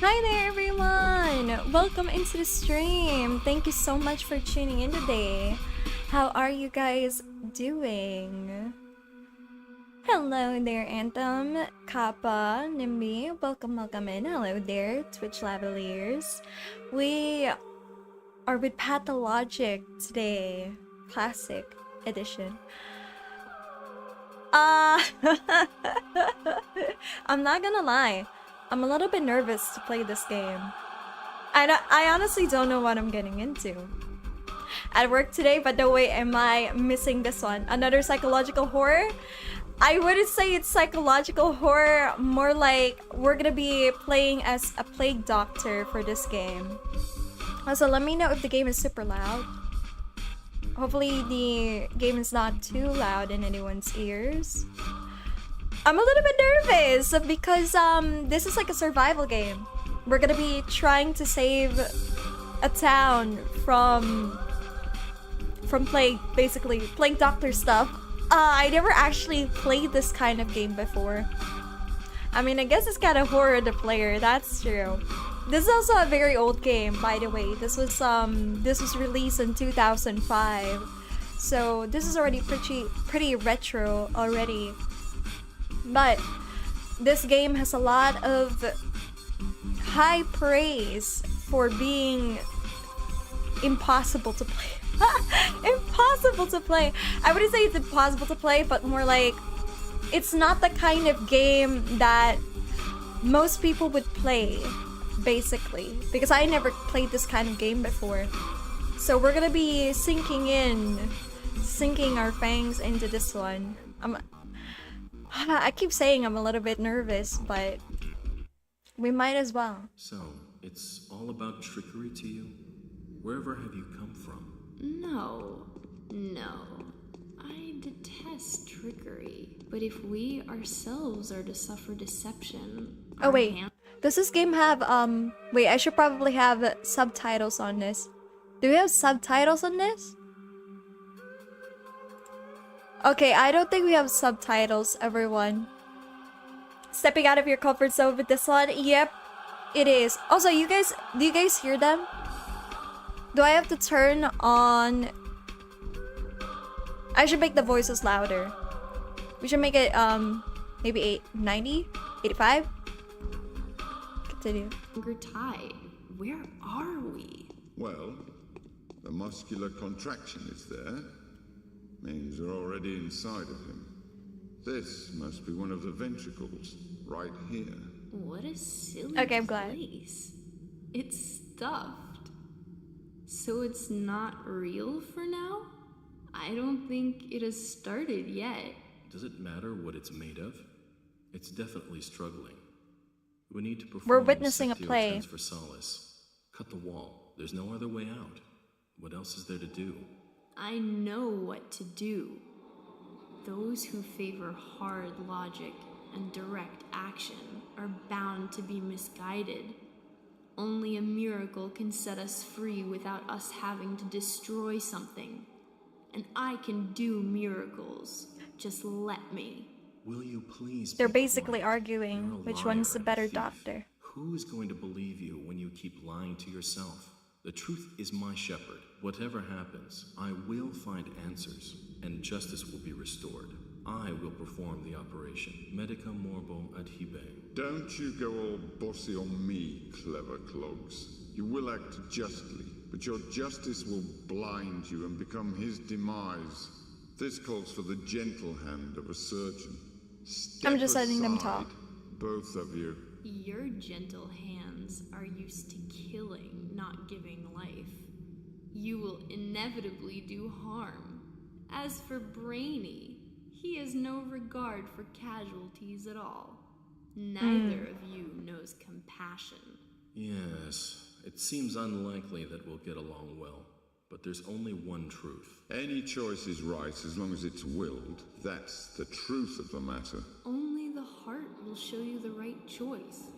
Hi there everyone! Welcome into the stream. Thank you so much for tuning in today. How are you guys doing? Hello there Anthem, Kappa, Nimbi, welcome in. Hello there Twitch Lavaliers. We are with Pathologic today. Classic edition. I'm not gonna lie. I'm a little bit nervous to play this game. I honestly don't know what I'm getting into. At work today, but no way am I missing this one. Another psychological horror? I wouldn't say it's psychological horror, more like we're gonna be playing as a plague doctor for this game. Also, let me know if the game is super loud. Hopefully the game is not too loud in anyone's ears. I'm a little bit nervous because this is like a survival game. We're gonna be trying to save a town from plague, basically plague doctor stuff. I never actually played this kind of game before. I mean, I guess it's kind of horror to player. That's true. This is also a very old game, by the way. This was released in 2005, so this is already pretty retro already. But this game has a lot of high praise for being impossible to play. Impossible to play. I wouldn't say it's impossible to play, but more like it's not the kind of game that most people would play, basically. Because I never played this kind of game before. So we're gonna be sinking our fangs into this one. I keep saying I'm a little bit nervous, but we might as well. So, it's all about trickery to you? Wherever have you come from? No. I detest trickery. But if we ourselves are to suffer deception... Oh wait, does this game have, wait, I should probably have subtitles on this. Do we have subtitles on this? Okay, I don't think we have subtitles, everyone. Stepping out of your comfort zone with this one? Yep, it is. Also, do you guys hear them? Do I have to turn on... I should make the voices louder. We should make it, maybe 90? 85? Continue. Tide. Where are we? Well, the muscular contraction is there. Means you're already inside of him. This must be one of the ventricles, right here. What a silly I'm glad. place. It's stuffed. So it's not real for now? I don't think it has started yet. Does it matter what it's made of? It's definitely struggling. We need to perform. We're witnessing a play. For solace. Cut the wall. There's no other way out. What else is there to do? I know what to do. Those who favor hard logic and direct action are bound to be misguided. Only a miracle can set us free without us having to destroy something. And I can do miracles. Just let me. Will you please? They're basically arguing which one's the better doctor. Who is going to believe you when you keep lying to yourself? The truth is my shepherd. Whatever happens, I will find answers, and justice will be restored. I will perform the operation. Medica morbo adhibe. Don't you go all bossy on me, clever clogs. You will act justly, but your justice will blind you and become his demise. This calls for the gentle hand of a surgeon. I'm just letting them talk. Both of you. Your gentle hands are used to killing, not giving life. You will inevitably do harm. As for Brainy, he has no regard for casualties at all. Neither of you knows compassion. Yes, it seems unlikely that we'll get along well. But there's only one truth. Any choice is right as long as it's willed. That's the truth of the matter. Only the heart will show you the right choice.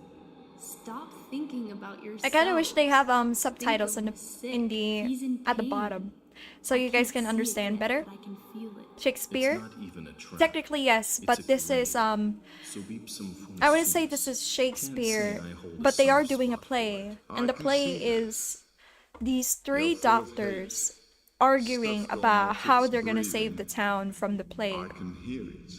Stop thinking about yourself. I kind of wish they have subtitles at the bottom. so you guys Can't can see it understand yet, better. but I can feel it. It's Shakespeare? not even a trap. Technically, yes, It's but a this is, dream. So beep some I wouldn't say funes. this is Can't Shakespeare, say I hold a but they are soft doing a spot for play. it. And the I can play see that. is these three You're full of doctors hate. arguing Stuff going about out how its they're gonna save breathing. the town from the I plague. can hear it.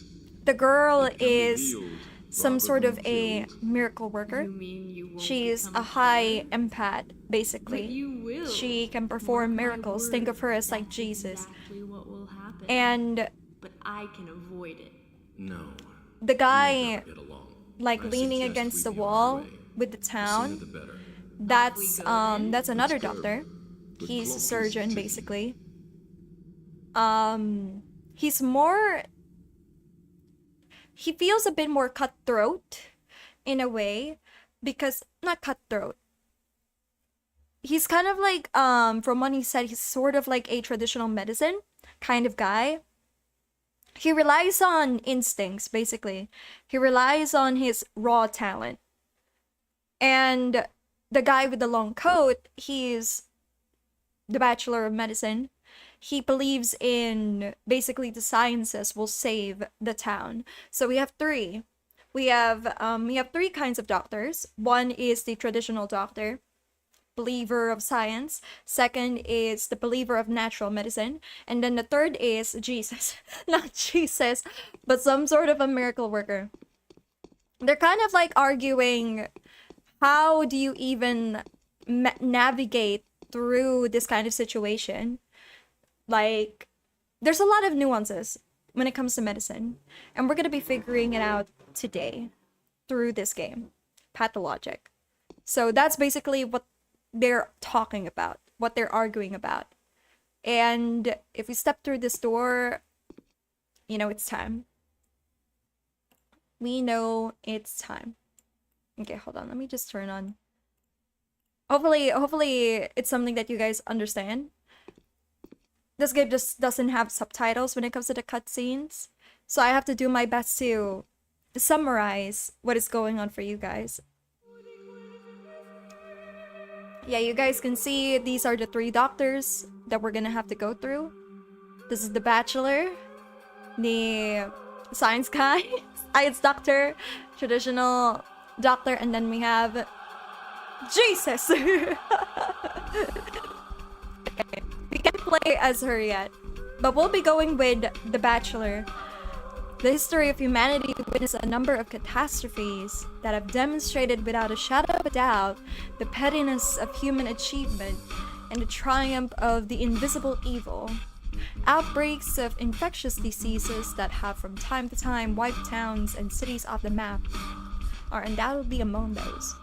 The girl It can be is healed some rather sort than of a killed. miracle worker. You mean you won't She's become a high killer? empath, basically. But you will. She can perform Mark my miracles. Think of word, her as like that's Jesus. Exactly what will happen. And But I can avoid it. No. the We'll guy, never get along. like I leaning suggest against we the be on our wall way. with the The sooner town, the better. that's go then. that's another Let's go. doctor. The He's a clock is surgeon, ticking. basically. He's more. He feels a bit more cutthroat, in a way, because not cutthroat. He's kind of like, from what he said, he's sort of like a traditional medicine kind of guy. He relies on instincts, basically. He relies on his raw talent. And the guy with the long coat, he's the Bachelor of Medicine. He believes in basically the sciences will save the town. So we have three. We have three kinds of doctors. One is the traditional doctor, believer of science. Second is the believer of natural medicine. And then the third is Jesus. Not Jesus, but some sort of a miracle worker. They're kind of like arguing, how do you even navigate through this kind of situation? Like, there's a lot of nuances when it comes to medicine, and we're gonna be figuring it out today through this game, Pathologic. So that's basically what they're talking about, what they're arguing about. And if we step through this door, you know it's time. We know it's time. Okay, hold on. Let me just turn on. Hopefully it's something that you guys understand. This game just doesn't have subtitles when it comes to the cutscenes, so I have to do my best to summarize what is going on for you guys. Yeah, you guys can see these are the three doctors that we're gonna have to go through. This is the Bachelor, the science guy, science doctor, traditional doctor, and then we have Jesus! Okay, we can't play as her yet, but we'll be going with the Bachelor. The history of humanity witnessed a number of catastrophes that have demonstrated without a shadow of a doubt the pettiness of human achievement and the triumph of the invisible evil. Outbreaks of infectious diseases that have from time to time wiped towns and cities off the map are undoubtedly among those.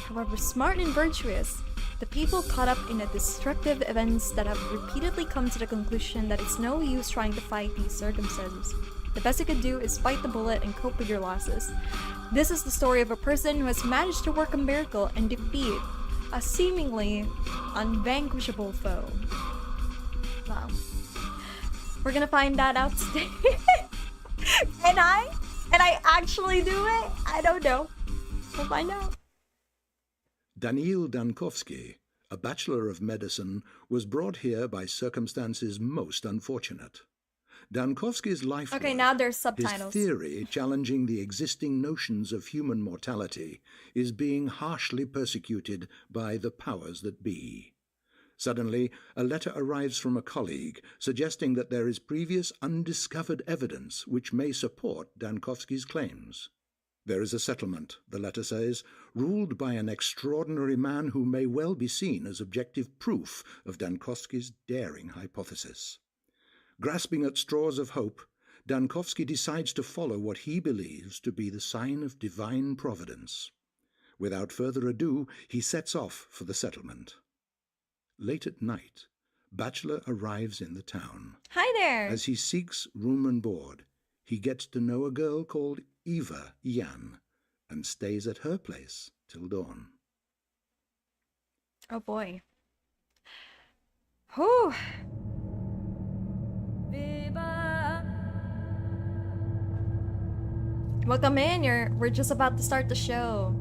However smart and virtuous, the people caught up in the destructive events that have repeatedly come to the conclusion that it's no use trying to fight these circumstances. The best you can do is bite the bullet and cope with your losses. This is the story of a person who has managed to work a miracle and defeat a seemingly unvanquishable foe. Wow. We're gonna find that out today. Can I actually do it? I don't know. We'll find out. DANIIL DANKOVSKY, a Bachelor of Medicine, was brought here by circumstances most unfortunate. Dankovsky's life Okay, work, now there's subtitles. his theory challenging the existing notions of human mortality, is being harshly persecuted by the powers that be. Suddenly, a letter arrives from a colleague suggesting that there is previous undiscovered evidence which may support Dankovsky's claims. There is a settlement, the letter says, ruled by an extraordinary man who may well be seen as objective proof of Dankovsky's daring hypothesis. Grasping at straws of hope, Dankovsky decides to follow what he believes to be the sign of divine providence. Without further ado, he sets off for the settlement. Late at night, Bachelor arrives in the town. Hi there! As he seeks room and board, he gets to know a girl called Eva Yan and stays at her place till dawn. Oh boy. Whew. Welcome in. We're just about to start the show.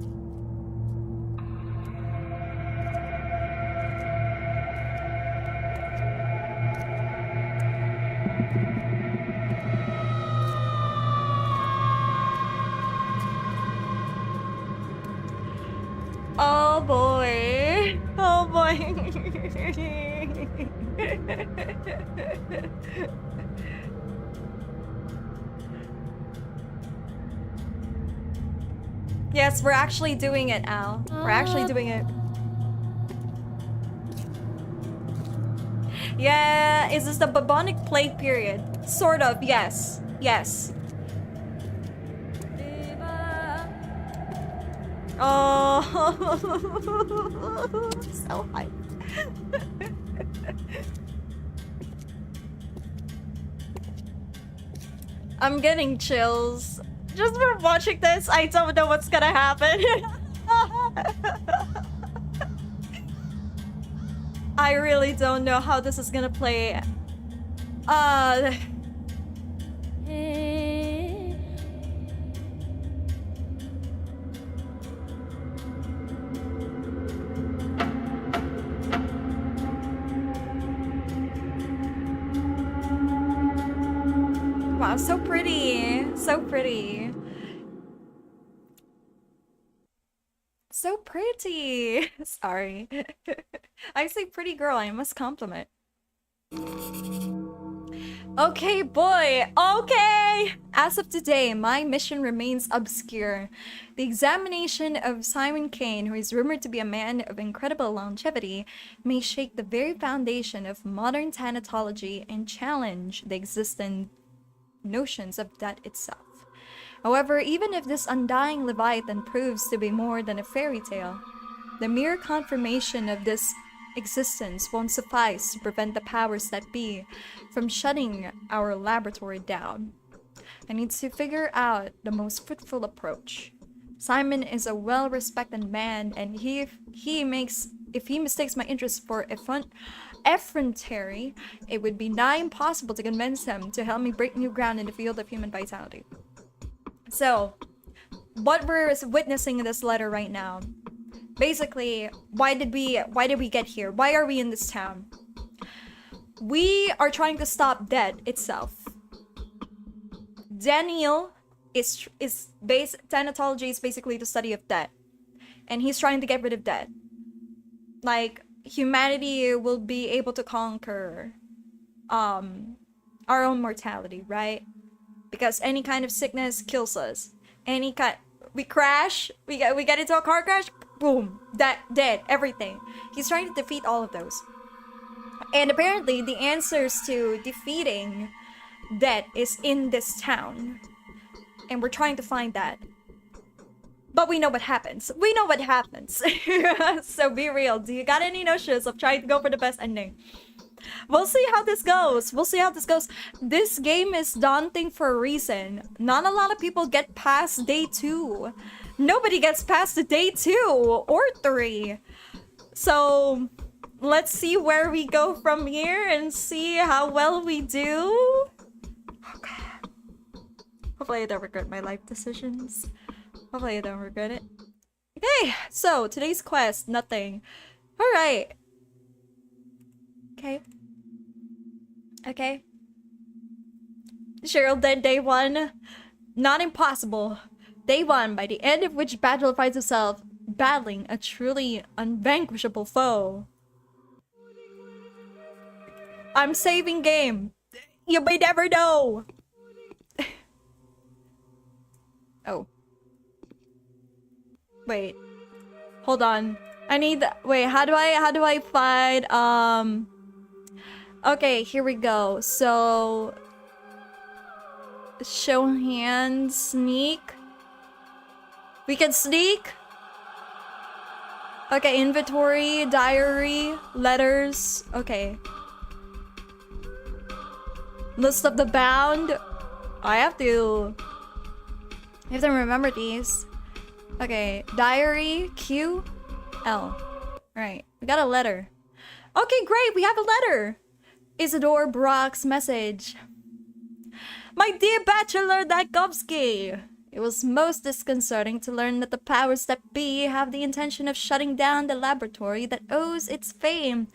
going. Yes, we're actually doing it, Al. We're actually doing it. Yeah, is this the bubonic plague period? Sort of, yes. Yes. Oh, so hype. I'm getting chills. Just from watching this, I don't know what's gonna happen. I really don't know how this is gonna play. Wow, so pretty. So pretty. So pretty. Sorry. I say pretty girl, I must compliment. Okay, boy. Okay. As of today, my mission remains obscure. The examination of Simon Kane, who is rumored to be a man of incredible longevity, may shake the very foundation of modern thanatology and challenge the existing notions of death itself. However, even if this undying Leviathan proves to be more than a fairy tale, the mere confirmation of this existence won't suffice to prevent the powers that be from shutting our laboratory down. I need to figure out the most fruitful approach. Simon is a well-respected man, and if he mistakes my interest for effrontery, it would be nigh impossible to convince him to help me break new ground in the field of human vitality. So, what we're witnessing in this letter right now, basically, why did we get here? Why are we in this town? We are trying to stop death itself. DANIIL thanatology is basically the study of death, and he's trying to get rid of death. Like, humanity will be able to conquer our own mortality, right? Because any kind of sickness kills us. We crash, we get into a car crash, boom, dead, everything. He's trying to defeat all of those. And apparently the answers to defeating death is in this town. And we're trying to find that. But we know what happens. We know what happens. So be real. Do you got any notions of trying to go for the best ending? We'll see how this goes. We'll see how this goes. This game is daunting for a reason. Not a lot of people get past day 2. Nobody gets past the day 2 or 3. So let's see where we go from here and see how well we do. Oh god. Hopefully I don't regret my life decisions. Hopefully I don't regret it. Okay, so today's quest, nothing. Alright. Okay. Okay. Cheryl dead day 1. Not impossible. Day 1, by the end of which battle finds himself battling a truly unvanquishable foe. I'm saving game. You may never know. Oh. Wait. Hold on. I need wait, how do I find okay, here we go. So show hand, sneak. We can sneak. Okay, inventory, diary, letters. Okay. List of the bound. I have to remember these. Okay, diary, Q, L. Alright, we got a letter. Okay, great, we have a letter. Isidore Brock's message. My dear Bachelor DANKOVSKY, it was most disconcerting to learn that the powers that be have the intention of shutting down the laboratory that owes its fame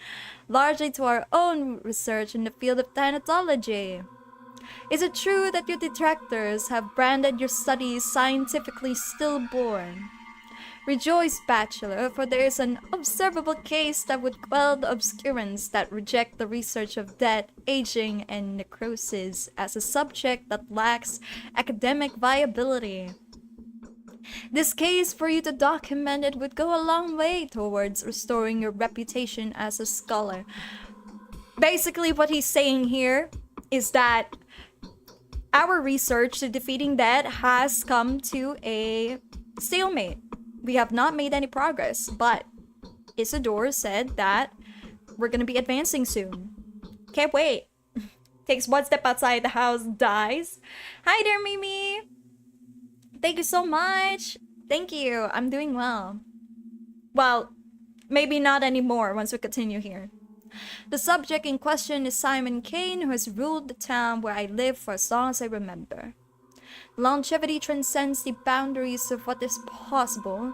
largely to our own research in the field of thanatology. Is it true that your detractors have branded your studies scientifically stillborn? Rejoice, bachelor, for there is an observable case that would quell the obscurance that reject the research of death, aging, and necrosis as a subject that lacks academic viability. This case, for you to document it, would go a long way towards restoring your reputation as a scholar. Basically, what he's saying here is that our research to defeating death has come to a stalemate. We have not made any progress, but Isidore said that we're gonna be advancing soon. Can't wait. Takes one step outside the house, dies. Hi there, Mimi. Thank you so much. Thank you. I'm doing well. Well, maybe not anymore once we continue here. The subject in question is Simon Kane, who has ruled the town where I live for as long as I remember. Longevity transcends the boundaries of what is possible.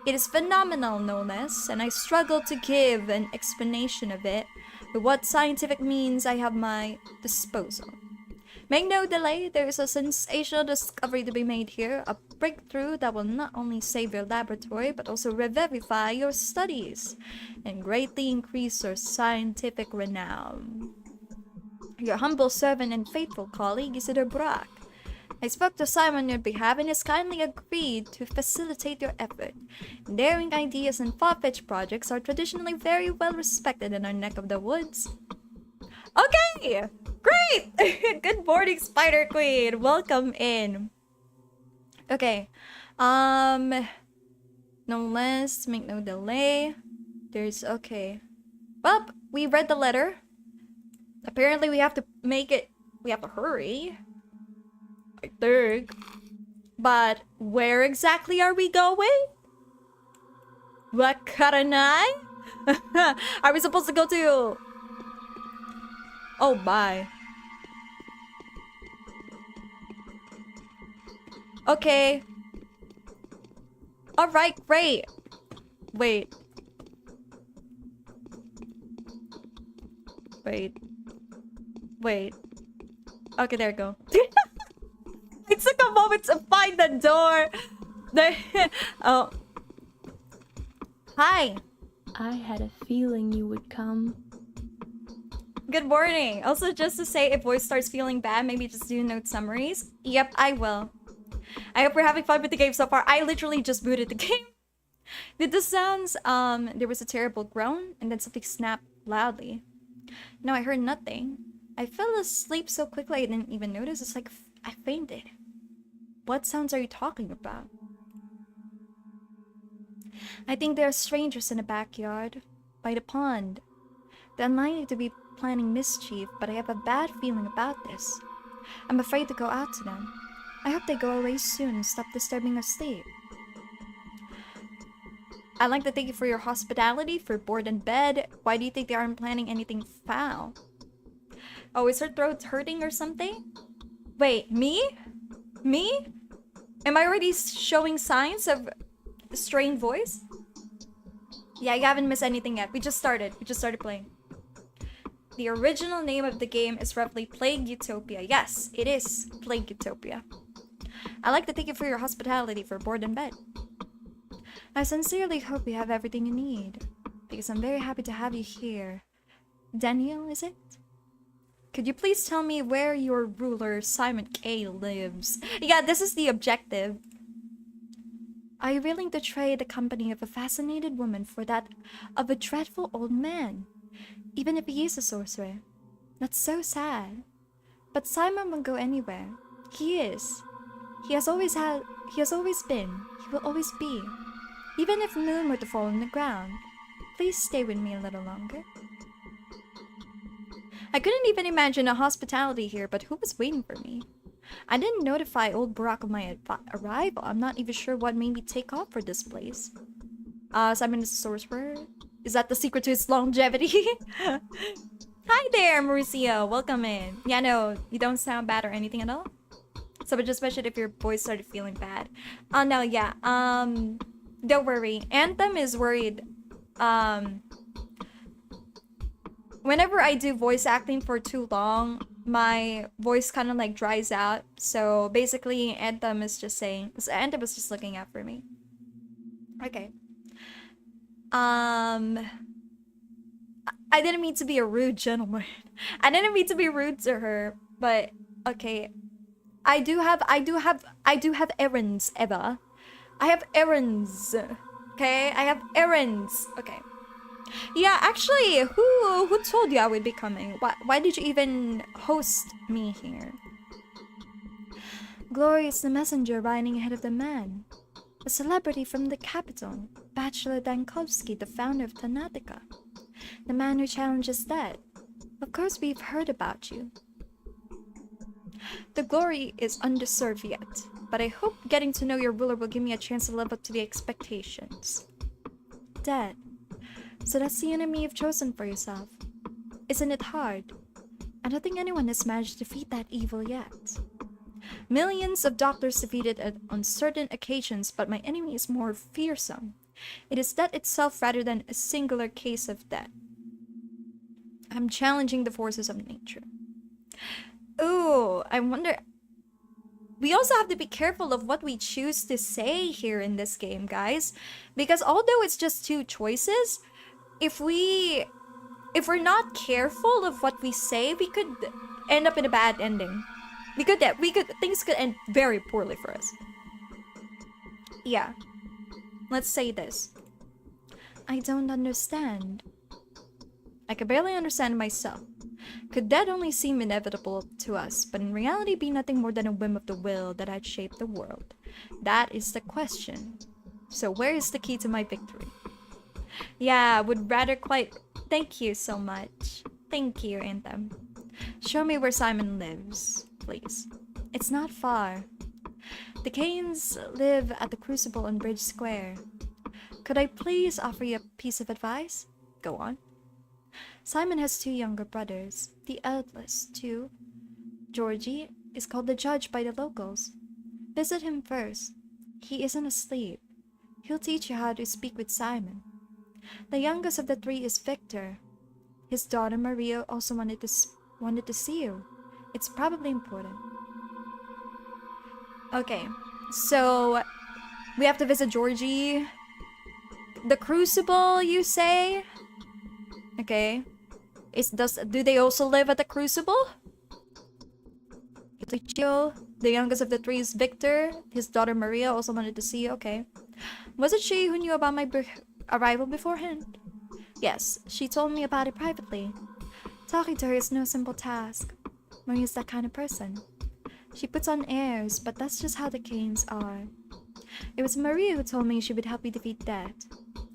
It is phenomenal, no less, and I struggle to give an explanation of it with what scientific means I have my disposal. Make no delay, there is a sensational discovery to be made here, a breakthrough that will not only save your laboratory, but also revivify your studies, and greatly increase your scientific renown. Your humble servant and faithful colleague, Isidore Brock. I spoke to Simon on your behalf and has kindly agreed to facilitate your effort. Daring ideas and far-fetched projects are traditionally very well respected in our neck of the woods. Okay! Great! Good morning, Spider Queen! Welcome in. Okay. No less, make no delay. There's, okay. Well, we read the letter. Apparently we have to make it, we have to hurry. I think. But where exactly are we going? Wakaranai? Are we supposed to go to... Oh, bye. Okay. Alright, great. Wait. Wait. Okay, there we go. It took a moment to find the door. Oh. Hi. I had a feeling you would come. Good morning. Also, just to say, if voice starts feeling bad, maybe just do note summaries. Yep, I will. I hope we're having fun with the game so far. I literally just booted the game. Did the sounds, there was a terrible groan, and then something snapped loudly. No, I heard nothing. I fell asleep so quickly I didn't even notice. It's like I fainted. What sounds are you talking about? I think there are strangers in the backyard, by the pond. They're unlikely to be planning mischief, but I have a bad feeling about this. I'm afraid to go out to them. I hope they go away soon and stop disturbing our sleep. I'd like to thank you for your hospitality, for board and bed. Why do you think they aren't planning anything foul? Oh, is her throat hurting or something? Wait, me? Me? Am I already showing signs of strained voice? Yeah, you haven't missed anything yet. We just started playing. The original name of the game is roughly Plague Utopia. Yes, it is Plague Utopia. I'd like to thank you for your hospitality, for board and bed. I sincerely hope you have everything you need, because I'm very happy to have you here. DANIIL, is it? Could you please tell me where your ruler, Simon K, lives? Yeah, this is the objective. Are you willing to trade the company of a fascinated woman for that of a dreadful old man? Even if he is a sorcerer. That's so sad. But Simon won't go anywhere. He is. He has always been. He will always be. Even if Moon were to fall on the ground. Please stay with me a little longer. I couldn't even imagine a hospitality here, but who was waiting for me? I didn't notify old Barack of my arrival. I'm not even sure what made me take off for this place. Simon is a sorcerer? Is that the secret to his longevity? Hi there, Mauricio. Welcome in. Yeah, no, you don't sound bad or anything at all. So I just mentioned if your voice started feeling bad. No, yeah. Don't worry. Anthem is worried. Whenever I do voice acting for too long, my voice kind of like dries out. So basically, Anthem is just saying, Anthem is just looking out for me. Okay. I didn't mean to be a rude gentleman. I didn't mean to be rude to her, but okay. I do have errands, Eva. I have errands. Okay? I have errands. Okay. Yeah, actually, who told you I would be coming? Why did you even host me here? Glory is the messenger riding ahead of the man. A celebrity from the capital, Bachelor Dankovsky, the founder of Thanatica. The man who challenges death. Of course we've heard about you. The glory is undeserved yet, but I hope getting to know your ruler will give me a chance to live up to the expectations. Dead. So that's the enemy you've chosen for yourself. Isn't it hard? I don't think anyone has managed to defeat that evil yet. Millions of doctors defeated it on certain occasions, but my enemy is more fearsome. It is death itself rather than a singular case of death. I'm challenging the forces of nature. Ooh, I wonder... We also have to be careful of what we choose to say here in this game, guys. Because although it's just two choices, if we're not careful of what we say, we could end up in a bad ending. Things could end very poorly for us. Yeah. Let's say this. I don't understand. I can barely understand myself. Could that only seem inevitable to us, but in reality be nothing more than a whim of the will that had shaped the world? That is the question. So where is the key to my victory? Yeah, I would rather quite... Thank you so much. Thank you, Anthem. Show me where Simon lives, please. It's not far. The Canes live at the Crucible on Bridge Square. Could I please offer you a piece of advice? Go on. Simon has two younger brothers. The eldest, too, Georgie, is called the Judge by the locals. Visit him first. He isn't asleep. He'll teach you how to speak with Simon. The youngest of the three is Victor. His daughter Maria also wanted to see you. It's probably important. Okay, so we have to visit Georgie. The Crucible, you say? Okay. Do they also live at the Crucible? The youngest of the three is Victor. His daughter Maria also wanted to see you. Okay. Was it she who knew about my arrival beforehand? Yes, she told me about it privately. Talking to her is no simple task. Maria's that kind of person. She puts on airs, but that's just how the Canes are. It was Maria who told me she would help me defeat death.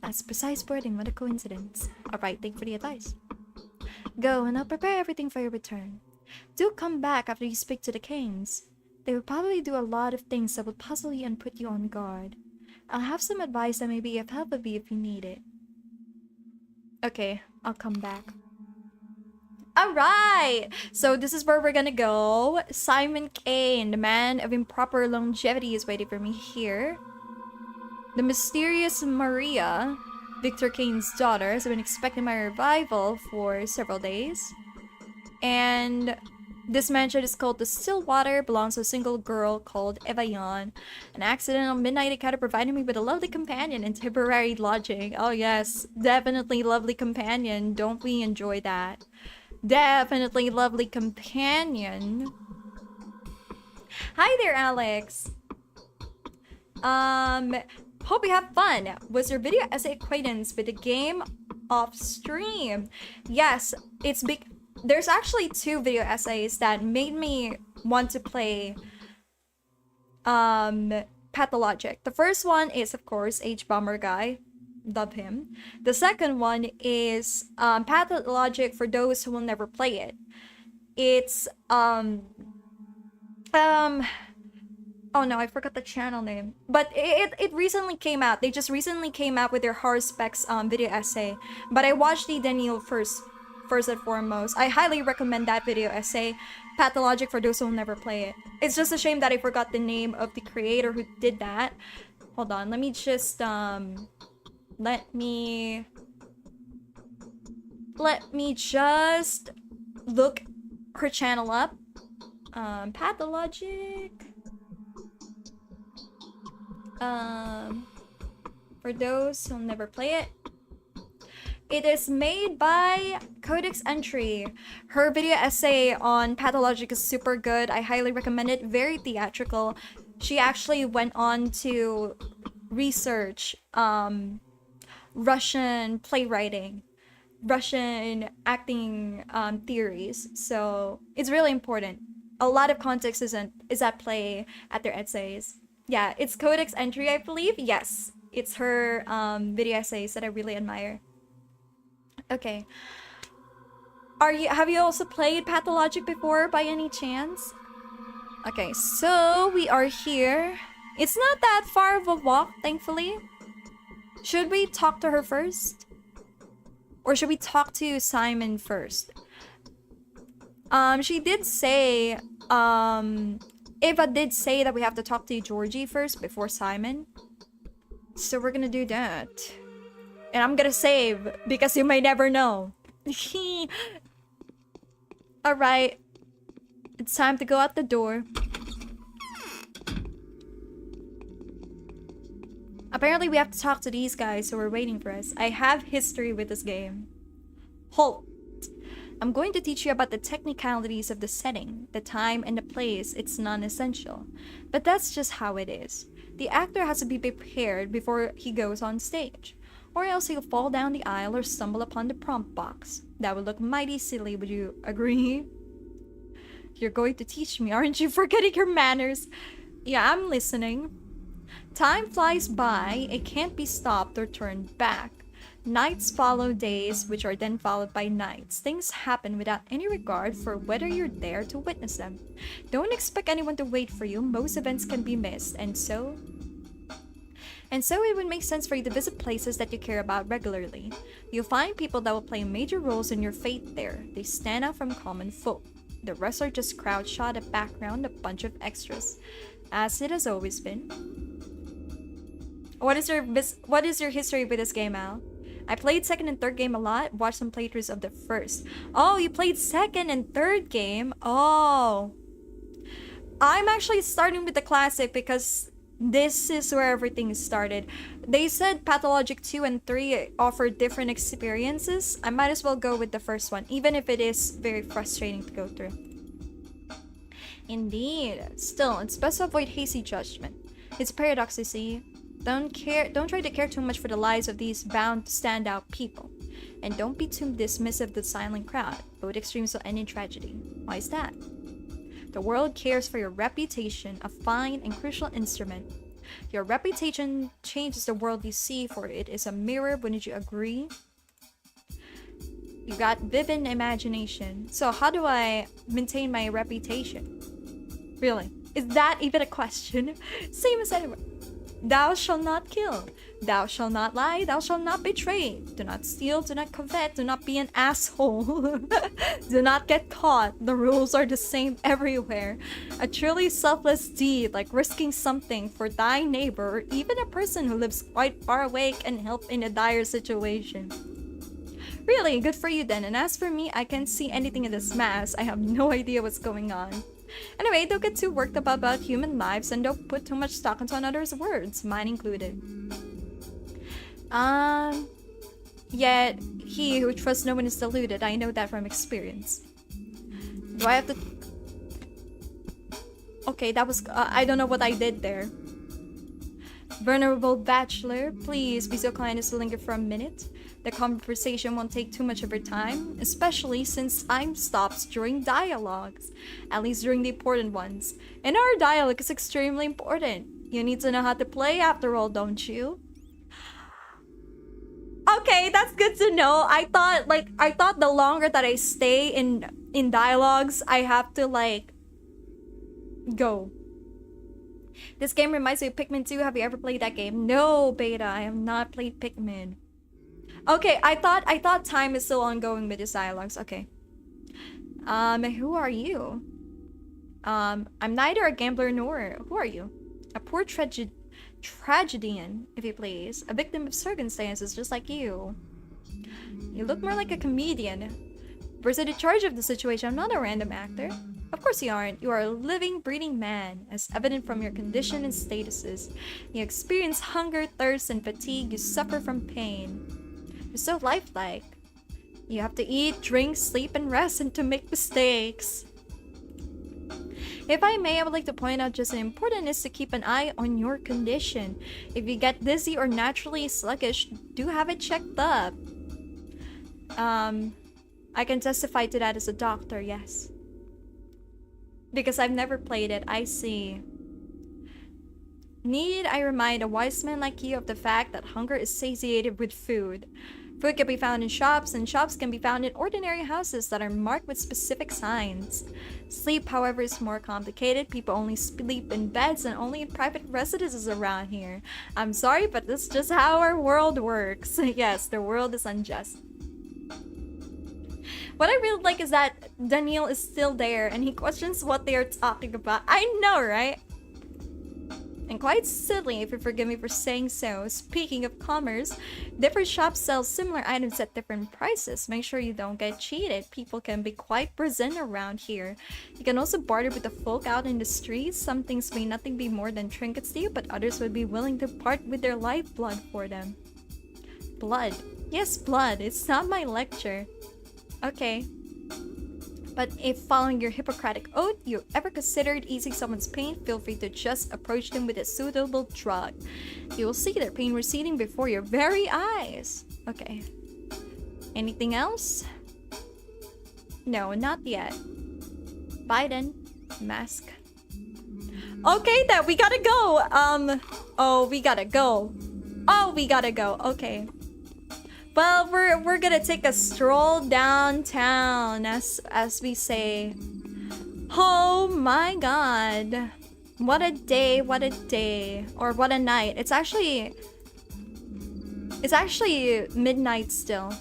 That's precise wording, what a coincidence. Alright, thank you for the advice. Go, and I'll prepare everything for your return. Do come back after you speak to the Canes. They will probably do a lot of things that will puzzle you and put you on guard. I'll have some advice that may be of help with you if you need it. Okay, I'll come back. Alright! So this is where we're gonna go. Simon Kane, the man of improper longevity, is waiting for me here. The mysterious Maria, Victor Kane's daughter, has been expecting my arrival for several days. And this mansion is called the Stillwater, belongs to a single girl called Eva Yan. An accidental midnight encounter provided me with a lovely companion and temporary lodging. Oh yes, definitely lovely companion. Don't we enjoy that? Definitely lovely companion. Hi there, Alex. Hope you have fun. Was your video essay acquaintance with the game off stream? Yes, it's big. There's actually two video essays that made me want to play Pathologic. The first one is, of course, H-Bomber Guy. Love him. The second one is Pathologic for those who will never play it. It's oh no, I forgot the channel name. But it recently came out. They just recently came out with their hard specs video essay. But I watched the DANIIL first and foremost. I highly recommend that video essay. Pathologic for those who will never play it. It's just a shame that I forgot the name of the creator who did that. Hold on, let me just let me just look her channel up. Pathologic. For those who'll never play it, it is made by Codex Entry. Her video essay on Pathologic is super good. I highly recommend it. Very theatrical. She actually went on to research Russian playwriting, Russian acting theories. So it's really important. A lot of context is at play at their essays. Yeah, it's Codex Entry, I believe. Yes, it's her video essays that I really admire. Okay. Have you also played Pathologic before by any chance? Okay, so we are here. It's not that far of a walk, thankfully. Should we talk to her first? Or should we talk to Simon first? She did say, Eva did say that we have to talk to Georgie first before Simon. So we're gonna do that. And I'm gonna save, because you may never know. Alright. It's time to go out the door. Apparently we have to talk to these guys who are waiting for us. I have history with this game. Halt. I'm going to teach you about the technicalities of the setting, the time, and the place. It's non-essential. But that's just how it is. The actor has to be prepared before he goes on stage. Or else he'll fall down the aisle or stumble upon the prompt box. That would look mighty silly, would you agree? You're going to teach me, aren't you? Forgetting your manners. Yeah, I'm listening. Time flies by, it can't be stopped or turned back. Nights follow days, which are then followed by nights. Things happen without any regard for whether you're there to witness them. Don't expect anyone to wait for you. Most events can be missed, and so it would make sense for you to visit places that you care about regularly. You'll find people that will play major roles in your fate there. They stand out from common folk. The rest are just crowd shot, a background, a bunch of extras. As it has always been. What is your history with this game, Al? I played second and third game a lot. Watched some playthroughs of the first. Oh, you played second and third game? Oh. I'm actually starting with the classic because this is where everything started. They said Pathologic 2 and 3 offer different experiences. I might as well go with the first one, even if it is very frustrating to go through. Indeed. Still, it's best to avoid hasty judgment. It's a paradox, you see. Don't try to care too much for the lives of these bound to stand out people. And don't be too dismissive of the silent crowd. Both extremes will end in tragedy. Why is that? The world cares for your reputation, a fine and crucial instrument. Your reputation changes the world you see, for it is a mirror, wouldn't you agree? You got vivid imagination. So how do I maintain my reputation? Really? Is that even a question? Same as anywhere. Thou shalt not kill. Thou shalt not lie. Thou shalt not betray. Do not steal. Do not covet. Do not be an asshole. Do not get caught. The rules are the same everywhere. A truly selfless deed, like risking something for thy neighbor, or even a person who lives quite far away, can help in a dire situation. Really, good for you then. And as for me, I can't see anything in this mass. I have no idea what's going on. Anyway, don't get too worked up about human lives, and don't put too much stock into others' words, mine included. Yet he who trusts no one is deluded. I know that from experience. Do I have to... Okay, that was... I don't know what I did there. Venerable bachelor, please be so kind as to linger for a minute. The conversation won't take too much of your time, especially since time stops during dialogues, at least during the important ones. And our dialogue is extremely important. You need to know how to play after all, don't you? Okay, that's good to know. I thought the longer that I stay in dialogues, I have to like go. This game reminds me of Pikmin 2. Have you ever played that game? No, Beta, I have not played Pikmin. Okay, I thought time is still ongoing with these dialogues. Okay. Who are you? I'm neither a gambler nor... Who are you? A poor tragedian, if you please. A victim of circumstances just like you. You look more like a comedian. Person in charge of the situation. I'm not a random actor. Of course you aren't. You are a living, breathing man, as evident from your condition and statuses. You experience hunger, thirst, and fatigue. You suffer from pain. You're so lifelike. You have to eat, drink, sleep, and rest, and to make mistakes. If I may, I would like to point out just as important is to keep an eye on your condition. If you get dizzy or naturally sluggish, do have it checked up. I can testify to that as a doctor, yes. Because I've never played it, I see. Need I remind a wise man like you of the fact that hunger is satiated with food. Food can be found in shops, and shops can be found in ordinary houses that are marked with specific signs. Sleep, however, is more complicated. People only sleep in beds and only in private residences around here. I'm sorry, but this is just how our world works. Yes, the world is unjust. What I really like is that DANIIL is still there and he questions what they are talking about. I know, right? And quite silly, if you forgive me for saying so. Speaking of commerce, different shops sell similar items at different prices. Make sure you don't get cheated. People can be quite present around here. You can also barter with the folk out in the streets. Some things may nothing be more than trinkets to you, but others would be willing to part with their lifeblood for them. Blood. Yes, blood. It's not my lecture. Okay. But if following your Hippocratic oath, you ever considered easing someone's pain, feel free to just approach them with a suitable drug. You will see their pain receding before your very eyes. Okay. Anything else? No, not yet. Biden. Mask. Okay, then we gotta go. Oh, we gotta go. Oh, we gotta go. Okay. Well, we're gonna take a stroll downtown, as we say. Oh my god. What a day, what a day. Or what a night. It's actually midnight still.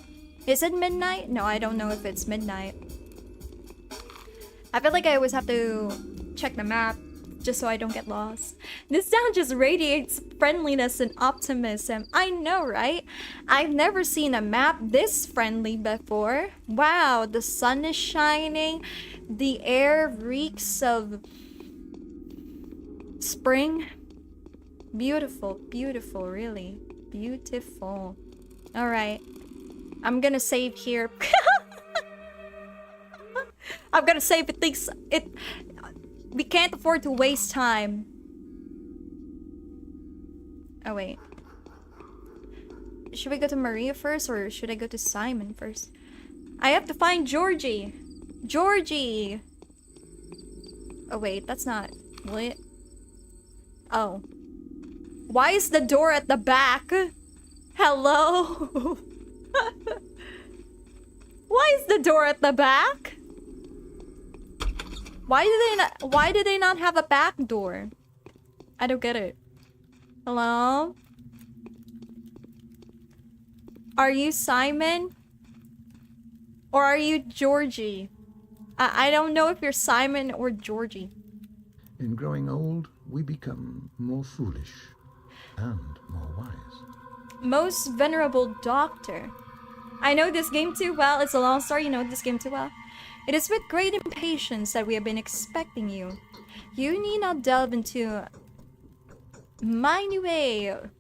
Is it midnight? No, I don't know if it's midnight. I feel like I always have to check the map just so I don't get lost. This town just radiates friendliness and optimism. I know, right? I've never seen a map this friendly before. Wow, the sun is shining. The air reeks of spring. Beautiful, beautiful, really. Beautiful. Alright. I'm gonna save here. I'm gonna save it. We can't afford to waste time. Oh, wait. Should we go to Maria first or should I go to Simon first? I have to find Georgie. Georgie! Oh, wait. That's not... What? Oh. Why is the door at the back? Hello? Why is the door at the back? Why do they not have a back door? I don't get it. Hello? Are you Simon? Or are you Georgie? I don't know if you're Simon or Georgie. In growing old, we become more foolish and more wise. Most venerable doctor. I know this game too well. It's a long story. You know this game too well. It is with great impatience that we have been expecting you. You need not delve into minutiae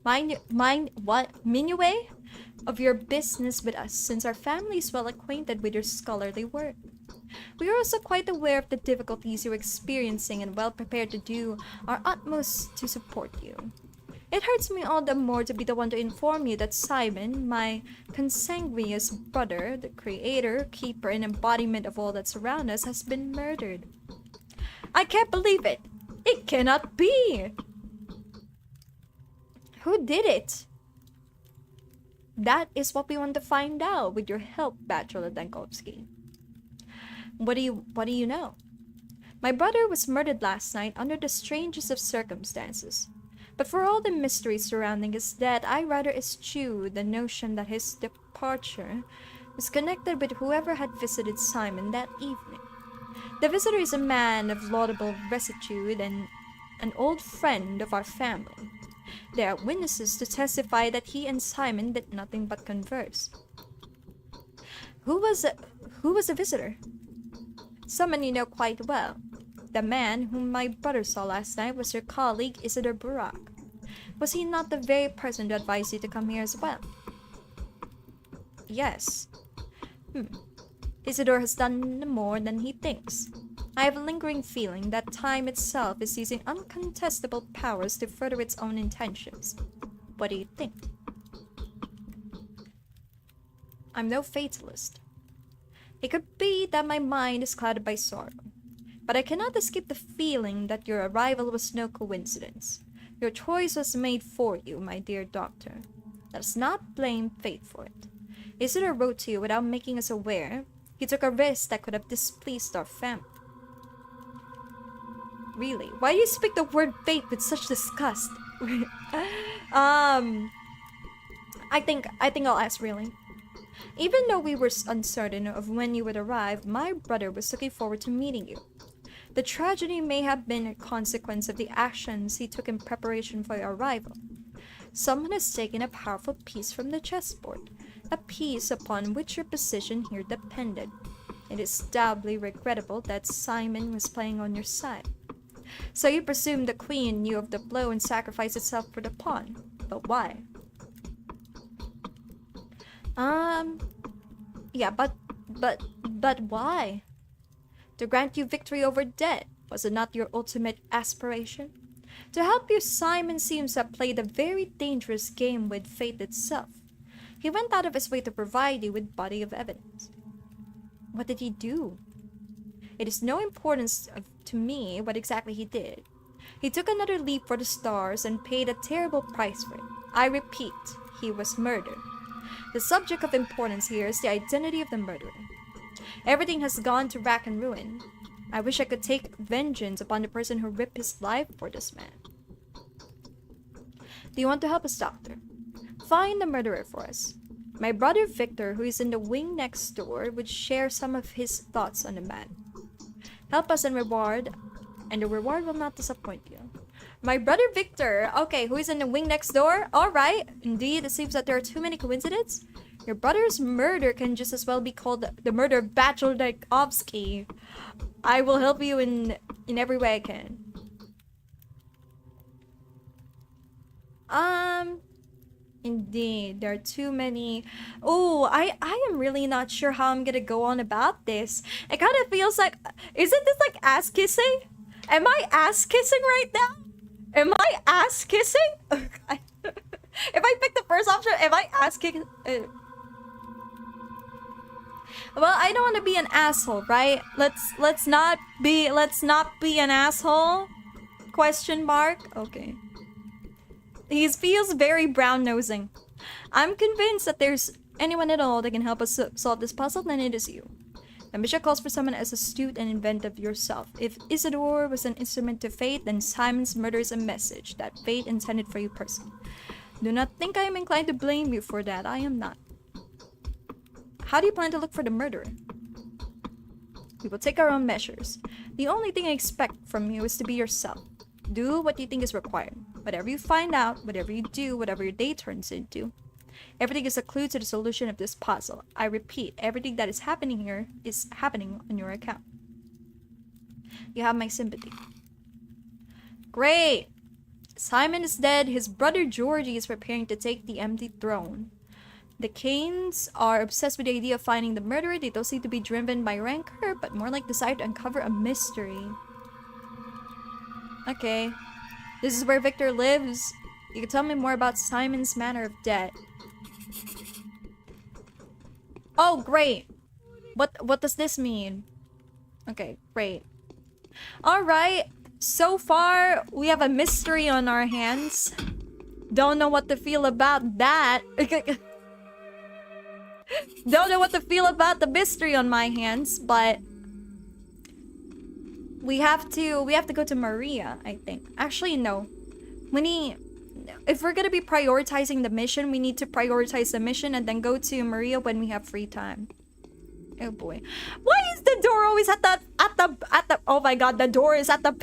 of your business with us, since our family is well acquainted with your scholarly work. We are also quite aware of the difficulties you're experiencing and well prepared to do our utmost to support you. It hurts me all the more to be the one to inform you that Simon, my consanguineous brother, the creator, keeper, and embodiment of all that's around us, has been murdered. I can't believe it! It cannot be! Who did it? That is what we want to find out with your help, Bachelor Dankovsky. What do you know? My brother was murdered last night under the strangest of circumstances. But for all the mystery surrounding his death, I rather eschew the notion that his departure was connected with whoever had visited Simon that evening. The visitor is a man of laudable rectitude and an old friend of our family. There are witnesses to testify that he and Simon did nothing but converse. Who was the visitor? Someone you know quite well. The man whom my brother saw last night was your colleague Isidore Burak. Was he not the very person to advise you to come here as well? Yes. Isidore has done more than he thinks. I have a lingering feeling that time itself is using uncontestable powers to further its own intentions. What do you think? I'm no fatalist. It could be that my mind is clouded by sorrow, but I cannot escape the feeling that your arrival was no coincidence. Your choice was made for you, my dear doctor. Let us not blame fate for it. Isidore wrote to you without making us aware. He took a risk that could have displeased our family. Really? Why do you speak the word fate with such disgust? I think I'll ask really. Even though we were uncertain of when you would arrive, my brother was looking forward to meeting you. The tragedy may have been a consequence of the actions he took in preparation for your arrival. Someone has taken a powerful piece from the chessboard, a piece upon which your position here depended. It is doubly regrettable that Simon was playing on your side. So you presume the queen knew of the blow and sacrificed itself for the pawn. But why? Yeah, but why? To grant you victory over death, was it not your ultimate aspiration? To help you, Simon seems to have played a very dangerous game with fate itself. He went out of his way to provide you with body of evidence. What did he do? It is no importance to me what exactly he did. He took another leap for the stars and paid a terrible price for it. I repeat, he was murdered. The subject of importance here is the identity of the murderer. Everything has gone to rack and ruin. I wish I could take vengeance upon the person who ripped his life for this man. Do you want to help us, Doctor? Find the murderer for us. My brother Victor, who is in the wing next door, would share some of his thoughts on the man. Help us and the reward will not disappoint you. My brother Victor, okay, who is in the wing next door? Alright, indeed, it seems that there are too many coincidences. Your brother's murder can just as well be called the murder of Bachelor Dankovsky. I will help you in every way I can. Indeed, there are too many. Oh, I am really not sure how I'm gonna go on about this. It kind of feels like, isn't this like ass kissing? Am I ass kissing right now? Am I ass kissing? If I pick the first option, am I ass kicking? Well, I don't want to be an asshole, right? Let's not be an asshole. Question mark. Okay. He feels very brown-nosing. I'm convinced that there's anyone at all that can help us solve this puzzle, then it is you. The mission calls for someone as astute and inventive yourself. If Isidore was an instrument to fate, then Simon's murder is a message that fate intended for you personally. Do not think I am inclined to blame you for that. I am not. How do you plan to look for the murderer? We will take our own measures. The only thing I expect from you is to be yourself. Do what you think is required. Whatever you find out, whatever you do, whatever your day turns into, everything is a clue to the solution of this puzzle. I repeat, everything that is happening here is happening on your account. You have my sympathy. Great! Simon is dead. His brother Georgie is preparing to take the empty throne. The Canes are obsessed with the idea of finding the murderer. They don't seem to be driven by rancor, but more like desire to uncover a mystery. Okay. This is where Victor lives. You can tell me more about Simon's manner of death. Oh, great. What does this mean? Okay, great. Alright. So far, we have a mystery on our hands. Don't know what to feel about that. Don't know what to feel about the mystery on my hands, but we have to go to Maria, I think. Actually, no. If we're gonna be prioritizing the mission, we need to prioritize the mission and then go to Maria when we have free time. Oh boy. Why is the door always at the oh my god, the door is at the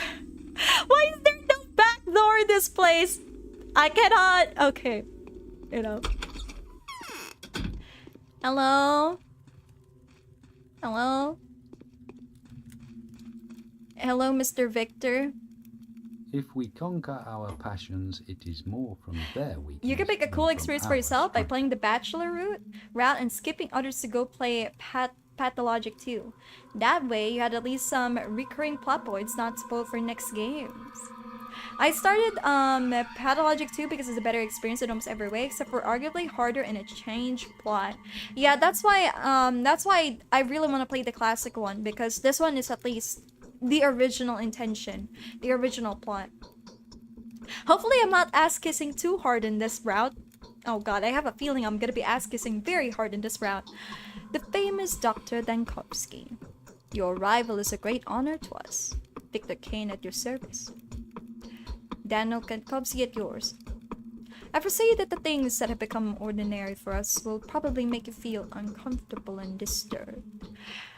why is there no back door in this place? I cannot. Okay. You know. Hello? Hello? Hello, Mr. Victor. If we conquer our passions, it is more from their weakness. You can make a than cool from experience for our yourself by strength. playing the Bachelor route and skipping others to go play Pathologic 2. That way, you had at least some recurring plot points not spoiled for next games. I started Pathologic 2 because it's a better experience in almost every way, except for arguably harder and a change plot. Yeah, that's why I really want to play the classic one, because this one is at least the original intention, the original plot. Hopefully I'm not ass-kissing too hard in this route. Oh god, I have a feeling I'm gonna be ass-kissing very hard in this route. The famous Dr. Dankovsky. Your arrival is a great honor to us. Victor Kane at your service. Daniel Dankovsky at yours. I foresee that the things that have become ordinary for us will probably make you feel uncomfortable and disturbed.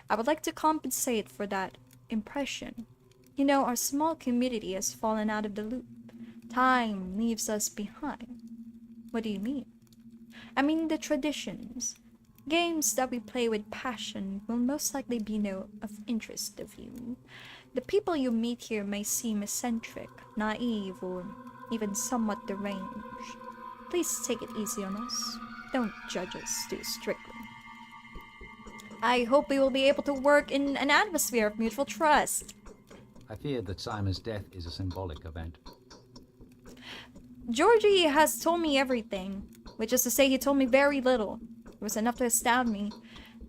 I would like to compensate for that impression. You know, our small community has fallen out of the loop. Time leaves us behind. What do you mean? I mean the traditions. Games that we play with passion will most likely be no of interest of you. The people you meet here may seem eccentric, naive, or even somewhat deranged. Please take it easy on us. Don't judge us too strictly. I hope we will be able to work in an atmosphere of mutual trust. I fear that Simon's death is a symbolic event. Georgie has told me everything, which is to say he told me very little. It was enough to astound me.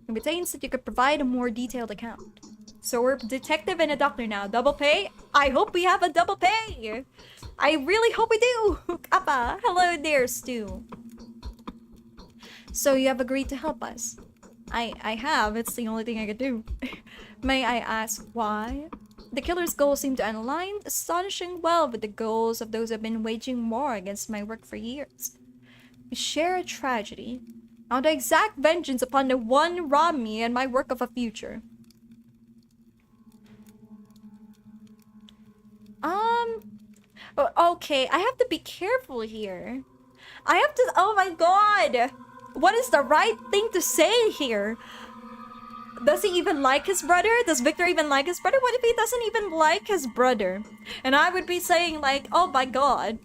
It retains that you could provide a more detailed account. So we're a detective and a doctor now. Double pay? I hope we have a double pay! I really hope we do! Kappa! Hello there, Stu. So you have agreed to help us? I have. It's the only thing I could do. May I ask why? The killer's goals seem to align astonishing well with the goals of those who have been waging war against my work for years. We share a tragedy. I want to exact vengeance upon the one who robbed me and my work of a future. Okay, I have to be careful here. I have to, oh my god! What is the right thing to say here? Does he even like his brother? Does Victor even like his brother? What if he doesn't even like his brother? And I would be saying like, oh my god.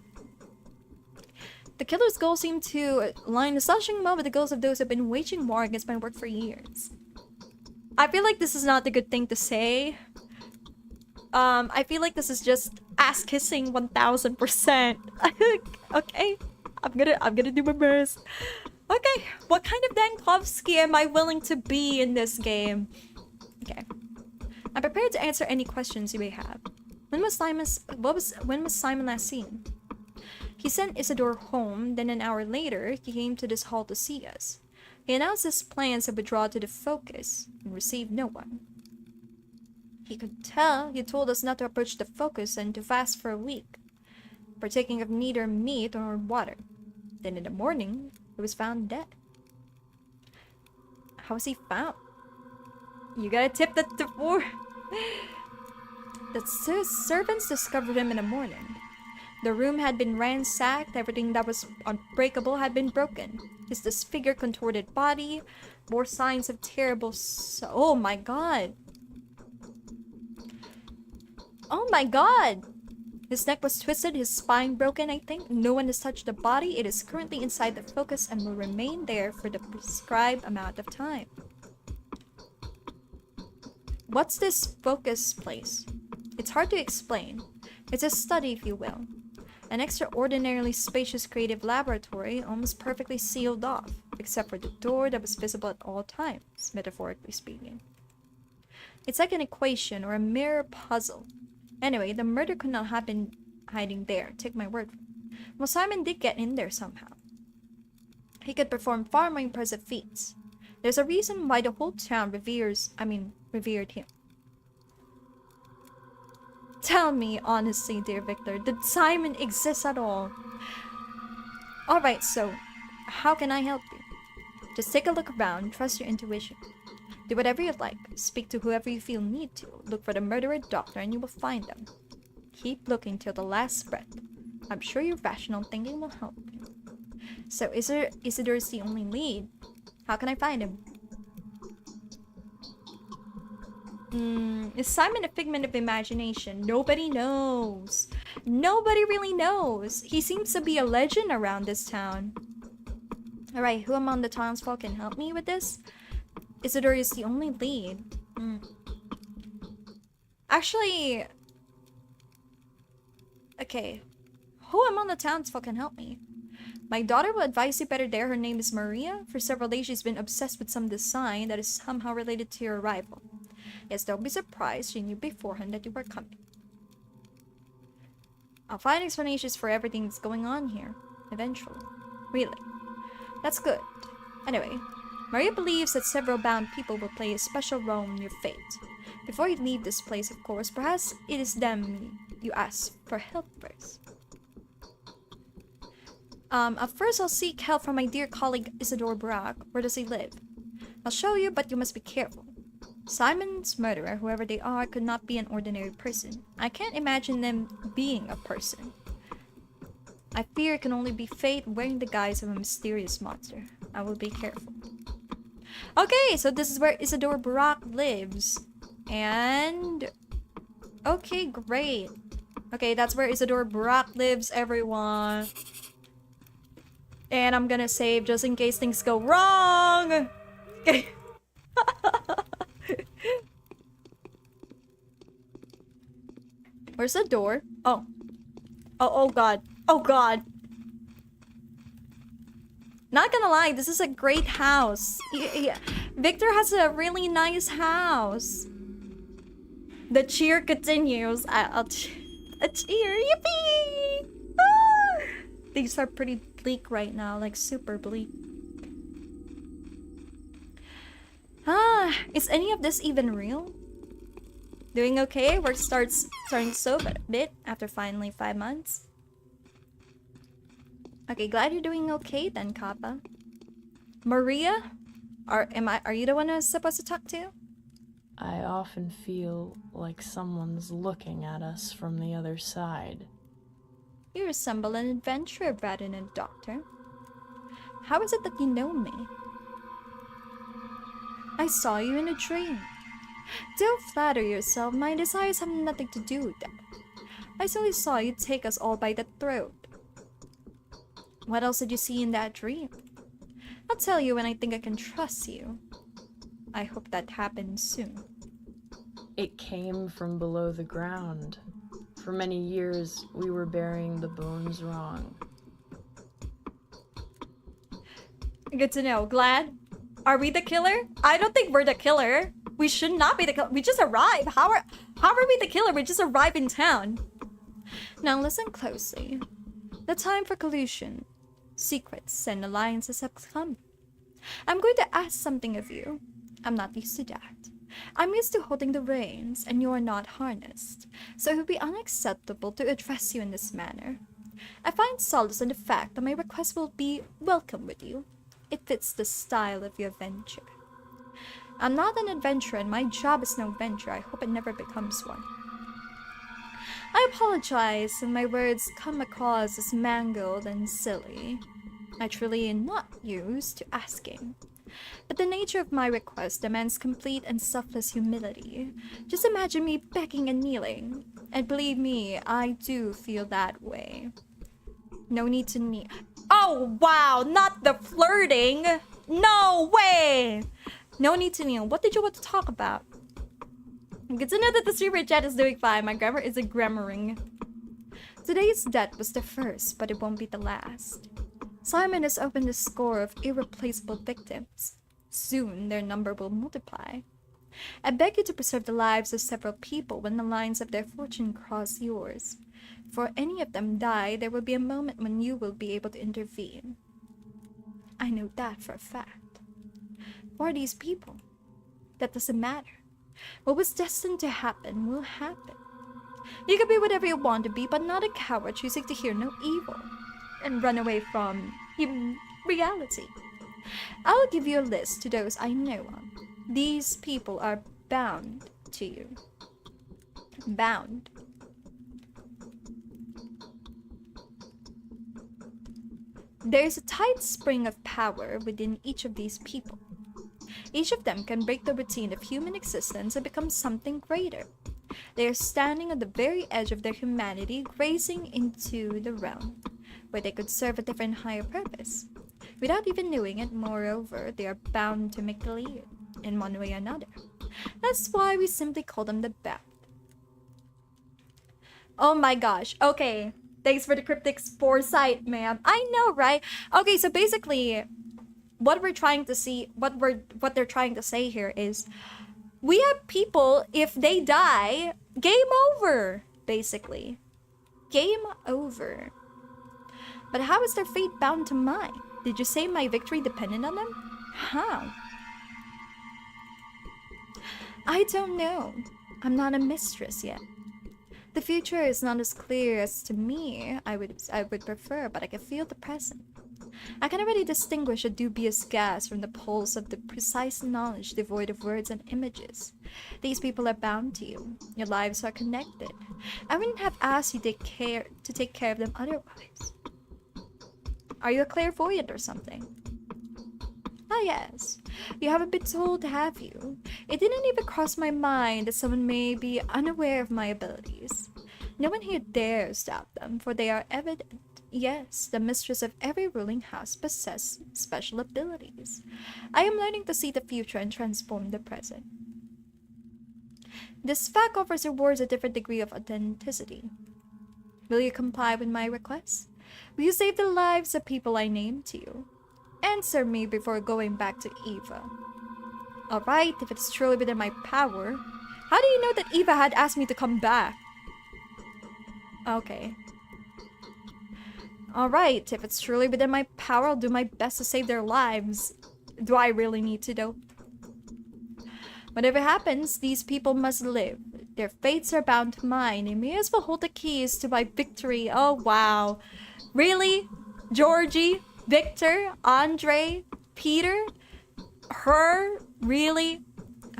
The killer's goals seem to align astonishing well with the goals of those who have been waging war against my work for years. I feel like this is not the good thing to say. I feel like this is just ass kissing 1000%. Okay, I'm gonna do my best. Okay, what kind of Dankovsky am I willing to be in this game? Okay, I'm prepared to answer any questions you may have. When was Simon last seen? He sent Isidore home, then an hour later, he came to this hall to see us. He announced his plans to withdraw to the Focus and received no one. He could tell he told us not to approach the Focus and to fast for a week, partaking of neither meat or water. Then in the morning, he was found dead. How was he found? You gotta tip the for. The servants discovered him in the morning. The room had been ransacked, everything that was unbreakable had been broken. His disfigured, contorted body bore signs of terrible oh my god. Oh my god! His neck was twisted, his spine broken, I think. No one has touched the body. It is currently inside the Focus and will remain there for the prescribed amount of time. What's this Focus place? It's hard to explain. It's a study, if you will. An extraordinarily spacious creative laboratory, almost perfectly sealed off, except for the door that was visible at all times, metaphorically speaking. It's like an equation or a mirror puzzle. Anyway, the murder could not have been hiding there, take my word for it. Well, Simon did get in there somehow. He could perform far more impressive feats. There's a reason why the whole town revered him. Tell me honestly, dear Victor, did Simon exist at all? Alright, so, how can I help you? Just take a look around, trust your intuition. Do whatever you like, speak to whoever you feel need to, look for the murderer doctor and you will find them. Keep looking till the last breath. I'm sure your rational thinking will help you. So Isidore is the only lead. How can I find him? Is Simon a figment of imagination? Nobody knows. Nobody really knows. He seems to be a legend around this town. Alright, who among the townsfolk can help me with this? Isidore is the only lead. Actually... Okay. Who among the townsfolk can help me? My daughter will advise you better there. Her name is Maria. For several days she's been obsessed with some design that is somehow related to your arrival. Yes, don't be surprised. She knew beforehand that you were coming. I'll find explanations for everything that's going on here. Eventually. Really. That's good. Anyway, Maria believes that several bound people will play a special role in your fate. Before you leave this place, of course, perhaps it is them you ask for help first. At first I'll seek help from my dear colleague Isidore Brock. Where does he live? I'll show you, but you must be careful. Simon's murderer, whoever they are, could not be an ordinary person. I can't imagine them being a person. I fear it can only be fate wearing the guise of a mysterious monster. I will be careful. Okay, so this is where Isidore Brock lives. And... okay, great. Okay, that's where Isidore Brock lives, everyone. And I'm gonna save just in case things go wrong. Okay. Where's the door? Oh. Oh god. Oh god. Not gonna lie, this is a great house. Yeah. Victor has a really nice house. The cheer continues. I'll a cheer. Yippee! Ah! Things are pretty bleak right now, like super bleak. Is any of this even real? Doing okay? Work starting so a bit after finally 5 months. Okay, glad you're doing okay then, Kappa. Maria? Are you the one I'm supposed to talk to? I often feel like someone's looking at us from the other side. You resemble an adventurer rather than a doctor. How is it that you know me? I saw you in a dream. Don't flatter yourself, my desires have nothing to do with that. I solely saw you take us all by the throat. What else did you see in that dream? I'll tell you when I think I can trust you. I hope that happens soon. It came from below the ground. For many years, we were burying the bones wrong. Good to know. Glad? Are we the killer? I don't think we're the killer. We should not be the killer. We just arrived. How are we the killer? We just arrived in town. Now listen closely. The time for collusion, secrets, and alliances have come. I'm going to ask something of you. I'm not used to that. I'm used to holding the reins, and you are not harnessed, so it would be unacceptable to address you in this manner. I find solace in the fact that my request will be welcome with you. It fits the style of your venture. I'm not an adventurer, and my job is no venture. I hope it never becomes one. I apologize if my words come across as mangled and silly. I truly am not used to asking. But the nature of my request demands complete and selfless humility. Just imagine me begging and kneeling. And believe me, I do feel that way. No need to kneel. Oh, wow! Not the flirting! No way! No need to kneel. What did you want to talk about? Good to know that the streamer chat is doing fine. My grammar isn't grammaring. Today's death was the first, but it won't be the last. Simon has opened a score of irreplaceable victims. Soon, their number will multiply. I beg you to preserve the lives of several people when the lines of their fortune cross yours. Before any of them die, there will be a moment when you will be able to intervene. I know that for a fact. Who are these people? That doesn't matter. What was destined to happen will happen. You can be whatever you want to be, but not a coward choosing to hear no evil and run away from reality. I'll give you a list to those I know of. These people are bound to you. Bound. There is a tight spring of power within each of these people. Each of them can break the routine of human existence and become something greater. They are standing on the very edge of their humanity, racing into the realm where they could serve a different higher purpose. Without even knowing it, moreover, they are bound to make the lead in one way or another. That's why we simply call them the Beth. Oh my gosh. Okay. Thanks for the cryptic foresight, ma'am. I know, right? Okay, so basically, what they're trying to say here is, we have people, if they die, game over, basically. Game over. But how is their fate bound to mine? Did you say my victory depended on them? How? I don't know. I'm not a mistress yet. The future is not as clear as to me I would prefer, but I can feel the present. I can already distinguish a dubious gas from the pulse of the precise knowledge devoid of words and images. These people are bound to you. Your lives are connected. I wouldn't have asked you to take care of them otherwise. Are you a clairvoyant or something? Ah, yes. You haven't been told, have you? It didn't even cross my mind that someone may be unaware of my abilities. No one here dares doubt them, for they are evident. Yes, the mistress of every ruling house possesses special abilities. I am learning to see the future and transform the present. This fact offers rewards a different degree of authenticity. Will you comply with my request? Will you save the lives of people I name to you? Answer me before going back to Eva. Alright, if it's truly within my power. How do you know that Eva had asked me to come back? Okay. Alright, if it's truly within my power, I'll do my best to save their lives. Do I really need to, though? Whatever happens, these people must live. Their fates are bound to mine. They may as well hold the keys to my victory. Oh, wow. Really? Georgie? Victor? Andre? Peter? Her? Really?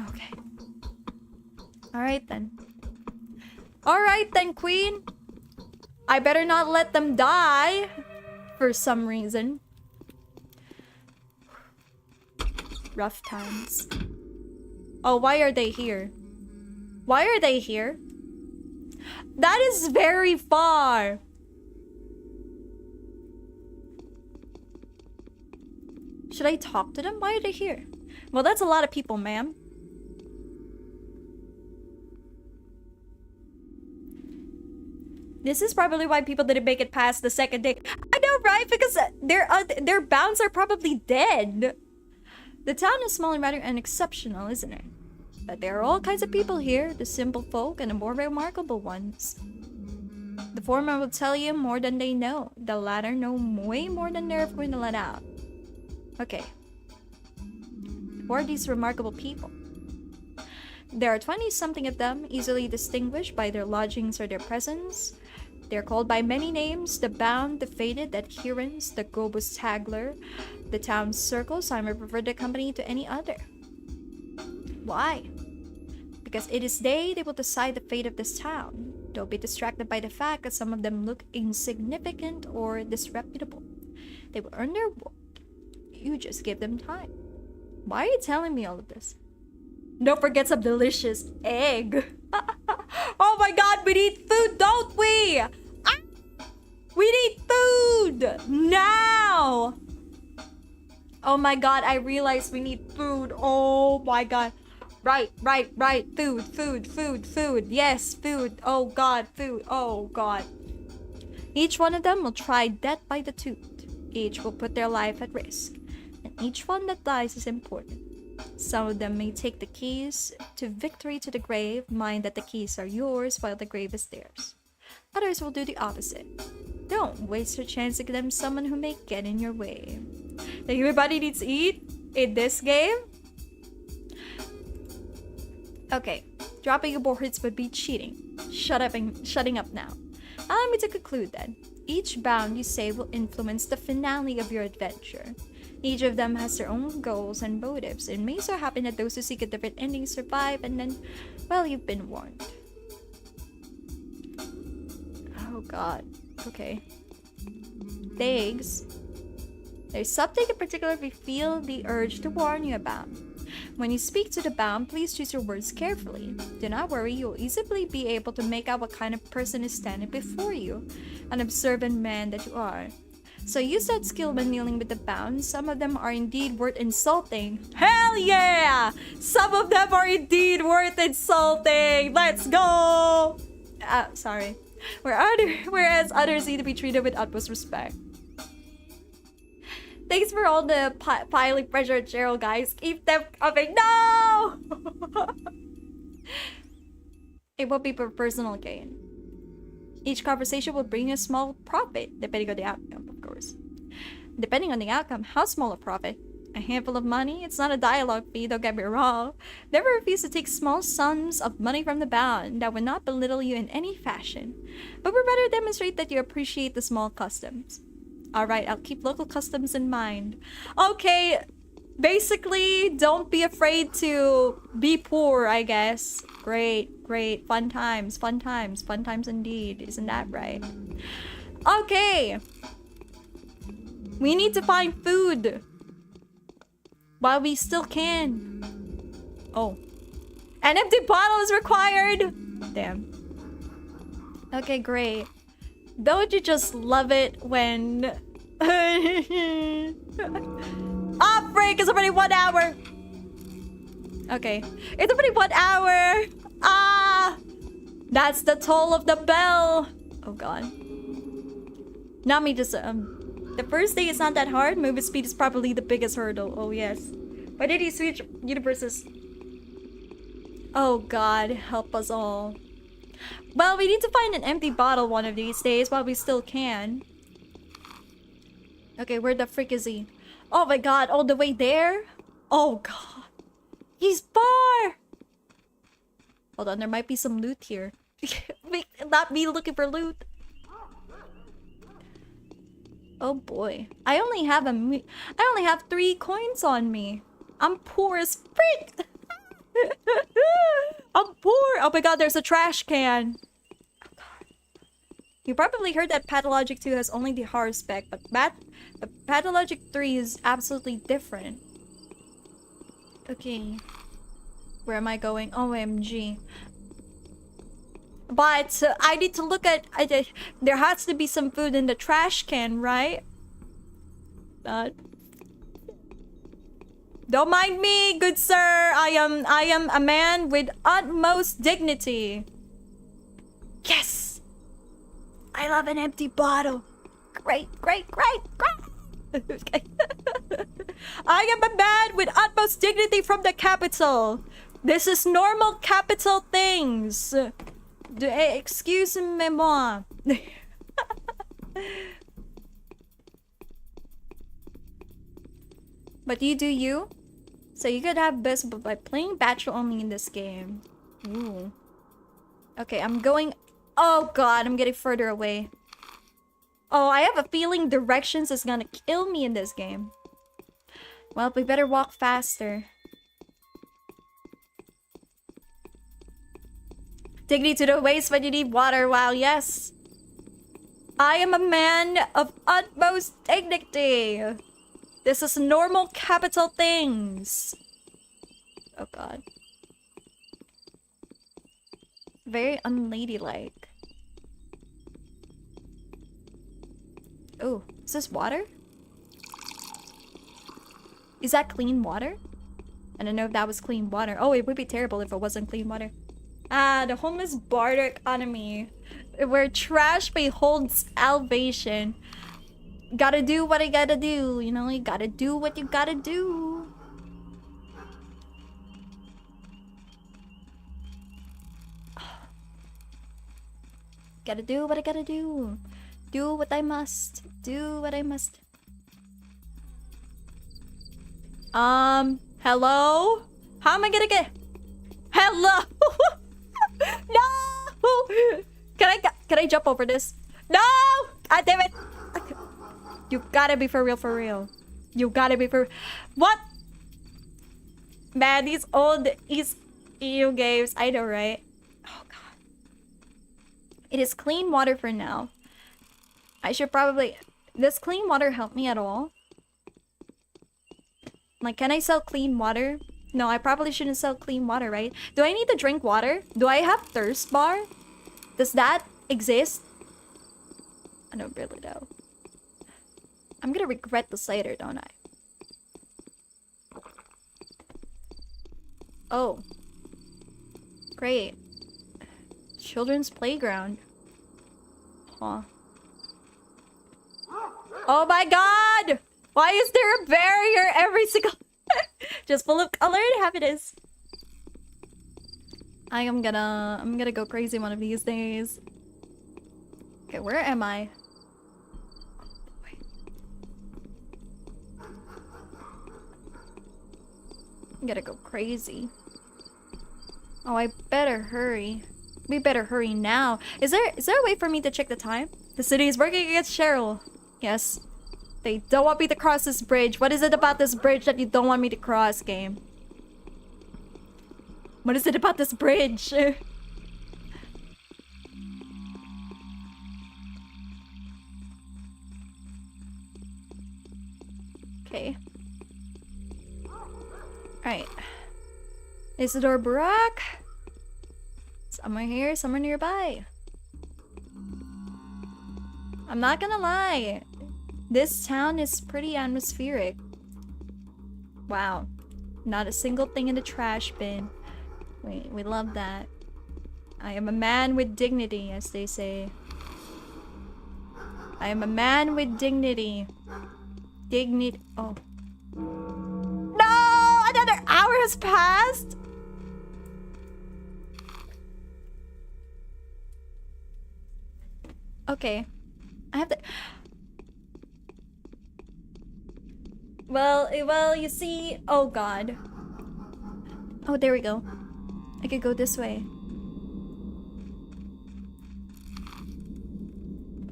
Okay. Alright then. Alright then, Queen. I better not let them die. For some reason. Rough times. Oh, why are they here? Why are they here? That is very far. Should I talk to them? Why are they here? Well, that's a lot of people, ma'am. This is probably why people didn't make it past the second day. I know, right? Because their bounds are probably dead. The town is small and rather unexceptional, isn't it? But there are all kinds of people here, the simple folk and the more remarkable ones. The former will tell you more than they know. The latter know way more than they're going to let out. Okay. Who are these remarkable people? There are 20-something of them, easily distinguished by their lodgings or their presence. They're called by many names: the bound, the fated, the adherents, the globus tagler, the town's circle. So I may prefer the company to any other. Why? Because it is they will decide the fate of this town. Don't be distracted by the fact that some of them look insignificant or disreputable. They will earn their reward. You just give them time. Why are you telling me all of this? Don't forget some delicious egg. Oh my god, we need food, don't we? Ah! We need food now. Oh my god, I realized we need food. Oh my god. Right. Food. Yes, food. Oh god, food. Oh god. Each one of them will try death by the tooth. Each will put their life at risk. And each one that dies is important. Some of them may take the keys to victory to the grave, mind that the keys are yours while the grave is theirs. Others will do the opposite. Don't waste your chance to condemn someone who may get in your way. Everybody needs to eat in this game? Okay, dropping your boards would be cheating. Shutting up now. Allow me to conclude then. Each bound you say will influence the finale of your adventure. Each of them has their own goals and motives. It may so happen that those who seek a different ending survive, and then, well, you've been warned. Oh god. Okay. Thanks. There's something in particular we feel the urge to warn you about. When you speak to the bound, please choose your words carefully. Do not worry, you'll easily be able to make out what kind of person is standing before you. An observant man that you are. So use that skill when dealing with the bound. Some of them are indeed worth insulting. Hell yeah! Some of them are indeed worth insulting! Let's go! Sorry. Whereas others need to be treated with utmost respect. Thanks for all the piling pressure at Cheryl, guys. Keep them coming. No! It will be for personal gain. Each conversation will bring you a small profit, depending on the outcome, of course. Depending on the outcome, how small a profit? A handful of money? It's not a dialogue fee, don't get me wrong. Never refuse to take small sums of money from the bound. That would not belittle you in any fashion, but would rather demonstrate that you appreciate the small customs. Alright, I'll keep local customs in mind. Okay, basically, don't be afraid to be poor, I guess. Great, great. Fun times, fun times, fun times indeed. Isn't that right? Okay. We need to find food. While we still can. Oh. An empty bottle is required! Damn. Okay, great. Don't you just love it when... Ah, break! It's already 1 hour! Okay. It's already 1 hour! Ah! That's the toll of the bell! Oh god. Not me just, the first day is not that hard. Movement speed is probably the biggest hurdle. Oh yes. Why did he switch universes? Oh god, help us all. Well, we need to find an empty bottle one of these days while we still can. Okay, where the frick is he? Oh my god, all the way there? Oh god. He's far! Hold on, there might be some loot here. Not me looking for loot. Oh boy. I only have 3 coins on me. I'm poor as frick! I'm poor! Oh my god, there's a trash can! Oh god. You probably heard that Pathologic 2 has only the horror spec, but Pathologic 3 is absolutely different. Okay. Where am I going? OMG. But I need to look at... there has to be some food in the trash can, right? Don't mind me, good sir. I am a man with utmost dignity. Yes! I love an empty bottle. Great, great, great, great! Okay. I am a man with utmost dignity from the capital. This is normal capital things. Excuse-moi. But you do you? So you could have best by playing Bachelor only in this game. Ooh. Okay, I'm going... Oh god, I'm getting further away. Oh, I have a feeling directions is gonna kill me in this game. Well, we better walk faster. Dignity to the waist when you need water. Wow, yes. I am a man of utmost dignity. This is normal capital things. Oh god. Very unladylike. Oh, is this water? Is that clean water? I don't know if that was clean water. Oh, it would be terrible if it wasn't clean water. Ah, the homeless barter economy. Where trash beholds salvation. Gotta do what I gotta do, you know? You gotta do what you gotta do. Gotta do what I gotta do. Do what I must. Do what I must. Hello? How am I gonna get... Hello? No! Can I jump over this? No! God damn it! You gotta be for real, for real. You gotta be for... What? Man, these old EU games. I know, right? Oh, God. It is clean water for now. I should probably... Does clean water help me at all? Like, can I sell clean water? No, I probably shouldn't sell clean water, right? Do I need to drink water? Do I have thirst bar? Does that exist? I don't really know. I'm gonna regret this later, don't I? Oh. Great. Children's playground. Huh. Oh my god! Why is there a barrier every single... Just full of colored happiness. I'm gonna go crazy one of these days. Okay, where am I? Wait. I'm gonna go crazy. Oh, I better hurry. We better hurry now. Is there a way for me to check the time? The city is working against Cheryl. Yes. They don't want me to cross this bridge. What is it about this bridge that you don't want me to cross, game? What is it about this bridge? Okay. Alright. Isidore Barak. Somewhere here, somewhere nearby. I'm not gonna lie. This town is pretty atmospheric. Wow. Not a single thing in the trash bin. We love that. I am a man with dignity, as they say. I am a man with dignity. Oh. No! Another hour has passed! Okay. I have to... Well, you see... Oh, God. Oh, there we go. I could go this way.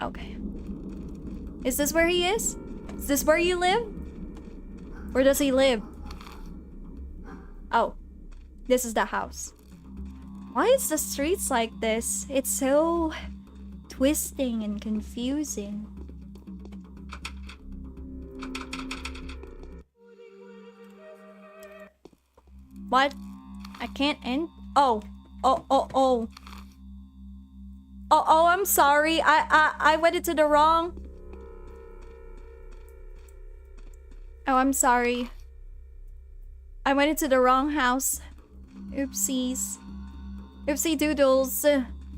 Okay. Is this where he is? Is this where you live? Where does he live? Oh. This is the house. Why is the streets like this? It's so... twisting and confusing. What? I can't end? Oh. Oh, I'm sorry. I went into the wrong... Oh, I'm sorry. I went into the wrong house. Oopsies. Oopsie doodles.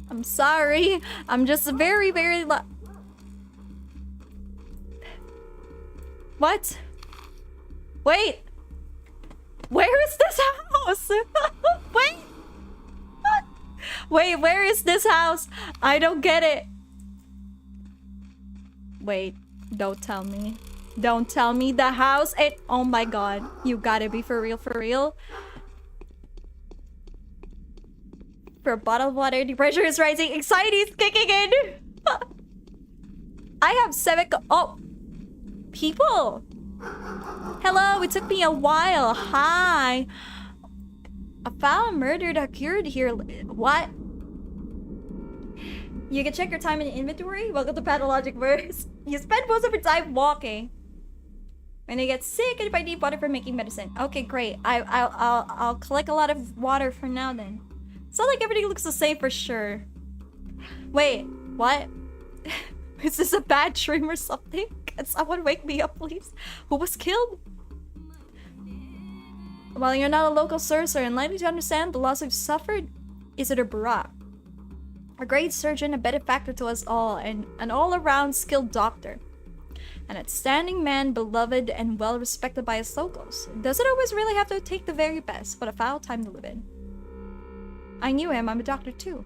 I'm sorry. I'm just very, very What? Wait. Where is this house? Wait. Wait, where is this house? I don't get it. Wait, don't tell me. Don't tell me the house. Oh my god. You gotta be for real, for real. For a bottle of water, the pressure is rising. Anxiety is kicking in. I have 7 oh. People. Hello, it took me a while. Hi. A foul murder occurred here. What? You can check your time in the inventory. Welcome to Pathologic verse. You spend most of your time walking. When you get sick, and if I need water for making medicine. Okay, great. I'll collect a lot of water for now then. It's not like everything looks the same for sure. Wait, what? Is this a bad dream or something? Can someone wake me up, please? Who was killed? While you're not a local source or unlikely to understand the loss we've suffered, Isidore Barak, a great surgeon, a benefactor to us all, and an all-around skilled doctor. An outstanding man, beloved and well-respected by his locals. Doesn't always really have to take the very best, but a foul time to live in. I knew him, I'm a doctor too.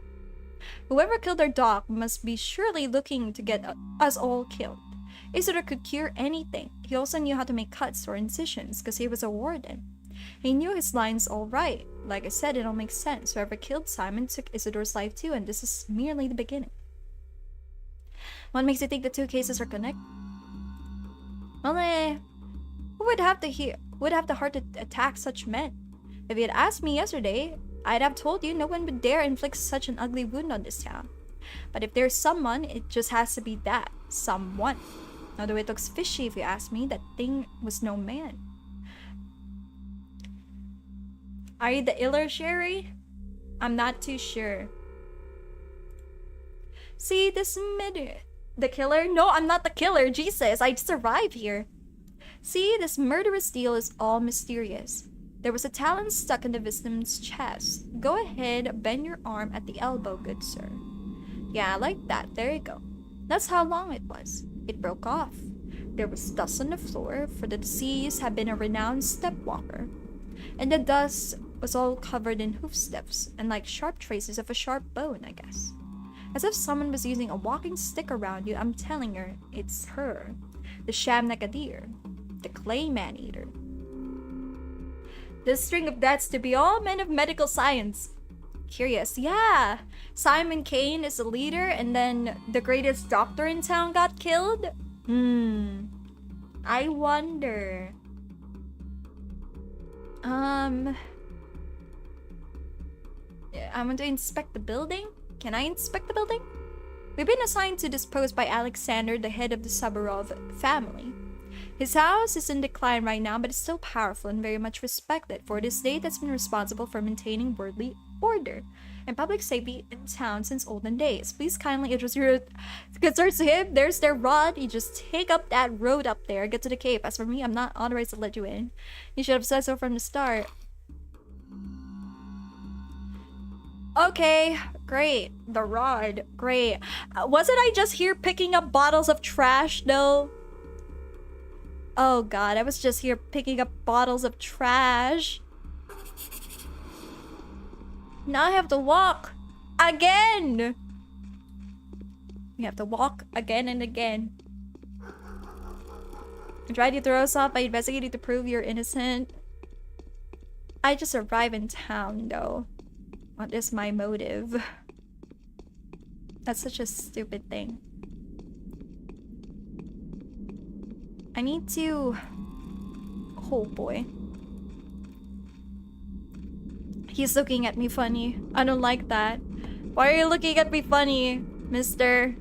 Whoever killed our doc must be surely looking to get us all killed. Isidore could cure anything. He also knew how to make cuts or incisions, because he was a warden. He knew his lines all right. Like I said, it all makes sense. Whoever killed Simon took Isidore's life too, and this is merely the beginning. What makes you think the two cases are connected? Well, who would have the heart to attack such men? If you had asked me yesterday, I'd have told you no one would dare inflict such an ugly wound on this town. But if there's someone, it just has to be that someone. Although it looks fishy if you ask me, that thing was no man. Are you the iller Sherry? I'm not too sure. See, this minute. The killer? No, I'm not the killer. Jesus, I survived here. See, this murderous deal is all mysterious. There was a talon stuck in the victim's chest. Go ahead, bend your arm at the elbow, good sir. Yeah, like that. There you go. That's how long it was. It broke off. There was dust on the floor, for the deceased had been a renowned step walker. And the dust was all covered in hoof steps, and like sharp traces of a sharp bone, I guess. As if someone was using a walking stick around you, I'm telling her, it's her. The sham Nakadir. The clay man-eater. This string of deaths to be all men of medical science. Curious, yeah. Simon Kane is the leader, and then the greatest doctor in town got killed? I wonder. Yeah, I want to inspect the building. Can I inspect the building? We've been assigned to this post by Alexander, the head of the Saburov family. His house is in decline right now, but it's still powerful and very much respected for it is they that's been responsible for maintaining worldly order and public safety in town since olden days. Please kindly address your concerns to him. There's their rod. You just take up that road up there, get to the cave. As for me, I'm not authorized to let you in. You should have said so from the start. Okay, great. The rod, great. Wasn't I just here picking up bottles of trash, though? Oh god, I was just here picking up bottles of trash. Now I have to walk again. You have to walk again and again. I tried to throw us off by investigating to prove you're innocent. I just arrived in town, though. What is my motive? That's such a stupid thing. I need to... Oh boy. He's looking at me funny. I don't like that. Why are you looking at me funny, mister?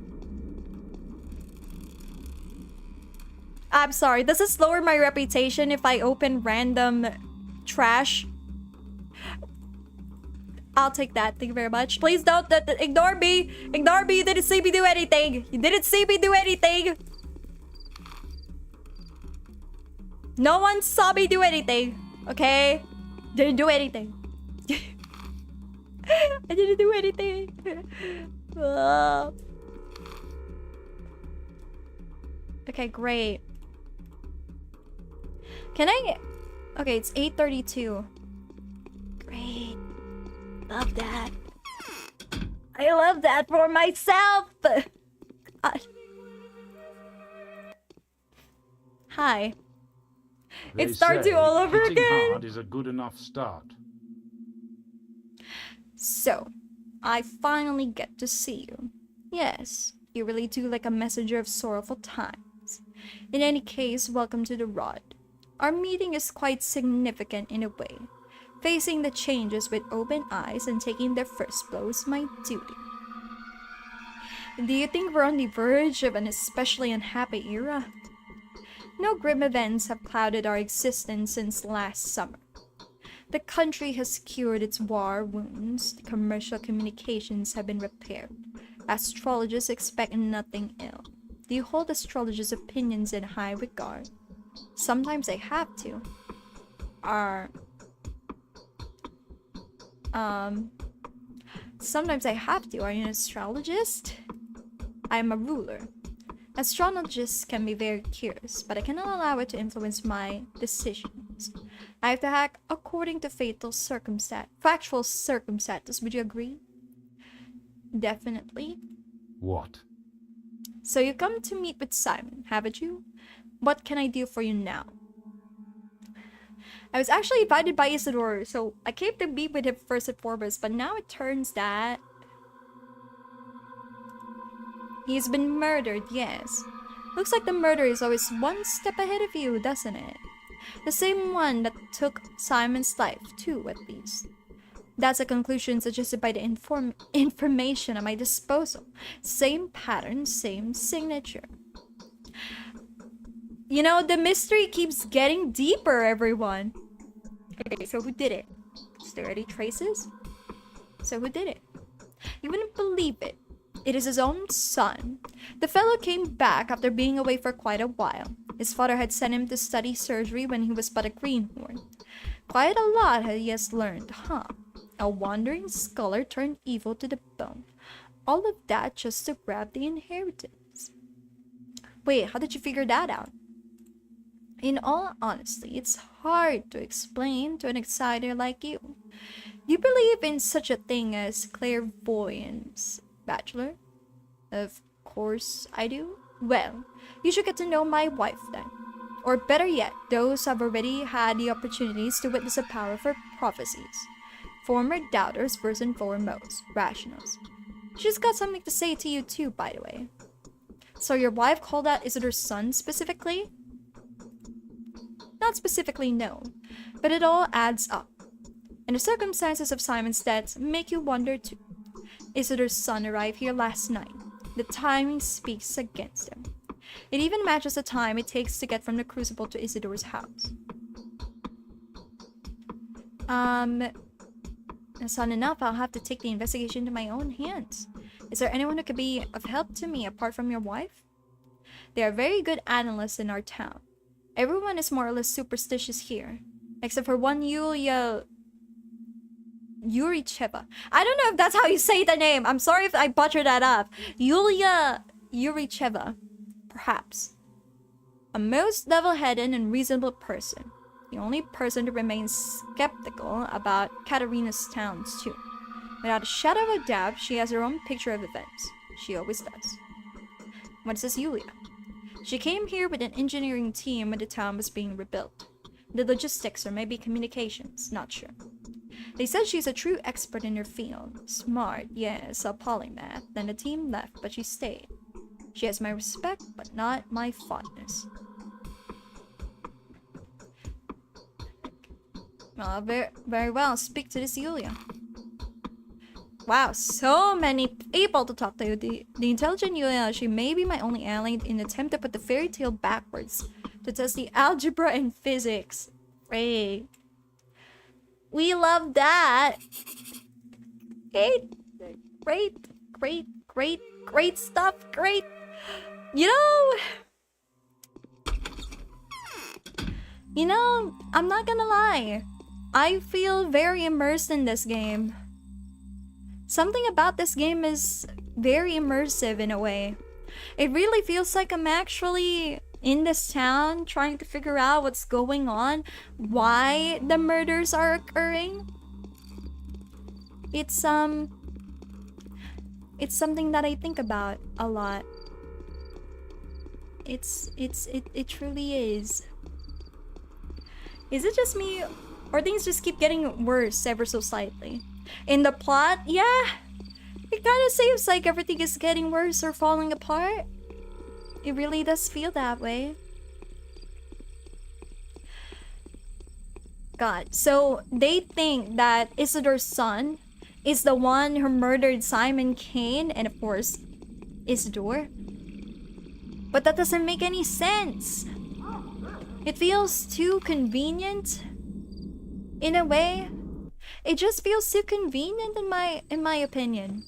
I'm sorry. Does this lower my reputation if I open random trash? I'll take that. Thank you very much. Please don't ignore me. Ignore me. You didn't see me do anything. You didn't see me do anything. No one saw me do anything. Okay? Didn't do anything. I didn't do anything. Okay, great. Can I... Okay, it's 8:32. Great. Love that. I love that for myself. God. Hi. They It starts say you all over hitting again. hard is a good enough start. So, I finally get to see you. Yes, you really do like a messenger of sorrowful times. In any case, welcome to the Rod. Our meeting is quite significant in a way. Facing the changes with open eyes and taking their first blows is my duty. Do you think we're on the verge of an especially unhappy era? No grim events have clouded our existence since last summer. The country has cured its war wounds, the commercial communications have been repaired. Astrologers expect nothing ill. Do you hold astrologers' opinions in high regard? Sometimes I have to. Sometimes I have to. Are you an astrologist? I am a ruler. Astrologists can be very curious, but I cannot allow it to influence my decisions. I have to act according to factual circumstances. Would you agree? Definitely. What? So you come to meet with Simon, haven't you? What can I do for you now? I was actually invited by Isidore, so I came to meet with him first and foremost, but now it turns that he's been murdered, yes. Looks like the murder is always one step ahead of you, doesn't it? The same one that took Simon's life, too, at least. That's a conclusion suggested by the information at my disposal. Same pattern, same signature. You know, the mystery keeps getting deeper, everyone. Okay, so who did it? Sturdy traces? So who did it? You wouldn't believe it. It is his own son. The fellow came back after being away for quite a while. His father had sent him to study surgery when he was but a greenhorn. Quite a lot he has learned, huh? A wandering scholar turned evil to the bone. All of that just to grab the inheritance. Wait, how did you figure that out? In all honesty, it's hard to explain to an outsider like you. You believe in such a thing as clairvoyance, Bachelor? Of course I do. Well, you should get to know my wife then. Or better yet, those who have already had the opportunities to witness the power of her prophecies. Former doubters first and foremost, rationals. She's got something to say to you too, by the way. So your wife called out Isidore's son specifically? Not specifically, no. But it all adds up. And the circumstances of Simon's death make you wonder too. Isidore's son arrived here last night. The timing speaks against him. It even matches the time it takes to get from the Crucible to Isidore's house. That's not enough. I'll have to take the investigation into my own hands. Is there anyone who could be of help to me apart from your wife? There are very good analysts in our town. Everyone is more or less superstitious here. Except for one Yulia... Yuricheva. I don't know if that's how you say the name. I'm sorry if I butchered that up. Yulia Yuricheva. Perhaps. A most level-headed and reasonable person. The only person to remain skeptical about Katerina's towns too. Without a shadow of a doubt, she has her own picture of events. She always does. What is this Yulia? She came here with an engineering team when the town was being rebuilt. The logistics or maybe communications, not sure. They said she's a true expert in her field. Smart, yes, a polymath. Then the team left, but she stayed. She has my respect, but not my fondness. Well, very well. Speak to this Yulia. Wow, so many people to talk to. The intelligent Yulia, she may be my only ally in an attempt to put the fairy tale backwards to test the algebra and physics. Great. We love that. Great stuff. Great. You know, I'm not gonna lie. I feel very immersed in this game. Something about this game is very immersive in a way. It really feels like I'm actually in this town trying to figure out what's going on, why the murders are occurring. It's something that I think about a lot. It truly is. Is it just me, or things just keep getting worse ever so slightly? In the plot, yeah, it kind of seems like everything is getting worse or falling apart. It really does feel that way. God, so they think that Isidore's son is the one who murdered Simon Kane and of course Isidore. But that doesn't make any sense. It feels too convenient in a way. It just feels too convenient in my opinion.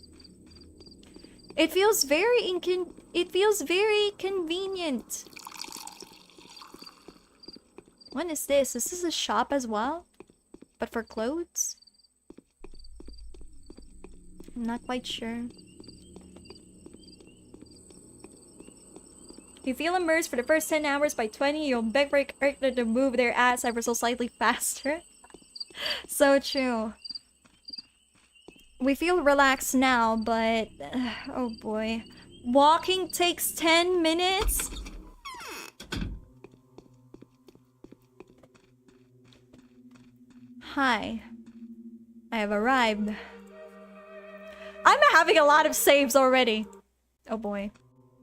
It feels very convenient. What is this? Is this a shop as well? But for clothes? I'm not quite sure. You feel immersed for the first 10 hours. By 20, you'll beg for your character to move their ass ever so slightly faster. So true. We feel relaxed now, but... oh boy. Walking takes 10 minutes? Hi. I have arrived. I'm having a lot of saves already. Oh boy.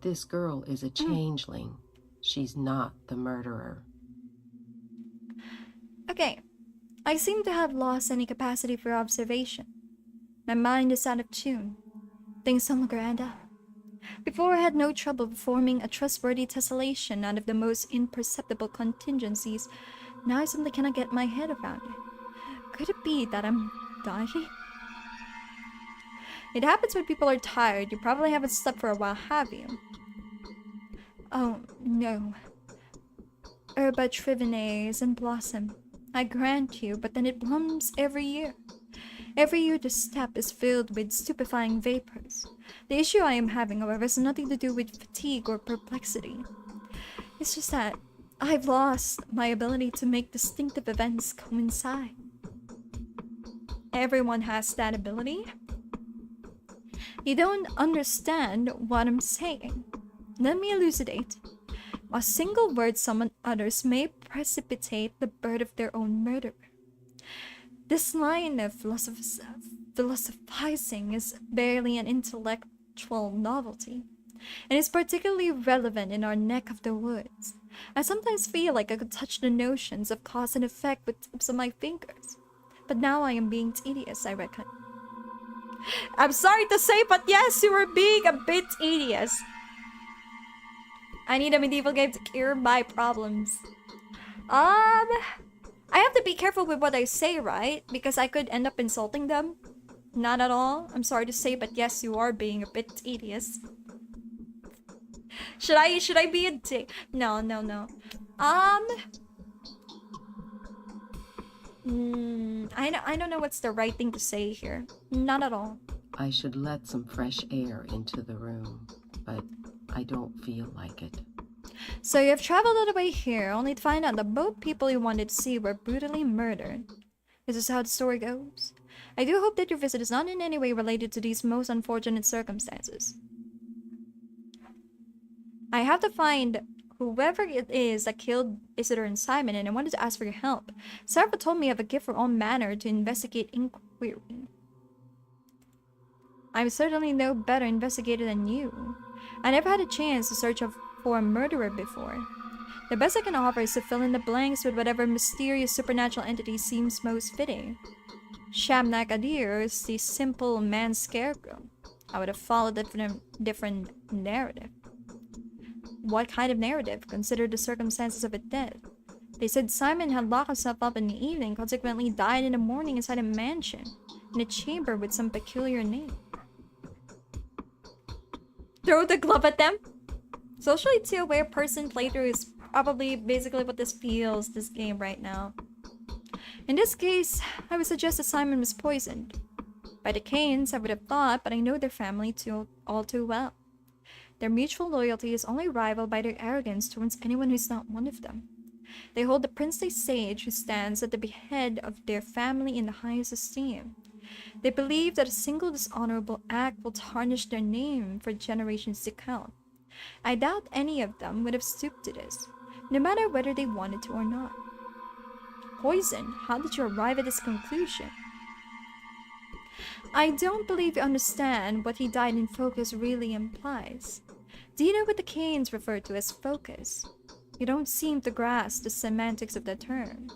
This girl is a changeling. She's not the murderer. Okay. I seem to have lost any capacity for observation. My mind is out of tune. Things don't look random. Before I had no trouble forming a trustworthy tessellation out of the most imperceptible contingencies. Now I simply cannot get my head around it. Could it be that I'm dying? It happens when people are tired. You probably haven't slept for a while, have you? Oh, no. Herba trivinae is in blossom. I grant you, but then it blooms every year. Every year the steppe is filled with stupefying vapors. The issue I am having, however, has nothing to do with fatigue or perplexity. It's just that I've lost my ability to make distinctive events coincide. Everyone has that ability. You don't understand what I'm saying. Let me elucidate. A single word someone utters may precipitate the birth of their own murderer. This line of philosophizing is barely an intellectual novelty, and is particularly relevant in our neck of the woods. I sometimes feel like I could touch the notions of cause and effect with tips of my fingers, but now I am being tedious, I reckon. I'm sorry to say, but yes, you were being a bit tedious. I need a medieval game to cure my problems. I have to be careful with what I say, right? Because I could end up insulting them. Not at all. I'm sorry to say, but yes, you are being a bit tedious. Should I be a dick? No. I don't know what's the right thing to say here. Not at all. I should let some fresh air into the room, but I don't feel like it. So you have traveled all the way here, only to find out that both people you wanted to see were brutally murdered. Is this how the story goes? I do hope that your visit is not in any way related to these most unfortunate circumstances. I have to find whoever it is that killed Isidore and Simon, and I wanted to ask for your help. Sarah told me you have a gift for all manner to investigate inquiry. I'm certainly no better investigator than you. I never had a chance to search for a murderer before. The best I can offer is to fill in the blanks with whatever mysterious supernatural entity seems most fitting. Shamnak Adir is the simple man scarecrow. I would have followed a different narrative. What kind of narrative? Consider the circumstances of its death. They said Simon had locked himself up in the evening, consequently died in the morning inside a mansion, in a chamber with some peculiar name. Throw the glove at them? Socially too aware person playthrough is probably basically what this game right now. In this case, I would suggest that Simon was poisoned. By the Cains, I would have thought, but I know their family all too well. Their mutual loyalty is only rivaled by their arrogance towards anyone who's not one of them. They hold the princely sage who stands at the head of their family in the highest esteem. They believe that a single dishonorable act will tarnish their name for generations to come. I doubt any of them would have stooped to this, no matter whether they wanted to or not. Poison? How did you arrive at this conclusion? I don't believe you understand what he died in focus really implies. Do you know what the Cains refer to as focus? You don't seem to grasp the semantics of the term.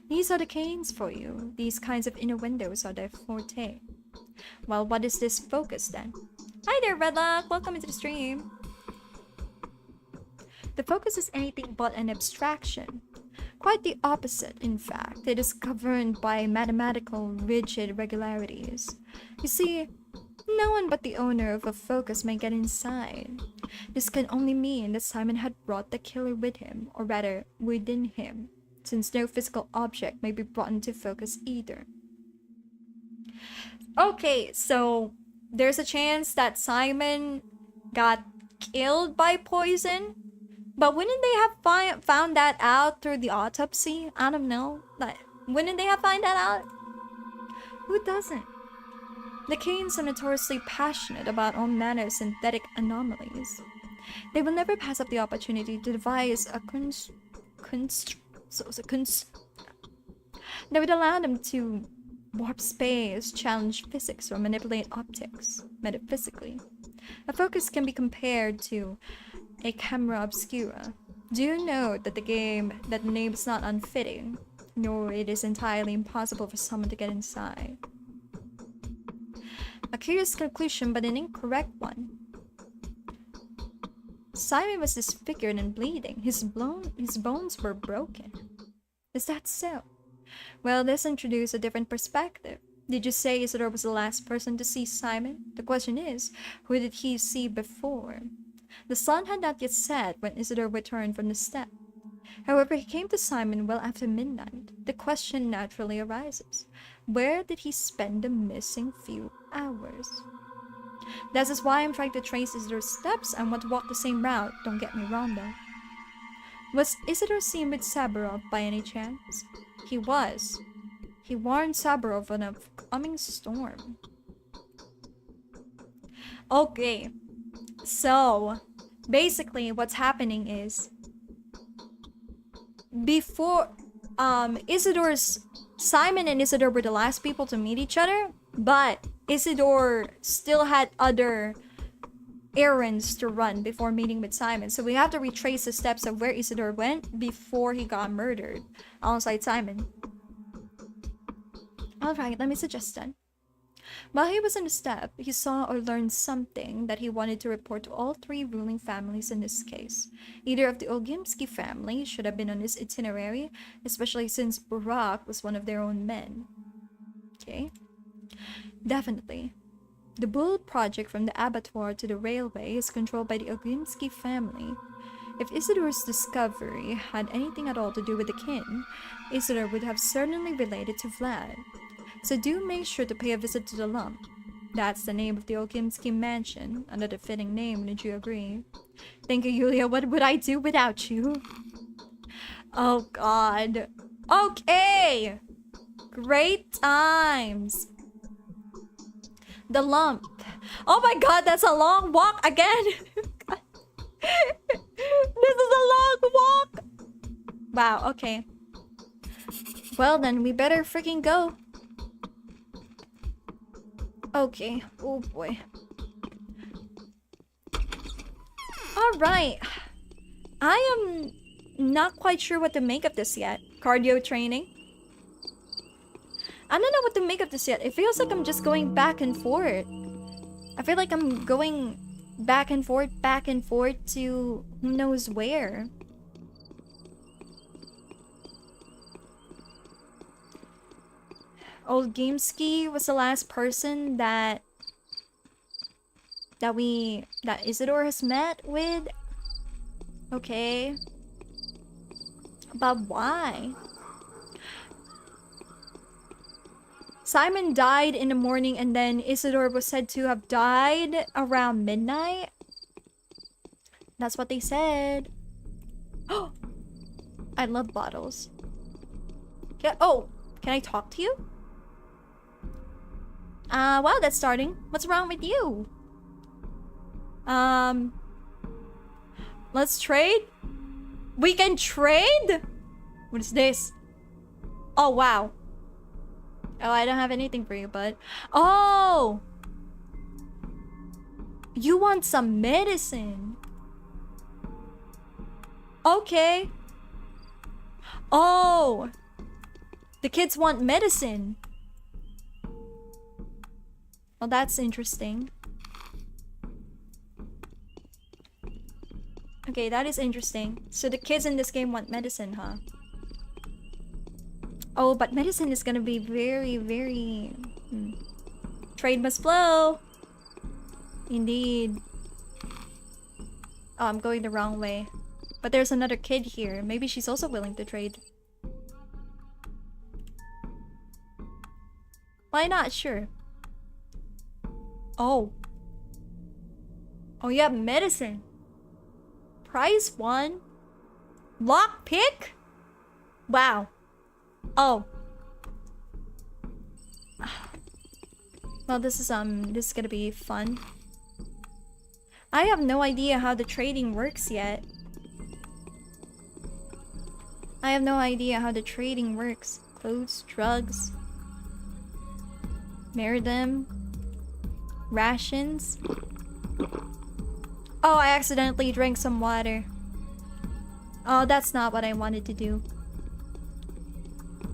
These are the Cains for you. These kinds of innuendos are their forte. Well, what is this focus then? Hi there, Redlock! Welcome into the stream! The focus is anything but an abstraction. Quite the opposite, in fact. It is governed by mathematical, rigid regularities. You see, no one but the owner of a focus may get inside. This can only mean that Simon had brought the killer with him, or rather, within him, since no physical object may be brought into focus either. Okay, so there's a chance that Simon got killed by poison? But wouldn't they have found that out through the autopsy? I don't know. Like, wouldn't they have found that out? Who doesn't? The Cains are notoriously passionate about all manner of synthetic anomalies. They will never pass up the opportunity to devise a kunst that would allow them to warp space, challenge physics, or manipulate optics metaphysically. A focus can be compared to a camera obscura. Do you know that the name is not unfitting, nor it is entirely impossible for someone to get inside? A curious conclusion, but an incorrect one. Simon was disfigured and bleeding. His bones were broken. Is that so? Well, this introduced a different perspective. Did you say Isidore was the last person to see Simon? The question is, who did he see before? The sun had not yet set when Isidore returned from the steppe. However, he came to Simon well after midnight. The question naturally arises. Where did he spend the missing few hours? This is why I'm trying to trace Isidore's steps and want to walk the same route, don't get me wrong though. Was Isidore seen with Saburov by any chance? He was. He warned Saburov of an upcoming storm. Okay, so basically what's happening is before Simon and Isidore were the last people to meet each other, but Isidore still had other errands to run before meeting with Simon. So we have to retrace the steps of where Isidore went before he got murdered alongside Simon. Alright, let me suggest then. While he was in the steppe, he saw or learned something that he wanted to report to all three ruling families in this case. Either of the Ogimsky family should have been on his itinerary, especially since Burak was one of their own men. Okay? Definitely. The Bull project from the abattoir to the railway is controlled by the Ogimsky family. If Isidore's discovery had anything at all to do with the kin, Isidore would have certainly related to Vlad. So do make sure to pay a visit to the lump. That's the name of the Ogimsky mansion. Another fitting name, wouldn't you agree? Thank you, Yulia. What would I do without you? Oh god. Okay! Great times! The lump. Oh my god, that's a long walk again! This is a long walk! Wow, okay. Well then, we better freaking go. Okay. Oh boy. Alright. I am not quite sure what to make of this yet. Cardio training. I don't know what to make of this yet. It feels like I'm just going back and forth. I feel like I'm going back and forth to who knows where. Old Gamesky was the last person that Isidore has met with. Okay. But why? Simon died in the morning and then Isidore was said to have died around midnight. That's what they said. Oh, I love bottles. Oh, can I talk to you? Wow, that's starting. What's wrong with you? Let's trade? We can trade? What is this? Oh, wow. Oh, I don't have anything for you, bud. Oh! You want some medicine? Okay. Oh! The kids want medicine. Well, that's interesting. Okay, that is interesting. So the kids in this game want medicine, huh? Oh, but medicine is gonna be very, very... Trade must flow! Indeed. Oh, I'm going the wrong way. But there's another kid here. Maybe she's also willing to trade. Why not? Sure. Oh. Oh, you have medicine. Prize 1. Lock pick? Wow. Oh. Well, this is gonna be fun. I have no idea how the trading works yet. I have no idea how the trading works. Clothes, drugs. Marry them. Rations. Oh, I accidentally drank some water. Oh, that's not what I wanted to do.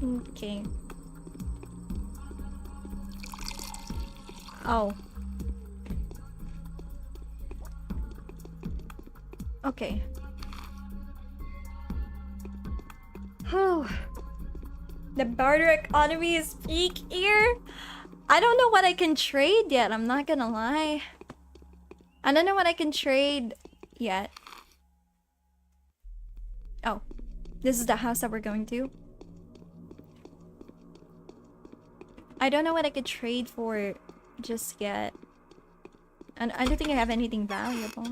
Okay. Oh. Okay. The barter economy is peak here. I don't know what I can trade yet. I'm not gonna lie. I don't know what I can trade yet. Oh, this is the house that we're going to. I don't know what I could trade for just yet. And I don't think I have anything valuable.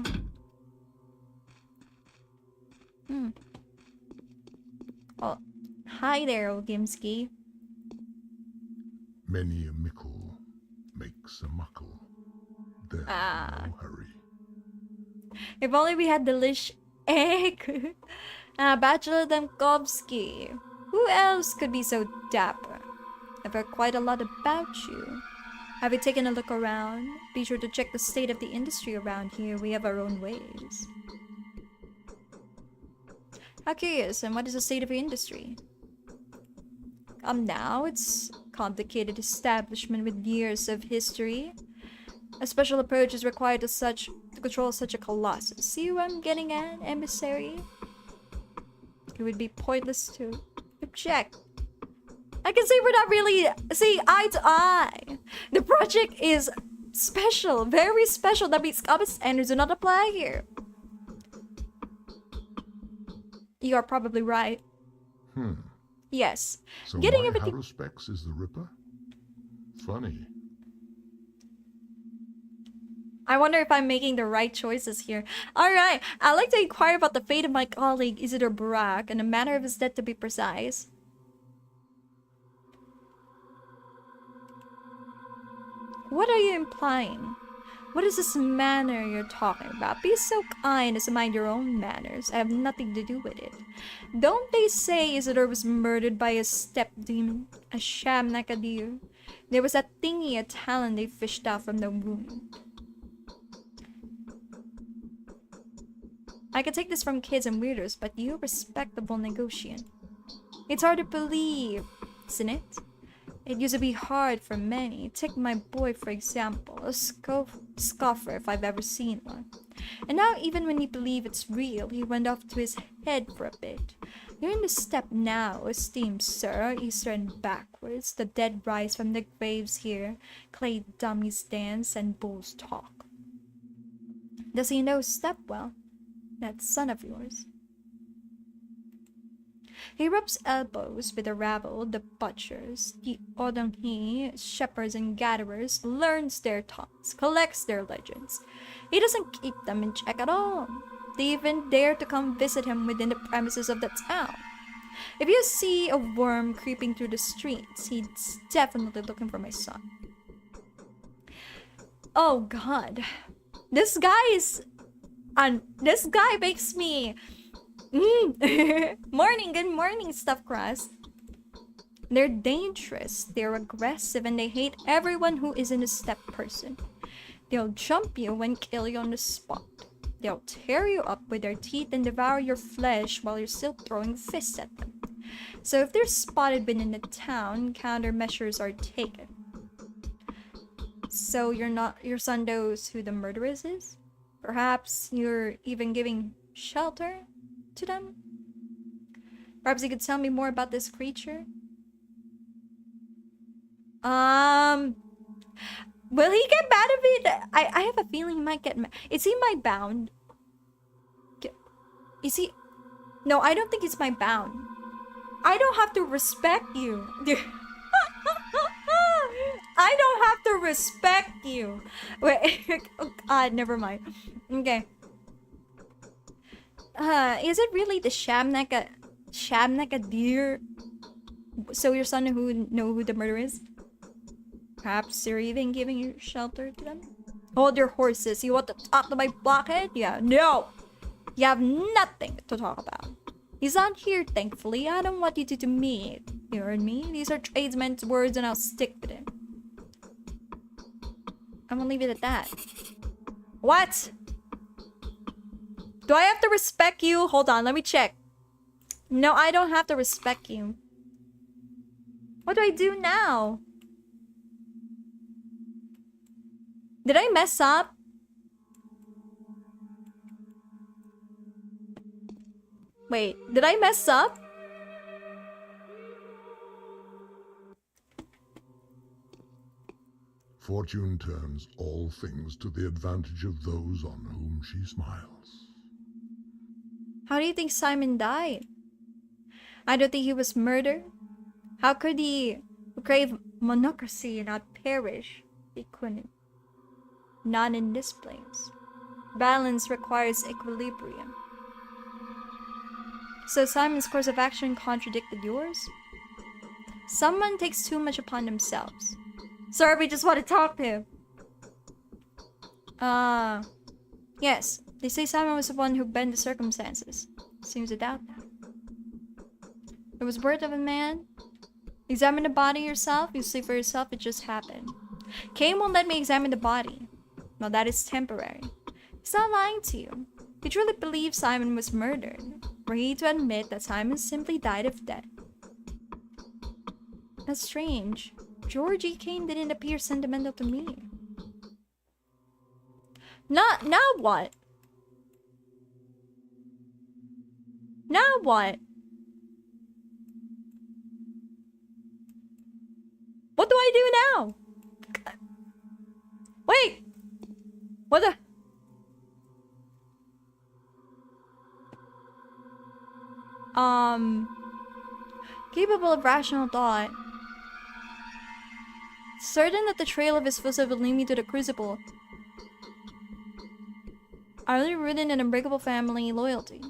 Oh, hi there, Ogimski. Many a mickle makes a muckle. There's no hurry. If only we had delish egg. Bachelor DANKOVSKY. Who else could be so dapper? I've heard quite a lot about you. Have you taken a look around? Be sure to check the state of the industry around here. We have our own ways. How curious, and what is the state of your industry? Now, it's a complicated establishment with years of history. A special approach is required to control such a colossus. See what I'm getting at, emissary? It would be pointless to object. I can say we're not really see eye to eye. The project is special, very special. That means common standards do not apply here. You are probably right. Yes. So Getting my everything. Haruspex is the Ripper? Funny. I wonder if I'm making the right choices here. Alright, I'd like to inquire about the fate of my colleague Isidore Barak and the manner of his death, to be precise. What are you implying? What is this manner you're talking about? Be so kind as to mind your own manners. I have nothing to do with it. Don't they say Isidore was murdered by a step demon? A sham nakadir? There was that thingy, a talon they fished out from the wound. I can take this from kids and weirdos, but you respectable negotiant. It's hard to believe, isn't it? It used to be hard for many. Take my boy, for example, a scoffer if I've ever seen one. And now even when you believe it's real, he went off to his head for a bit. You're in the steppe now, esteemed sir, eastern backwards. The dead rise from the graves here. Clay dummies dance and bulls talk. Does he know steppe well? That son of yours. He rubs elbows with the rabble, the butchers, the odonghi, shepherds and gatherers, learns their tongues, collects their legends. He doesn't keep them in check at all. They even dare to come visit him within the premises of the town. If you see a worm creeping through the streets, he's definitely looking for my son. Oh God. This guy makes me... Morning, good morning, stuffed crust. They're dangerous, they're aggressive, and they hate everyone who isn't a step person. They'll jump you and kill you on the spot. They'll tear you up with their teeth and devour your flesh while you're still throwing fists at them. So if they're spotted within the town, countermeasures are taken. So your son knows who the murderess is? Perhaps you're even giving shelter to them? Perhaps you could tell me more about this creature? Will he get mad at me? I have a feeling he might get mad. Is he my bound? Is he? No, I don't think he's my bound. I don't have to respect you. I don't have to respect you. Wait, oh God, never mind. Okay. Is it really the Shamnaka deer? So your son know who the murderer is? Perhaps you're even giving your shelter to them? Hold your horses. You want to talk to my blockhead? Yeah, no! You have nothing to talk about. He's not here, thankfully. I don't want you to do me. You heard me? These are tradesmen's words and I'll stick with it. I'm gonna leave it at that. What? Do I have to respect you? Hold on, let me check. No, I don't have to respect you. What do I do now? Did I mess up? Wait, did I mess up? Fortune turns all things to the advantage of those on whom she smiles. How do you think Simon died? I don't think he was murdered. How could he crave monocracy and not perish? He couldn't. Not in this place. Balance requires equilibrium. So Simon's course of action contradicted yours? Someone takes too much upon themselves. Sorry, we just want to talk to him. Yes. They say Simon was the one who bent the circumstances. Seems to doubt that. It was word of a man. Examine the body yourself. You see for yourself, it just happened. Kane won't let me examine the body. Well, that is temporary. He's not lying to you. He truly believes Simon was murdered. Were he to admit that Simon simply died of death. That's strange. Georgie Kane didn't appear sentimental to me. Now what? Now what? What do I do now? Wait! What the? Capable of rational thought. Certain that the trail of his footsteps will lead me to the crucible. Utterly rooted in unbreakable family loyalty.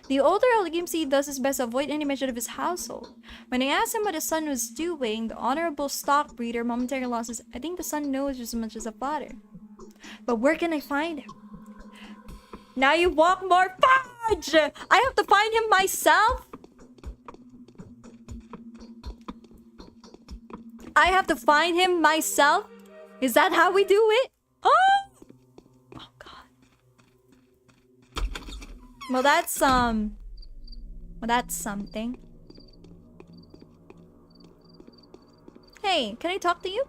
The older LGMC does his best to avoid any mention of his household. When I asked him what his son was doing, the honorable stock breeder momentarily lost his, I think the son knows as much as the father. But where can I find him? Now you walk more fudge! I have to find him myself? I have to find him myself? Is that how we do it? Oh! Oh god. Well, that's something. Hey, can I talk to you?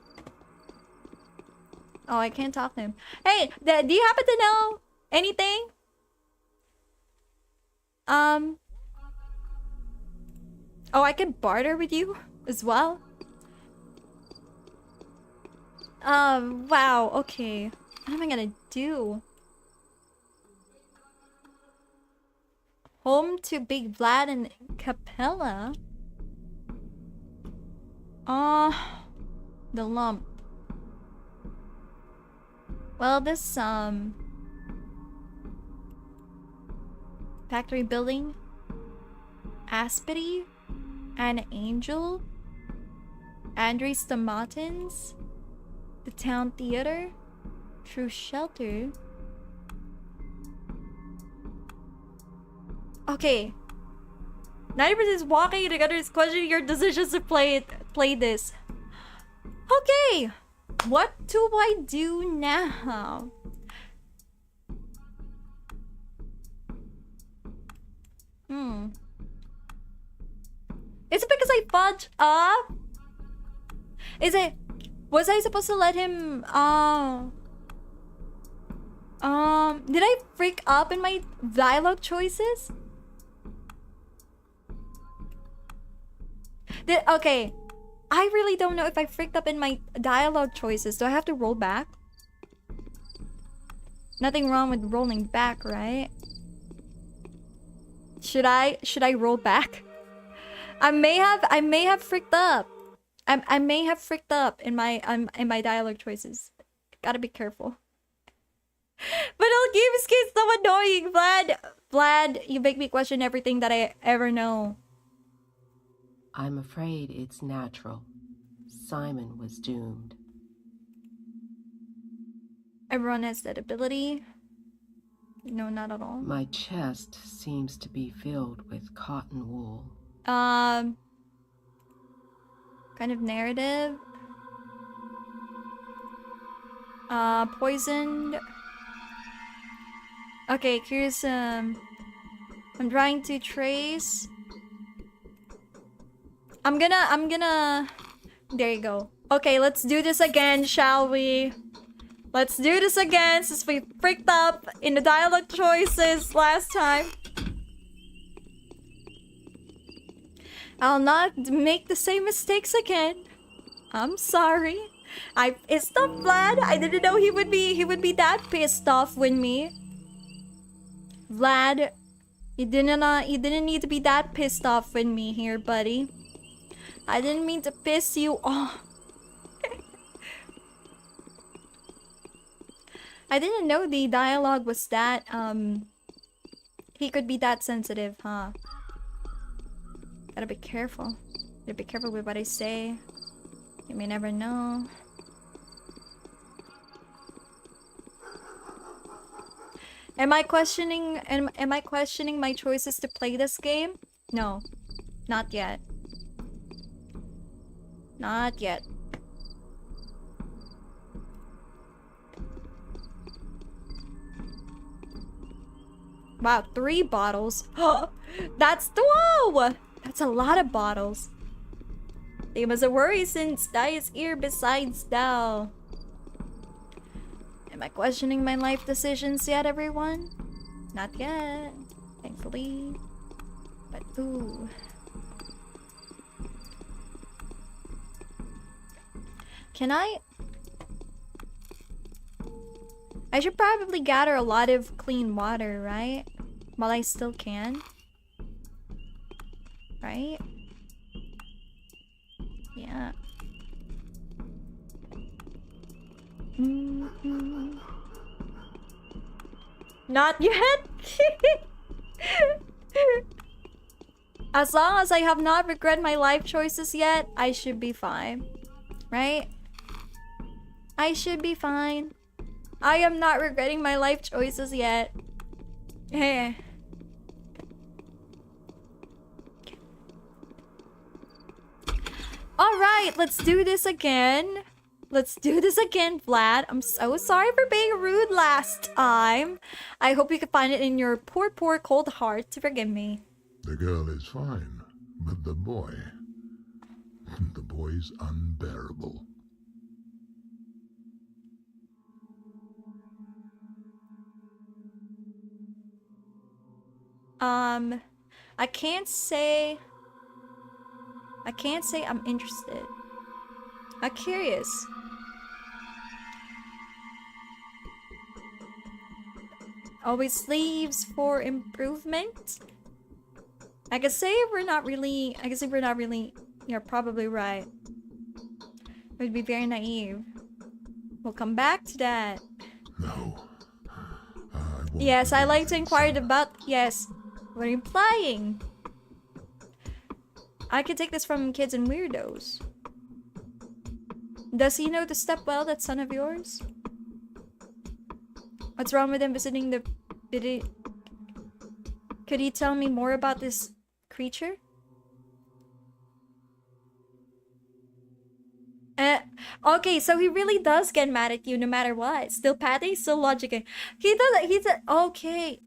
Oh, I can't talk to him. Hey, do you happen to know anything? Oh, I can barter with you as well? Wow, okay. What am I gonna do? Home to Big Vlad and Capella? The lump. Well, this, factory building, Aspity, An Angel, Andres the Martins, the Town Theater, True Shelter. Okay. 90% is walking, the other is questioning your decisions to play this. Okay. What do I do now? Is it because I fudged up? Is it... Was I supposed to let him... Did I freak up in my dialogue choices? Okay. I really don't know if I freaked up in my dialogue choices. Do I have to roll back? Nothing wrong with rolling back, right? Should I roll back? I may have freaked up. I may have freaked up in my dialogue choices. Gotta be careful. But DANKOVSKY'S so annoying, Vlad, you make me question everything that I ever know. I'm afraid it's natural. Simon was doomed. Everyone has that ability. No, not at all. My chest seems to be filled with cotton wool. Kind of narrative. Poisoned. Okay, here's I'm trying to trace. I'm gonna there you go. Okay, let's do this again, shall we? Let's do this again since we freaked up in the dialogue choices last time. I'll not make the same mistakes again. I'm sorry. I pissed off Vlad. I didn't know he would be that pissed off with me. Vlad, you didn't need to be that pissed off with me here, buddy. I didn't mean to piss you off. I didn't know the dialogue was that, he could be that sensitive, huh? Gotta be careful. Gotta be careful with what I say. You may never know. Am I questioning my choices to play this game? No. Not yet. Not yet. Wow, 3 bottles. That's whoa! That's a lot of bottles. They must worry since Dai is here besides Dao. Am I questioning my life decisions yet, everyone? Not yet, thankfully. But ooh. Can I should probably gather a lot of clean water, right? While I still can. Right? Yeah. Not yet? As long as I have not regret my life choices yet, I should be fine. Right? I should be fine. I am not regretting my life choices yet. Hey. Alright, let's do this again. Let's do this again, Vlad. I'm so sorry for being rude last time. I hope you can find it in your poor, poor cold heart to forgive me. The girl is fine, but the boy's unbearable. I can't say I'm interested. I'm curious. Always leaves for improvement. I can say we're not really. You're probably right. It would be very naive. We'll come back to that. No. Yes, I like to inquire about. Yes. What are you implying? I could take this from kids and weirdos. Does he know the step well, that son of yours? What's wrong with him visiting the... Could he tell me more about this creature? Okay, so he really does get mad at you no matter what. Still Patty, still logic. He does. He's okay.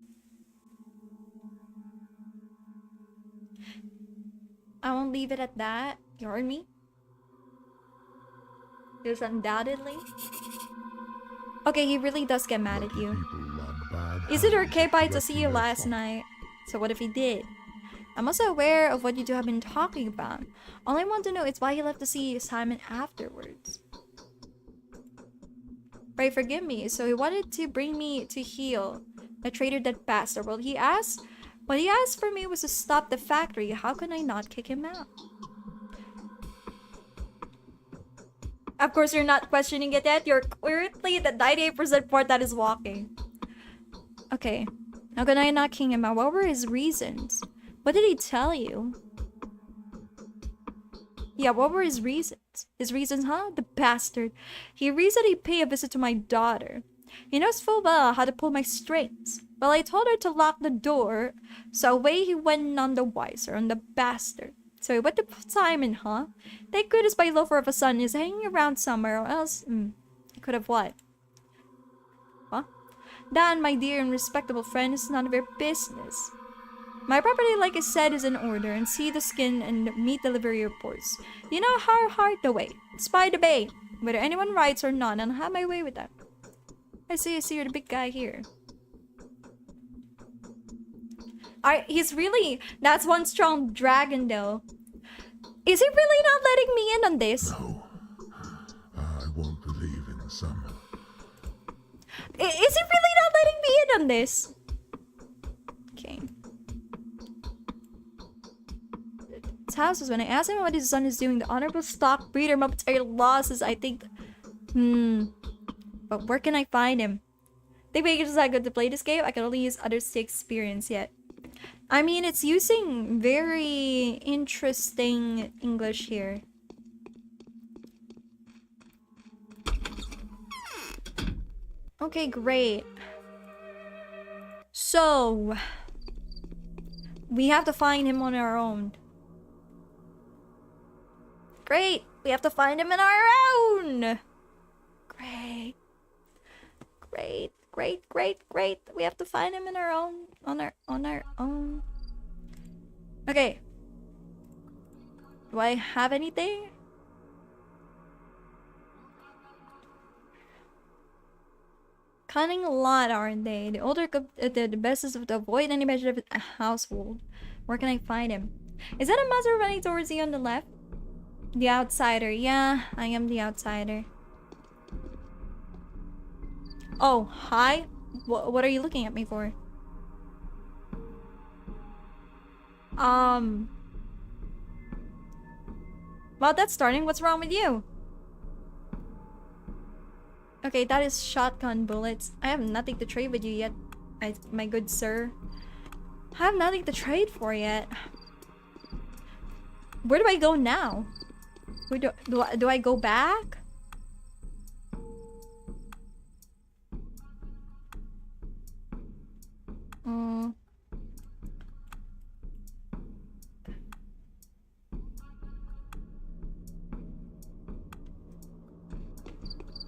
I won't leave it at that. You heard me? Yes, undoubtedly. Okay, he really does get mad at you. Is it okay by to see you last night? So what if he did? I'm also aware of what you two have been talking about. All I want to know is why he left to see Simon afterwards. Pray forgive me. So he wanted to bring me to heal a traitor that bastard. What he asked for me was to stop the factory. How can I not kick him out? Of course, you're not questioning it yet. You're currently the 98% part that is walking. Okay. How can I not kick him out? What were his reasons? What did he tell you? Yeah, what were his reasons? His reasons, huh? The bastard. He reasoned he'd pay a visit to my daughter. He knows full well how to pull my strings. Well, I told her to lock the door, so away he went none the wiser on the bastard. So he went to Simon, huh? Thank goodness my loafer of a son is hanging around somewhere, or else... he could have what? What? Dan, my dear and respectable friend, is none of your business. My property, like I said, is in order, and see the skin and meat delivery reports. You know how hard the way. Spy the bay. Whether anyone writes or not, and I'll have my way with that. I see you're the big guy here. He's really... That's one strong dragon, though. Is he really not letting me in on this? No. I Is it really not letting me in on this? Okay. His house was when I asked him what his son is doing. The honorable stock breeder monetary losses, I think. But where can I find him? Think Vegas is that good to play this game? I can only use others to experience yet. I mean, it's using very interesting English here. Okay, great. So, we have to find him on our own. Great! We have to find him on our own! Great. Great, great, great, great. We have to find him in our own, on our own. Okay. Do I have anything? Cunning a lot, aren't they? The older, the best is to avoid any measure of a household. Where can I find him? Is that a monster running towards you on the left? The outsider. Yeah, I am the outsider. Oh, hi? What are you looking at me for? Well, that's starting. What's wrong with you? Okay, that is shotgun bullets. I have nothing to trade with you yet, my good sir. I have nothing to trade for yet. Where do I go now? Where do I go back?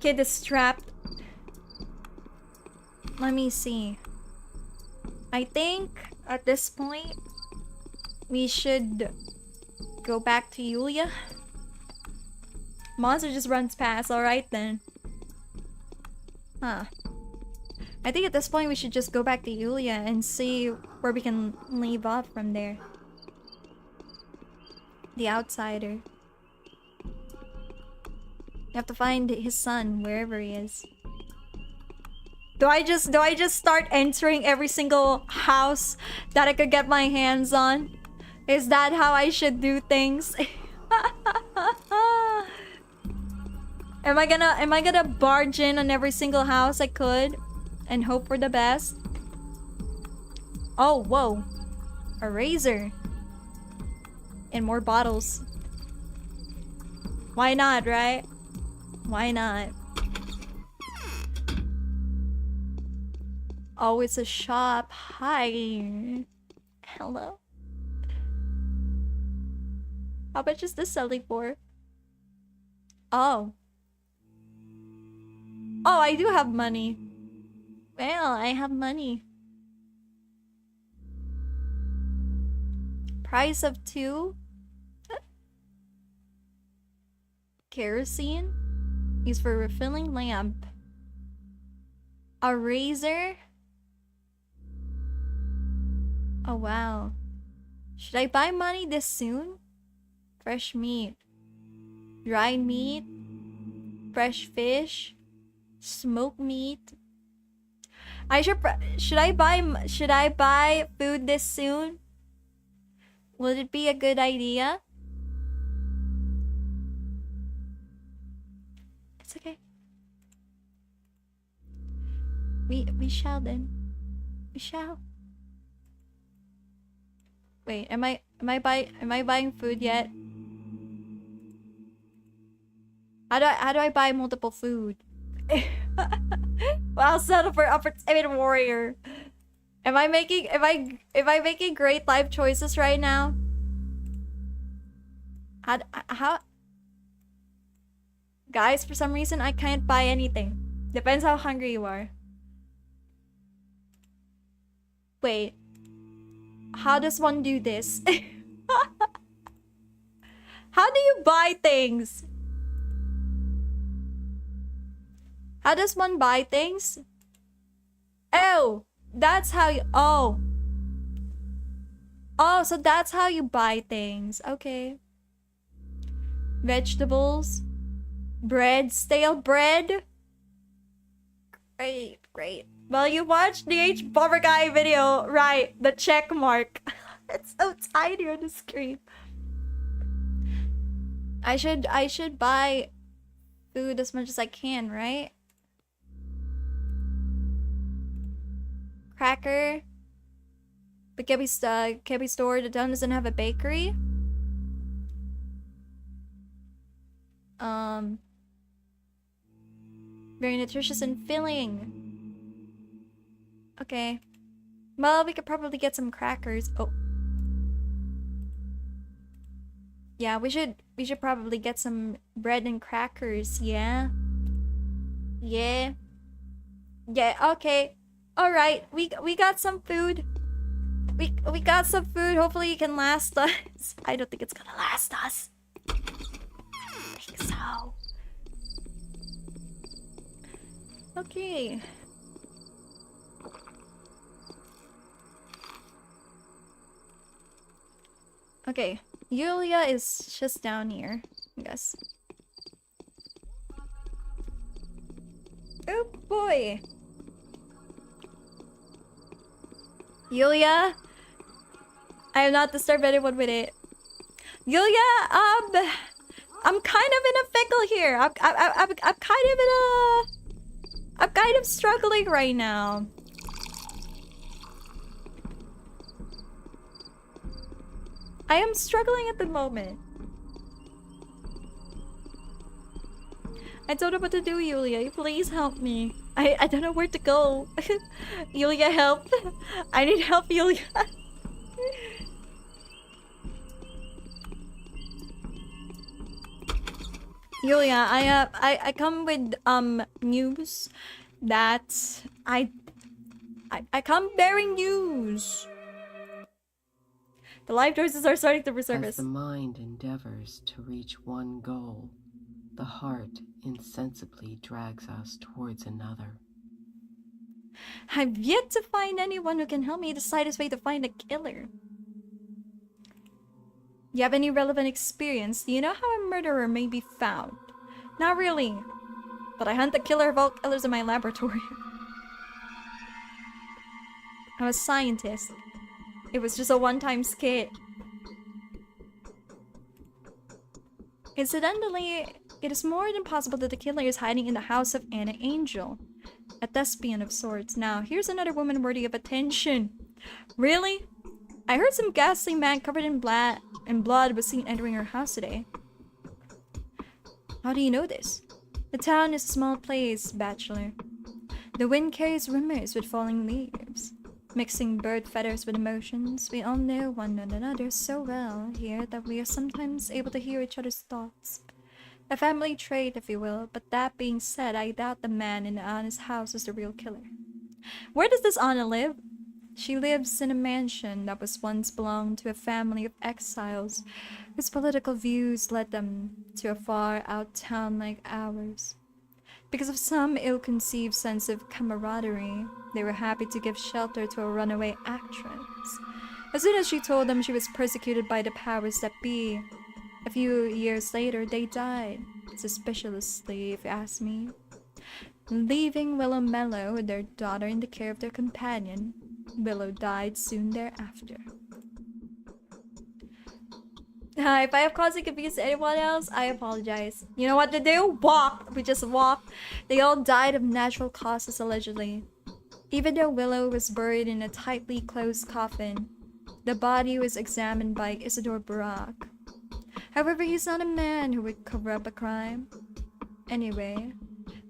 Kid is strapped. Let me see. I think at this point we should go back to Yulia. Monster just runs past. Alright then. Huh. I think at this point we should just go back to Yulia and see where we can leave off from there. The outsider. You have to find his son wherever he is. Do I just start entering every single house that I could get my hands on? Is that how I should do things? Am I gonna barge in on every single house I could and hope for the best? Oh, whoa. A razor. And more bottles. Why not, right? Why not? Oh, it's a shop. Hi. Hello. How much is this selling for? Oh. Oh, I do have money. Well, I have money. Price of 2? Kerosene? Used for refilling lamp. A razor? Oh wow. Should I buy money this soon? Fresh meat. Dried meat. Fresh fish. Smoked meat. Should I buy food this soon? Would it be a good idea? It's okay. We shall then. We shall. Wait, am I buying food yet? How do I buy multiple food? Well, settle for warrior. Am I making great life choices right now? How? Guys, for some reason I can't buy anything. Depends how hungry you are. Wait. How does one do this? How do you buy things? How does one buy things? Oh, that's how you... Oh. Oh, so that's how you buy things. Okay. Vegetables. Bread. Stale bread. Great, great. Well, you watched the H Bummer Guy video, right? The check mark. It's so tiny on the screen. I should buy food as much as I can, right? Cracker. But can be stored. The town doesn't have a bakery. Very nutritious and filling. Okay. Well, we could probably get some crackers. Oh. Yeah, we should probably get some bread and crackers, yeah? Yeah. Yeah, okay. Alright, we got some food. We got some food. Hopefully it can last us. I don't think it's gonna last us. I don't think so. Okay. Okay. Yulia is just down here, I guess. Oh boy. Yulia, I have not disturbed anyone with it. Yulia, I'm kind of in a pickle here. I'm kind of struggling right now. I am struggling at the moment. I don't know what to do, Yulia. Please help me. I don't know where to go. Yulia, help. I need help, Yulia. Yulia, I come with news that I come bearing news. The life choices are starting to resurface. As the mind endeavors to reach one goal, the heart insensibly drags us towards another. I've yet to find anyone who can help me decide his way to find a killer. You have any relevant experience? Do you know how a murderer may be found? Not really. But I hunt the killer of all killers in my laboratory. I'm a scientist. It was just a one-time skit. Incidentally, it is more than possible that the killer is hiding in the house of Anna Angel, a thespian of sorts. Now, here's another woman worthy of attention. Really? I heard some ghastly man covered in blood was seen entering her house today. How do you know this? The town is a small place, bachelor. The wind carries rumors with falling leaves. Mixing bird feathers with emotions, we all know one another so well here that we are sometimes able to hear each other's thoughts. A family trait, if you will, but that being said, I doubt the man in Anna's house is the real killer. Where does this Anna live? She lives in a mansion that was once belonged to a family of exiles whose political views led them to a far-out town like ours. Because of some ill-conceived sense of camaraderie, they were happy to give shelter to a runaway actress. As soon as she told them she was persecuted by the powers that be, a few years later they died, suspiciously if you ask me, leaving Willow Mellow and their daughter in the care of their companion. Willow died soon thereafter. If I have caused confused anyone else, I apologize. You know what to do? Walk! We just walk. They all died of natural causes, allegedly. Even though Willow was buried in a tightly closed coffin, the body was examined by Isidore Barak. However, he's not a man who would cover up a crime. Anyway,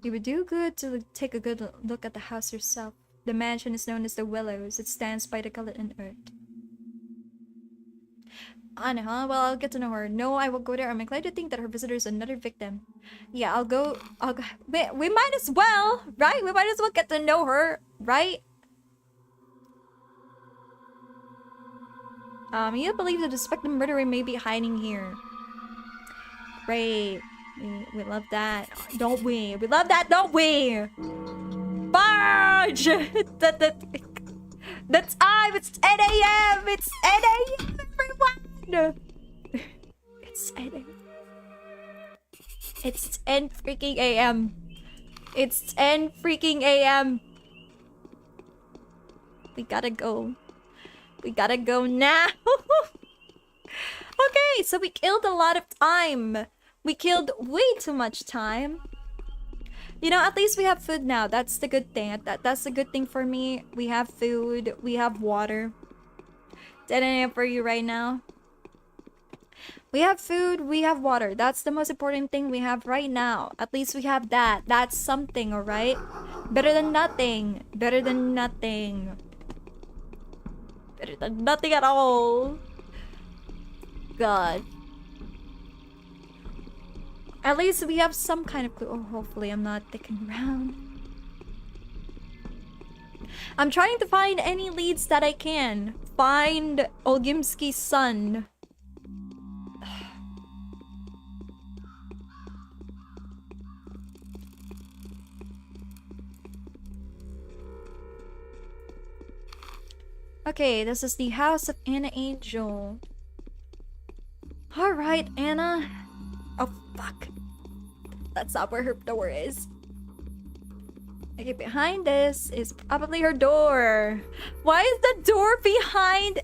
it would do good to take a good look at the house yourself. The mansion is known as the Willows. It stands by the Galatin Earth. Anna, huh? Well, I'll get to know her. No, I will go there. I'm inclined to think that her visitor is another victim. Yeah, I'll go. We might as well, right? We might as well get to know her, right? You believe the suspected murderer may be hiding here. Great. We love that, don't we? We love that, don't we? Barge! The time! It's 10 a.m. It's 10 a.m. everyone! It's 10 a.m. It's 10 freaking a.m. It's 10 freaking a.m. We gotta go. We gotta go now. Okay, so we killed a lot of time. We killed way too much time. You know, at least we have food now. That's the good thing. That's the good thing for me. We have food. We have water. Dead end for you right now. We have food. We have water. That's the most important thing we have right now. At least we have that. That's something, alright? Better than nothing. Better than nothing. Better than nothing at all. God. At least we have some kind of clue. Oh, hopefully I'm not dicking around. I'm trying to find any leads that I can. Find Olgimsky's son. Okay, this is the house of Anna Angel. Alright, Anna. Oh, fuck. That's not where her door is. Okay, behind this is probably her door. Why is the door behind?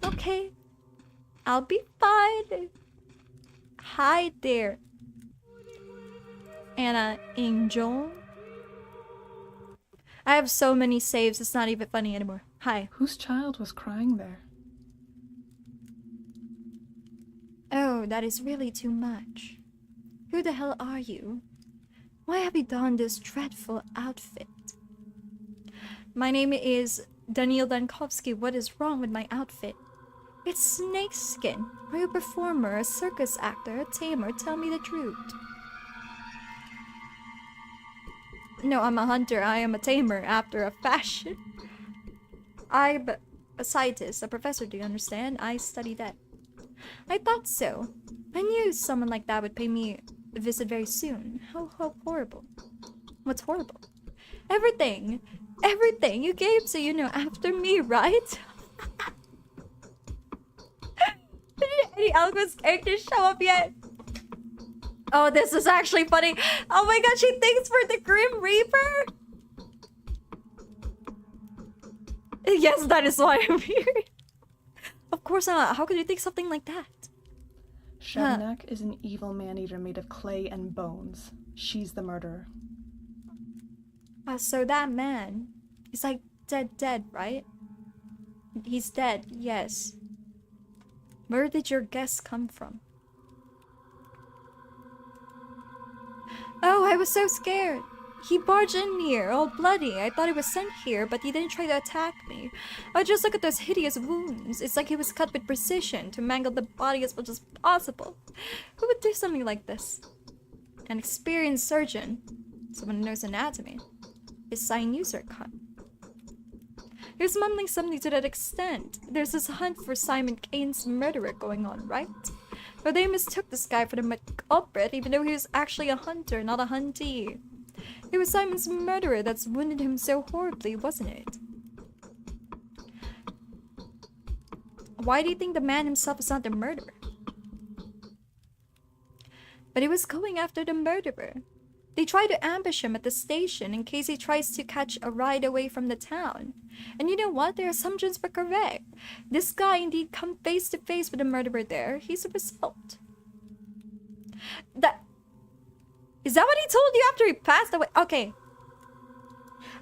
Okay. I'll be fine. Hide there. Anna Angel. I have so many saves, it's not even funny anymore. Hi. Whose child was crying there? Oh, that is really too much. Who the hell are you? Why have you donned this dreadful outfit? My name is DANIIL Dankovsky. What is wrong with my outfit? It's snakeskin. Are you a performer, a circus actor, a tamer? Tell me the truth. No, I'm a hunter. I am a tamer after a fashion. I'm a scientist, a professor, do you understand? I study that. I thought so. I knew someone like that would pay me a visit very soon. How horrible. What's horrible? Everything. Everything you gave, so you know, after me, right? Did any Algo's characters show up yet? Oh, this is actually funny. Oh my god, she thinks for the Grim Reaper? Yes, that is why I'm here. Of course not. How could you think something like that? Shevnak is an evil man-eater made of clay and bones. She's the murderer. So that man is like dead, right? He's dead, yes. Where did your guess come from? Oh, I was so scared. He barged in here, all bloody. I thought he was sent here, but he didn't try to attack me. Oh, just look at those hideous wounds. It's like he was cut with precision to mangle the body as much as possible. Who would do something like this? An experienced surgeon. Someone who knows anatomy. His sinews are cut. He was mumbling something to that extent. There's this hunt for Simon Kane's murderer going on, right? But they mistook this guy for the culprit, even though he was actually a hunter, not a huntee. It was Simon's murderer that's wounded him so horribly, wasn't it? Why do you think the man himself is not the murderer? But he was going after the murderer. They tried to ambush him at the station in case he tries to catch a ride away from the town. And you know what? Their assumptions were correct. This guy indeed come face to face with the murderer there. He's the result. Is that what he told you after he passed away? Okay.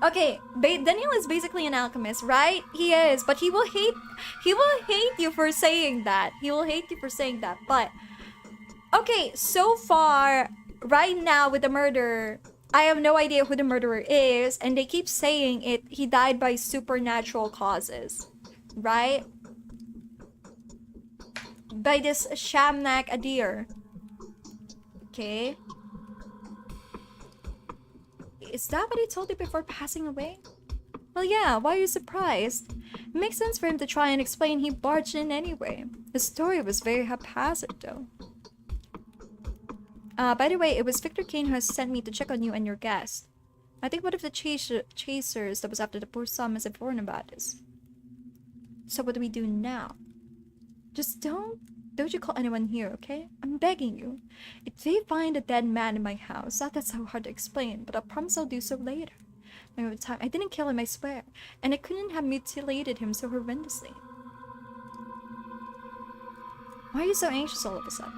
Okay, DANIIL is basically an alchemist, right? He is, but he will hate you for saying that. He will hate you for saying that. But okay, so far right now with the murderer, I have no idea who the murderer is, and they keep saying he died by supernatural causes, right? By this Shamnak Adir. Okay. Is that what he told you before passing away? Well, yeah, why are you surprised? It makes sense for him to try and explain he barged in anyway. The story was very haphazard, though. By the way, it was Victor Kane who has sent me to check on you and your guest. I think one of the chasers that was after the poor Sam has informed about this. So what do we do now? Just don't don't you call anyone here, okay? I'm begging you. If they find a dead man in my house, that's so hard to explain, but I promise I'll do so later. Over time, I didn't kill him, I swear, and I couldn't have mutilated him so horrendously. Why are you so anxious all of a sudden?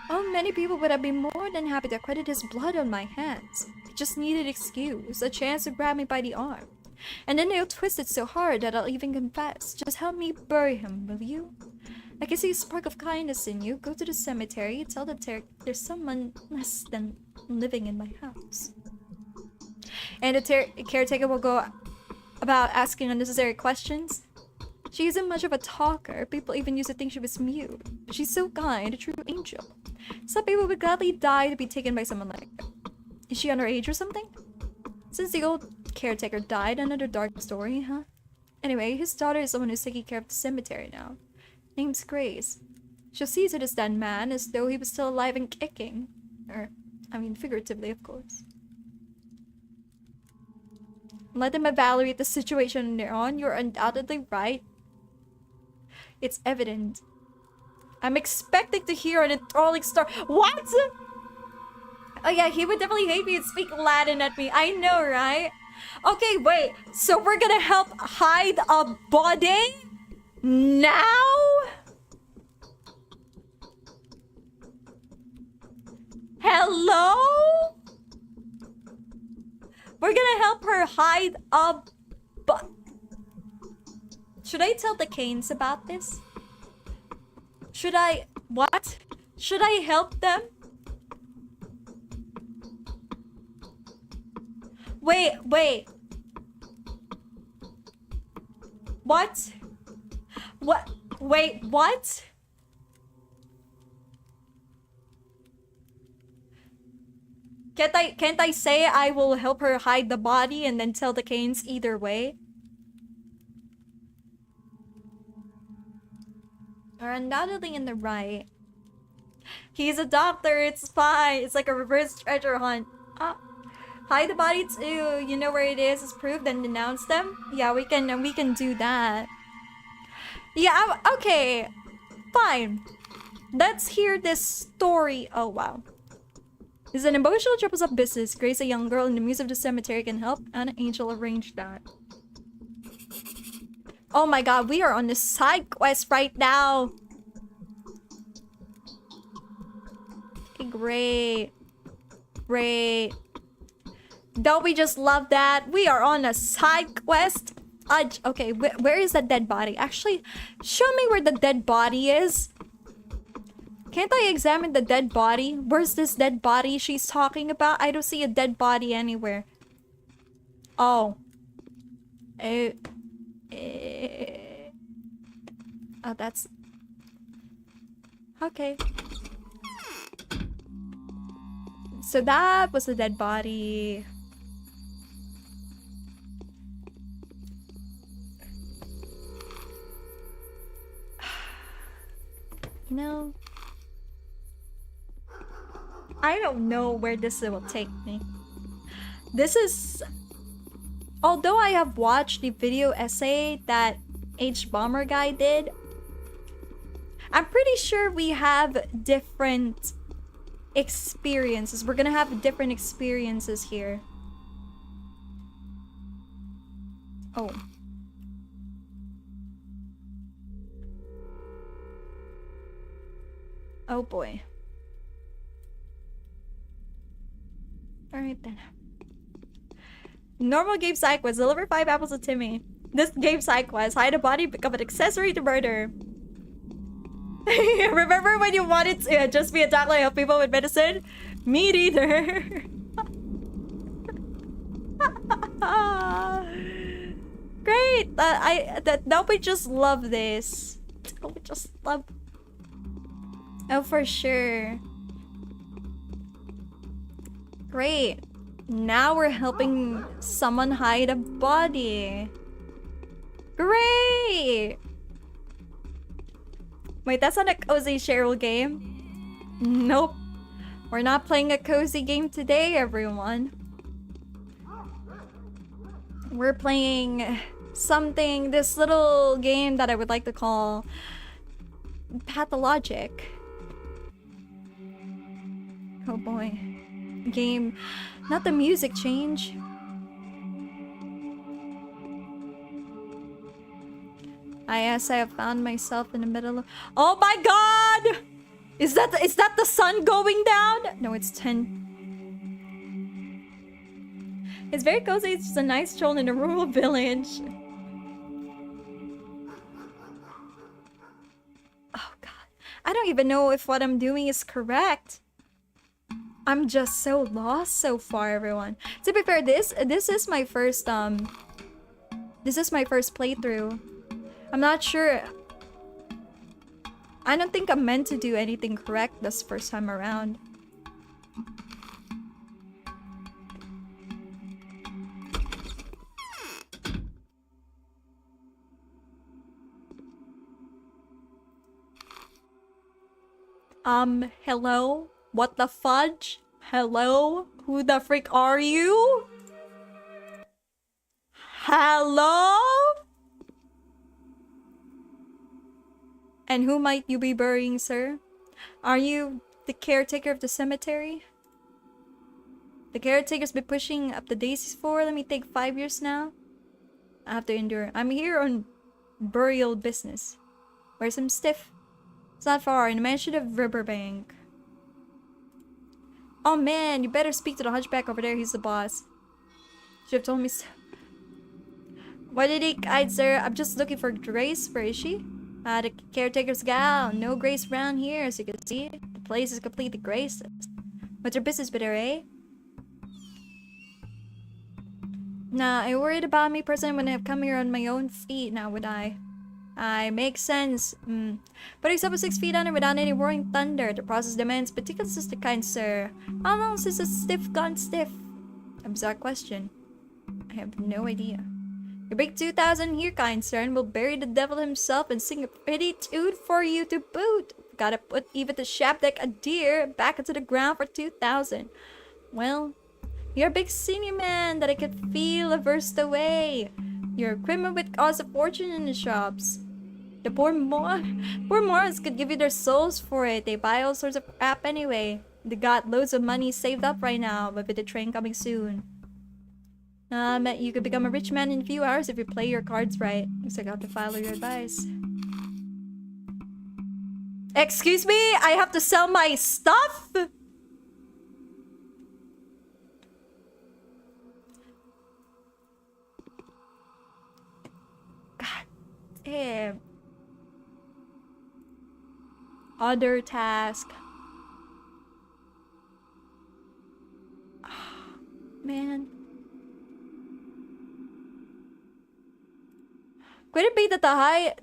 Oh, many people would have been more than happy to credit his blood on my hands. They just needed an excuse, a chance to grab me by the arm. And then they'll twist it so hard that I'll even confess. Just help me bury him, will you? I can see a spark of kindness in you. Go to the cemetery, tell the there's someone less than living in my house. And the caretaker will go about asking unnecessary questions. She isn't much of a talker. People even used to think she was mute. But she's so kind, a true angel. Some people would gladly die to be taken by someone like her. Is she underage or something? Since the old caretaker died, another dark story, huh? Anyway, his daughter is the one who's taking care of the cemetery now. Name's Grace. She'll see to this dead man as though he was still alive and kicking. Or, I mean, figuratively, of course. Let them evaluate the situation on their own. You're undoubtedly right. It's evident. I'm expecting to hear an enthralling story. What? Oh yeah, he would definitely hate me and speak Latin at me. I know, right? Okay, wait. So we're gonna help hide a body? Now? Hello? We're gonna help her hide a Should I tell the Canes about this? Should I... What? Should I help them? Wait. What? What? Wait, what? Can't I say I will help her hide the body and then tell the Canes either way? Are undoubtedly in the right. He's a doctor, it's fine. It's like a reverse treasure hunt. Hide the body too. You know where it is. It's proved and denounce them. Yeah, we can do that. Yeah, okay. Fine. Let's hear this story. Oh wow. This is an emotional troublesome business. Grace, a young girl in the muse of the cemetery, can help an angel arrange that. Oh my god, we are on the side quest right now. Okay, great. Great. Don't we just love that? We are on a side quest. Okay, where is that dead body? Actually, show me where the dead body is. Can't I examine the dead body? Where's this dead body she's talking about? I don't see a dead body anywhere. Oh. Oh, that's... Okay. So that was a dead body. You know... I don't know where this will take me. This is... Although I have watched the video essay that H-Bomber guy did, I'm pretty sure we have different experiences. We're gonna have different experiences here. Oh. Oh boy. Alright then. Normal game side quest. Deliver 5 apples to Timmy. This game side quest. Hide a body, become an accessory to murder. Remember when you wanted to just be a doctor and help people with medicine? Me neither. Great. Don't we just love this? Don't we just love... Oh, for sure. Great. Now we're helping someone hide a body. Great! Wait, that's not a cozy Cheryl game. Nope. We're not playing a cozy game today, everyone. We're playing something, this little game that I would like to call Pathologic. Oh boy. Game. Not the music change. I guess I have found myself in the middle of— Oh my god! Is that the sun going down? No, it's 10. It's very cozy. It's just a nice stroll in a rural village. Oh god. I don't even know if what I'm doing is correct. I'm just so lost so far, everyone. To be fair, this is my first playthrough. I'm not sure. I don't think I'm meant to do anything correct this first time around. Hello? What the fudge? Hello? Who the frick are you? Hello? And who might you be burying, sir? Are you the caretaker of the cemetery? The caretaker's been pushing up the daisies for, let me take 5 years now. I have to endure. I'm here on burial business. Where's some stiff? It's not far, in the mansion of Riverbank. Oh man, you better speak to the hunchback over there, he's the boss. Should have told me so. What did he guide, sir? I'm just looking for Grace. Where is she? The caretaker's gal. No Grace around here, as you can see. The place is completely graceless. What's your business with her, eh? Nah, I worried about me personally when I've come here on my own feet, now would I? I make sense. But he's up 6 feet under without any roaring thunder. The process demands particular sister kind, sir. How long since a stiff gone stiff? A bizarre question. I have no idea. Your big 2,000 here, kind sir, and we'll bury the devil himself and sing a pretty tune for you to boot. Gotta put even the Shapdeck a deer back into the ground for 2,000. Well, you're a big senior man that I could feel a verst away. You're a criminal with cause a fortune in the shops. The poor morons could give you their souls for it. They buy all sorts of crap anyway. They got loads of money saved up right now, but with the train coming soon. You could become a rich man in a few hours if you play your cards right. Looks like I have to follow your advice. Excuse me? I have to sell my stuff? God damn. Other task. Man. Could it be that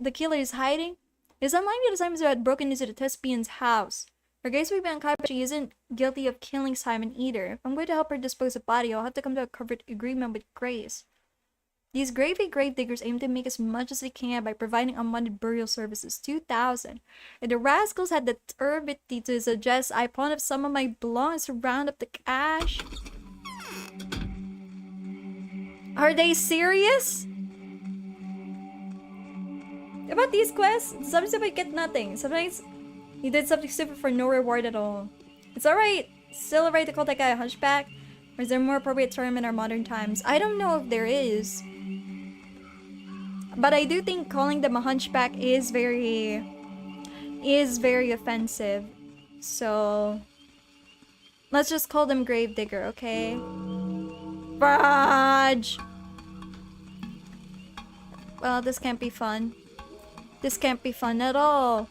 the killer is hiding? It's unlikely that Simon had broken into the thespian's house. Her gaze may be unkind, but she isn't guilty of killing Simon either. If I'm going to help her dispose of the body, I'll have to come to a covert agreement with Grace. These gravy gravediggers aim to make as much as they can by providing unwanted burial services. 2,000. And the rascals had the temerity to suggest I pawn off some of my belongings to round up the cash. Are they serious? About these quests, sometimes you might get nothing. Sometimes you did something stupid for no reward at all. It's alright. Still alright to call that guy a hunchback? Or is there a more appropriate term in our modern times? I don't know if there is. But I do think calling them a hunchback is very offensive. So let's just call them gravedigger, okay? Fudge! Well, this can't be fun. This can't be fun at all.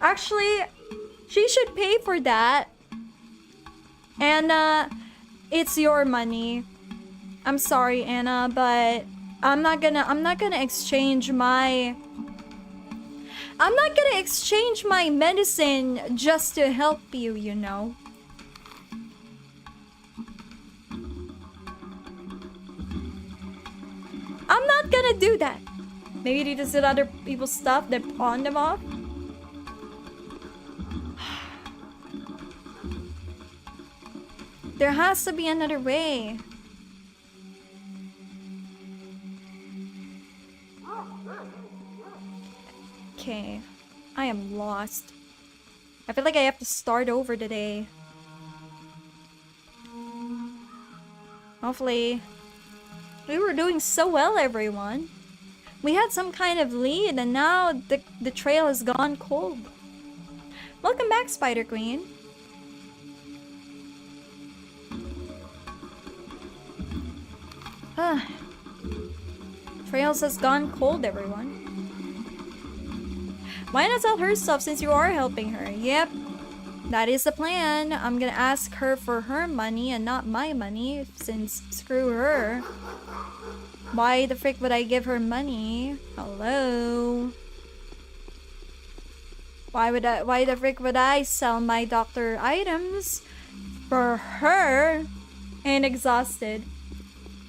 Actually, she should pay for that. And it's your money. I'm sorry, Anna, but I'm not gonna exchange my medicine just to help you, you know. I'm not gonna do that. Maybe you need to steal other people's stuff, then pawn them off. There has to be another way. I am lost. I feel like I have to start over today. Hopefully. We were doing so well, everyone. We had some kind of lead, and now the trail has gone cold. Welcome back, Spider Queen. Trails has gone cold, everyone. Why not sell her stuff since you are helping her? Yep, that is the plan. I'm gonna ask her for her money and not my money, since screw her. Why the frick would I give her money? Hello? Why the frick would I sell my doctor items for her? And exhausted.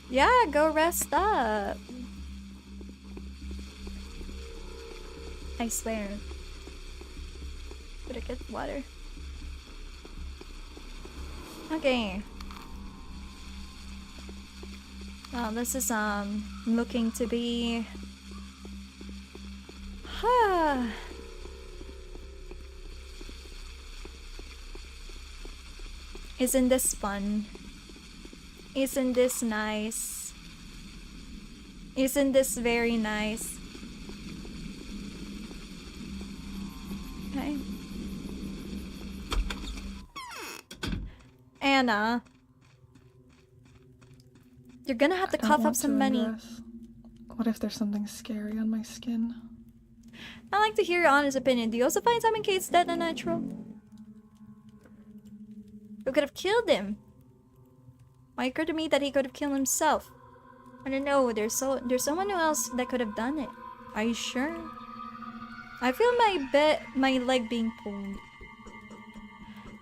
Yeah, go rest up. I swear. Better get water. Okay. Well, this is looking to be Isn't this fun? Isn't this nice? Isn't this very nice? Okay. Anna, you're gonna have to cough up some money. What if there's something scary on my skin? I'd like to hear your honest opinion. Do you also find Simon Cates dead unnatural? Who could have killed him? Why occurred to me that he could have killed himself? I don't know. There's someone else that could have done it. Are you sure? I feel my leg being pulled.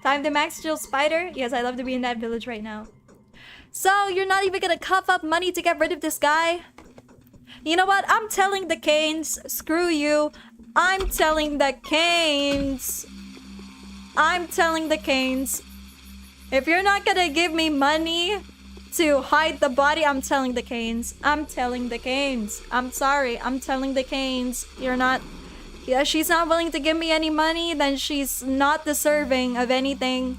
Time to max Jill Spider. Yes, I'd love to be in that village right now. So you're not even gonna cough up money to get rid of this guy? You know what? I'm telling the Canes. Screw you. I'm telling the Canes. I'm telling the Canes. If you're not gonna give me money to hide the body, I'm telling the Canes. I'm telling the Canes. I'm sorry. I'm telling the Canes. You're not... Yeah, she's not willing to give me any money, then she's not deserving of anything.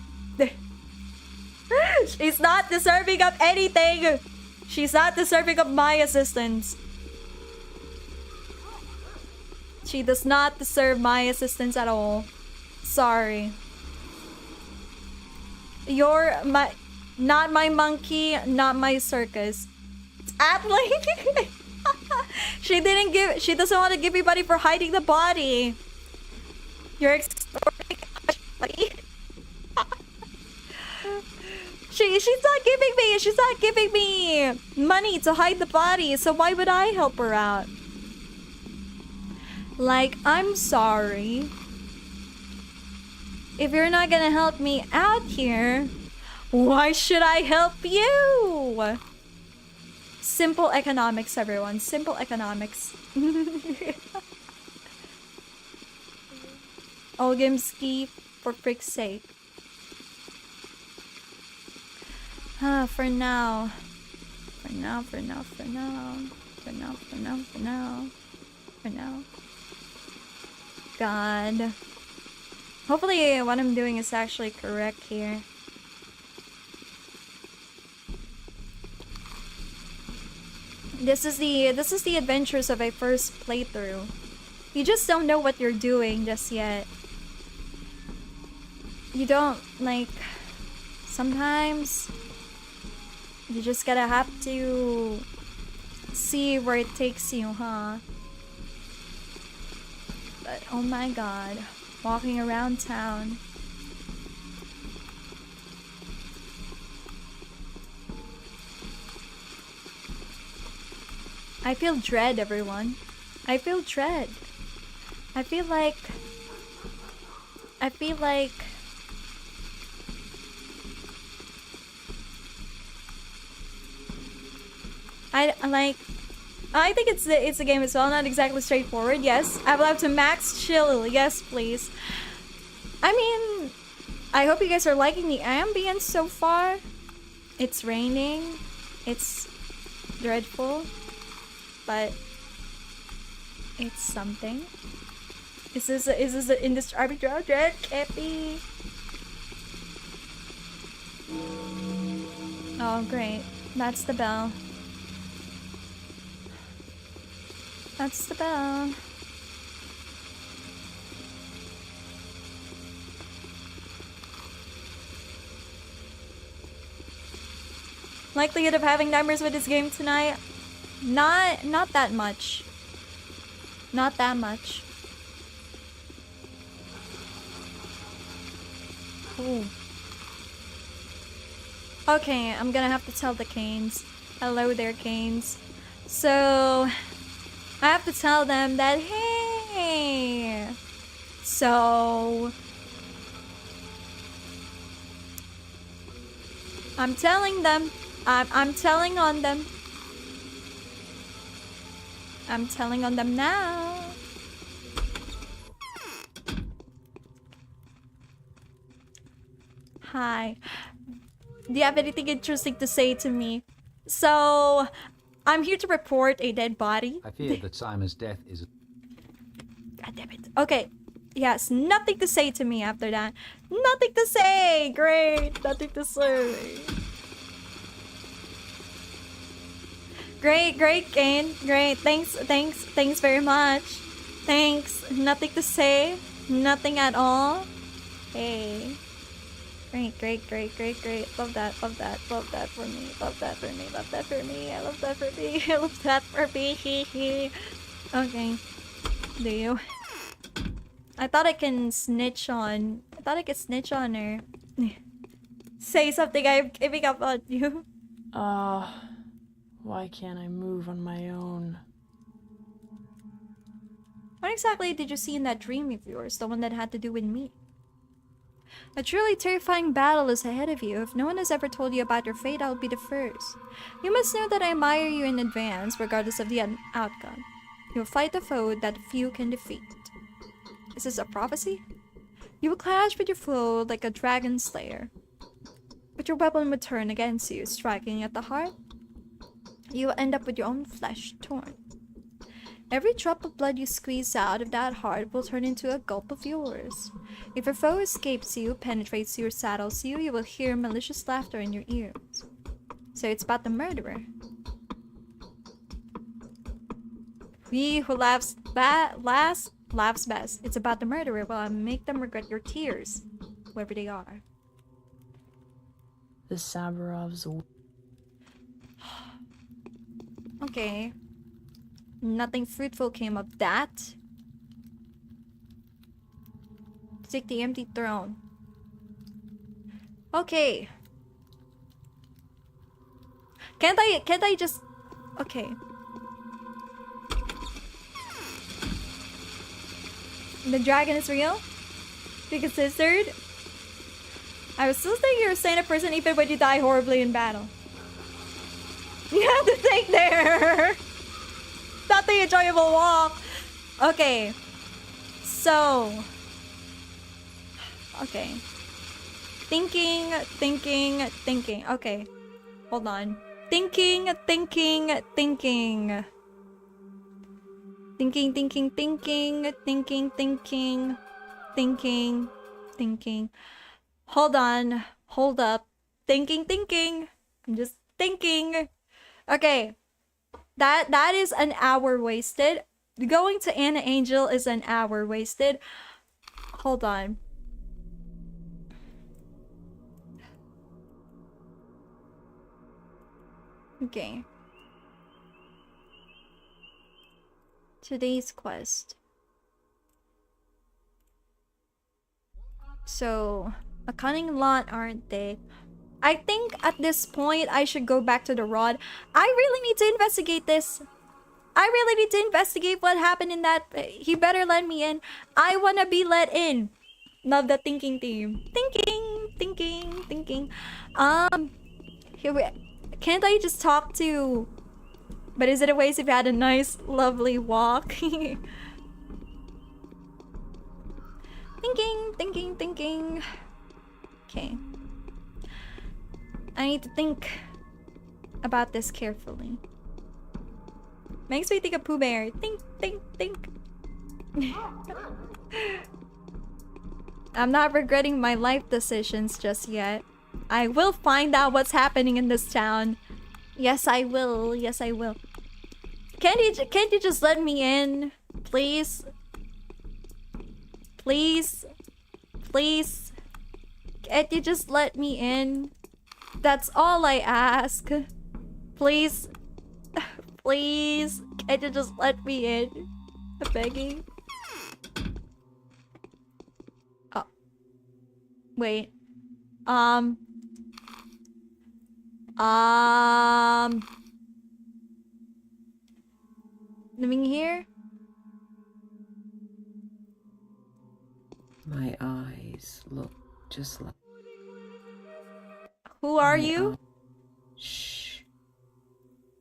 She's not deserving of anything. She's not deserving of my assistance. She does not deserve my assistance at all. Sorry. You're not my monkey, not my circus. Atlee. She doesn't want to give me money for hiding the body. You're extorting money. She's not giving me money to hide the body, so why would I help her out? Like, I'm sorry. If you're not gonna help me out here, why should I help you? Simple economics, everyone. Simple economics. Olgimsky, for frick's sake. For now. For now. God. Hopefully what I'm doing is actually correct here. This is the adventures of a first playthrough. You just don't know what you're doing just yet. You don't, like, sometimes you just gotta have to see where it takes you, huh? But oh my god, walking around town. I feel dread, everyone. I feel dread. I feel like I think it's a game as well, not exactly straightforward. Yes, I will have to max chill. Yes, please. I mean, I hope you guys are liking the ambience so far. It's raining. It's dreadful, but it's something. Is this an indestructible dread? Epi. Oh, great. That's the bell. That's the bell. Likelihood of having nightmares with this game tonight? Not that much. Not that much. Ooh. Okay, I'm gonna have to tell the Canes. Hello there, Canes. So, I have to tell them that, hey! So, I'm telling them. I'm telling on them. I'm telling on them now. Hi. Do you have anything interesting to say to me? So, I'm here to report a dead body. I fear that Simon's death is... God damn it. Okay. Yes, nothing to say to me after that. Nothing to say! Great! Nothing to say. Great, Kane. Great. Thanks very much. Thanks. Nothing to say. Nothing at all. Hey. Great. Love that for me. Love that for me. I love that for me. I love that for me. Okay. Do you? I thought I can snitch on her. Say something, I'm giving up on you. Why can't I move on my own? What exactly did you see in that dream of yours? The one that had to do with me? A truly terrifying battle is ahead of you. If no one has ever told you about your fate, I'll be the first. You must know that I admire you in advance, regardless of the outcome. You'll fight a foe that few can defeat. Is this a prophecy? You will clash with your foe like a dragon slayer. But your weapon would turn against you, striking at the heart. You will end up with your own flesh torn. Every drop of blood you squeeze out of that heart will turn into a gulp of yours. If your foe escapes you, penetrates you, or saddles you, you will hear malicious laughter in your ears. So it's about the murderer. He who laughs last laughs best. It's about the murderer. Well, I make them regret your tears, whoever they are. The Saburovs. Okay. Nothing fruitful came of that. Take the empty throne. Okay. Can't I just... Okay. The dragon is real? Be considered? I was still thinking you're a sane person even when you die horribly in battle. You have to think there! Not the enjoyable walk! Okay. So... Okay. Thinking. Okay. Hold on. Thinking. Hold on. Hold up. Thinking. I'm just thinking. Okay. That is an hour wasted. Going to Anna Angel is an hour wasted. Hold on. Okay. Today's quest. So, a cunning lot, aren't they? I think at this point I should go back to the rod. I really need to investigate this. I really need to investigate what happened in that. He better let me in. I wanna be let in. Love the thinking team. Thinking. Here we. Can't I just talk to... But is it a waste if you had a nice, lovely walk? Thinking. Okay. I need to think about this carefully. Makes me think of Pooh Bear. Think. I'm not regretting my life decisions just yet. I will find out what's happening in this town. Yes, I will. Yes, I will. Can't you just let me in? Please? Please? Please? Can't you just let me in? That's all I ask. Please? Please? Can't you just let me in? I'm begging. Oh. Wait. Living here? My eyes look just like... Who are you? Shh.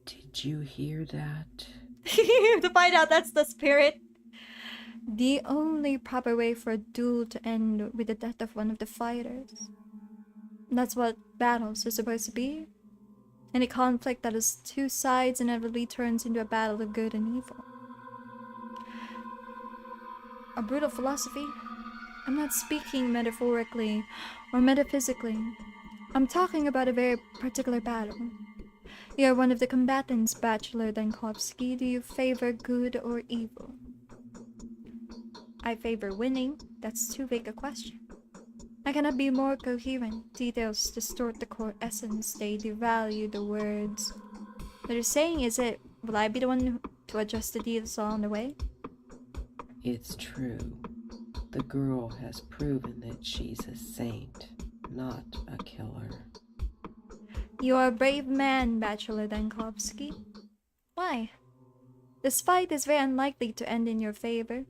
Did you hear that? To find out that's the spirit. The only proper way for a duel to end with the death of one of the fighters. That's what battles are supposed to be. Any conflict that has two sides inevitably turns into a battle of good and evil. A brutal philosophy? I'm not speaking metaphorically or metaphysically. I'm talking about a very particular battle. You're one of the combatants, Bachelor Dankovsky. Do you favor good or evil? I favor winning. That's too vague a question. I cannot be more coherent. Details distort the core essence. They devalue the words. What you're saying is it, will I be the one to adjust the details along the way? It's true. The girl has proven that she's a saint, not a killer. You are a brave man, Bachelor Dankovsky. Why? This fight is very unlikely to end in your favor.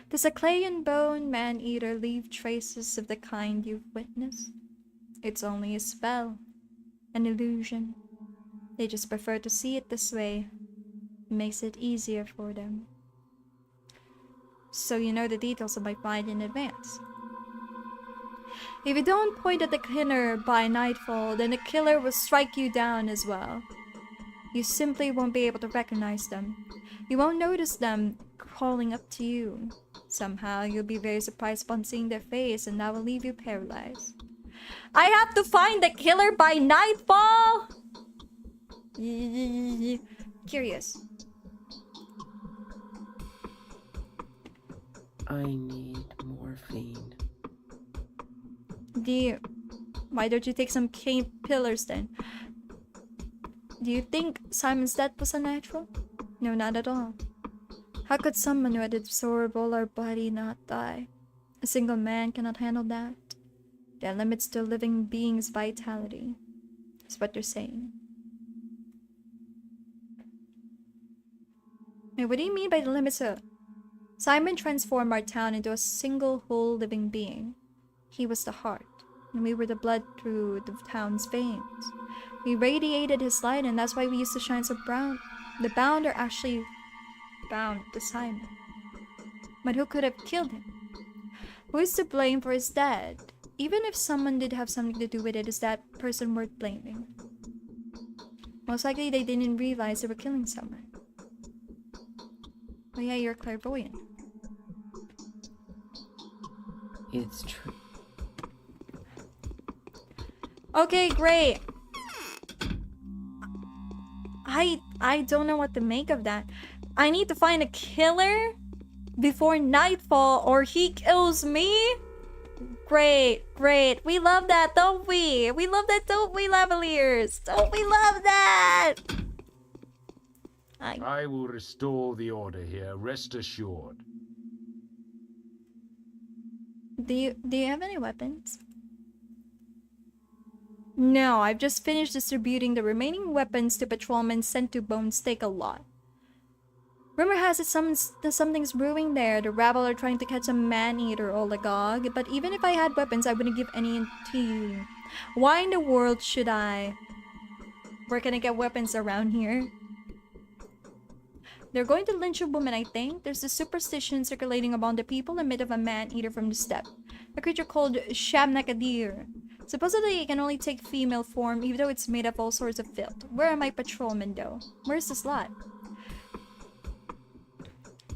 Does a clay and bone man-eater leave traces of the kind you've witnessed? It's only a spell, an illusion. They just prefer to see it this way. It makes it easier for them. So you know the details of my fight in advance. If you don't point at the killer by nightfall, then the killer will strike you down as well. You simply won't be able to recognize them. You won't notice them crawling up to you. Somehow, you'll be very surprised upon seeing their face, and that will leave you paralyzed. I have to find the killer by nightfall? Curious. I need morphine. Why don't you take some cane pillars then? Do you think Simon's death was unnatural? No, not at all. How could someone who had absorbed all our body not die? A single man cannot handle that. There are limits to a living being's vitality. Is what you're saying. Wait, what do you mean by the limits of... Simon transformed our town into a single whole living being. He was the heart, and we were the blood through the town's veins. We radiated his light, and that's why we used to shine so brown. The bounder actually bound to Simon. But who could have killed him? Who is to blame for his death? Even if someone did have something to do with it, is that person worth blaming? Most likely they didn't realize they were killing someone. Oh yeah, you're clairvoyant. It's true. Okay, great. I don't know what to make of that. I need to find a killer before nightfall or he kills me? Great, great. We love that, don't we? We love that, don't we, Lavaliers? Don't we love that? I will restore the order here, rest assured. Do you have any weapons? No, I've just finished distributing the remaining weapons to patrolmen sent to Bone Stake a lot. Rumor has it something's brewing there. The rabble are trying to catch a man-eater oligog, but even if I had weapons, I wouldn't give any to you. Why in the world should I? Where can I get weapons around here? They're going to lynch a woman, I think. There's a superstition circulating among the people, a myth of a man-eater from the steppe. A creature called Shabnakadir. Supposedly, it can only take female form, even though it's made of all sorts of filth. Where are my patrolmen, though? Where's the slot?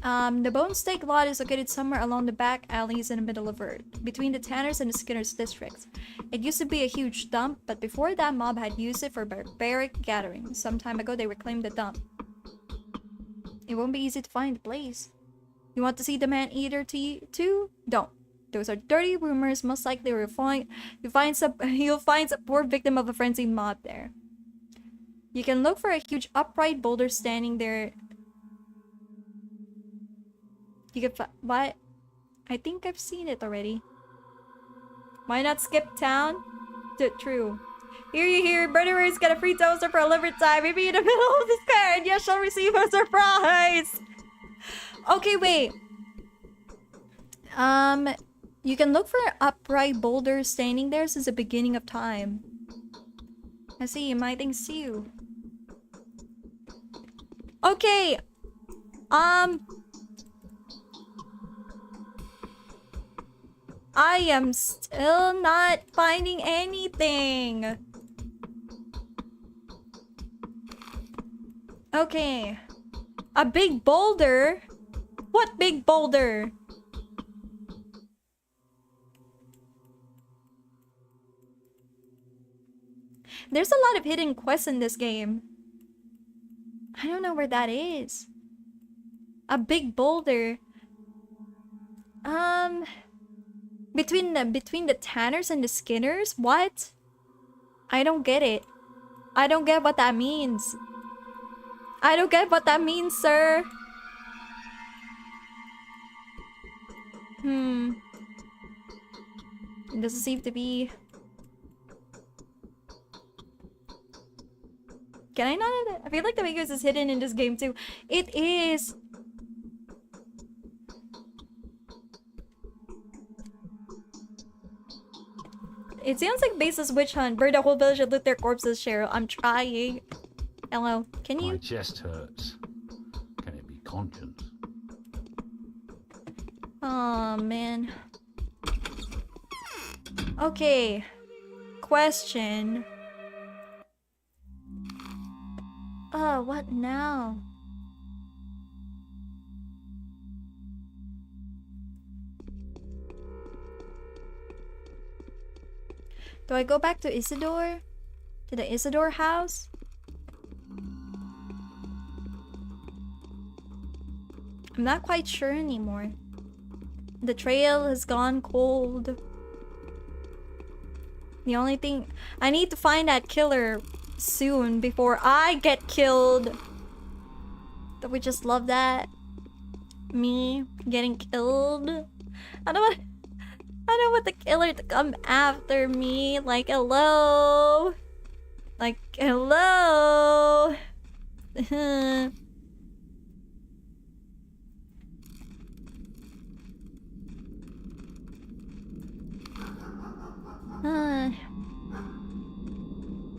The Bone Steak lot is located somewhere along the back alleys in the middle of Earth, between the Tanners and the Skinners districts. It used to be a huge dump, but before that mob had used it for barbaric gatherings. Some time ago they reclaimed the dump. It won't be easy to find the place. You want to see the man-eater too? Don't. Those are dirty rumors. Most likely you'll find some poor victim of a frenzied mob there. You can look for a huge upright boulder standing there. You can what? I think I've seen it already. Why not skip town? True. Here, Murderer's got a free toaster for a limited time. Maybe in the middle of this car, and you shall receive a surprise. Okay, wait. You can look for upright boulders standing there since the beginning of time. I see, my things too. Okay. I am still not finding anything. Okay. A big boulder? What big boulder? There's a lot of hidden quests in this game. I don't know where that is. A big boulder. Between the Tanners and the Skinners? What? I don't get it. I don't get what that means. I don't get what that means, sir. It doesn't seem to be. Can I not? I feel like the Vegas is hidden in this game too. It is. It sounds like baseless witch hunt. Burn the whole village and loot their corpses, Cheryl. I'm trying. Hello. Can you? My chest hurts. Can it be conscience? Oh man. Okay. Question. Oh, what now? Do I go back to Isidore? To the Isidore house? I'm not quite sure anymore. The trail has gone cold. The only thing... I need to find that killer soon before I get killed. Don't we just love that? Me getting killed? I don't want the killer to come after me. Like, hello? Like, hello?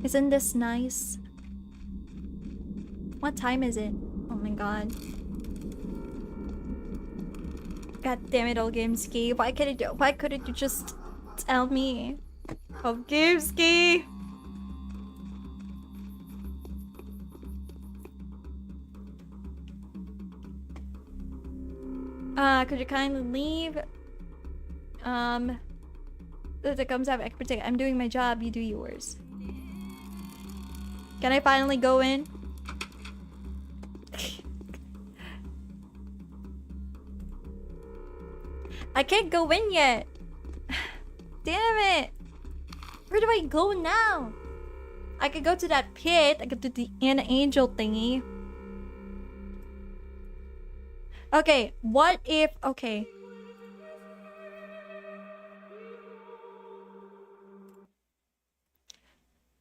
Isn't this nice? What time is it? Oh my god. God damn it, old Gamesky. Why couldn't you just tell me? Oh, Gamesky! Could you kindly leave? That comes out of I'm doing my job, you do yours. Can I finally go in? I can't go in yet. Damn it. Where do I go now? I could go to that pit. I could do the angel thingy. Okay, what if... Okay.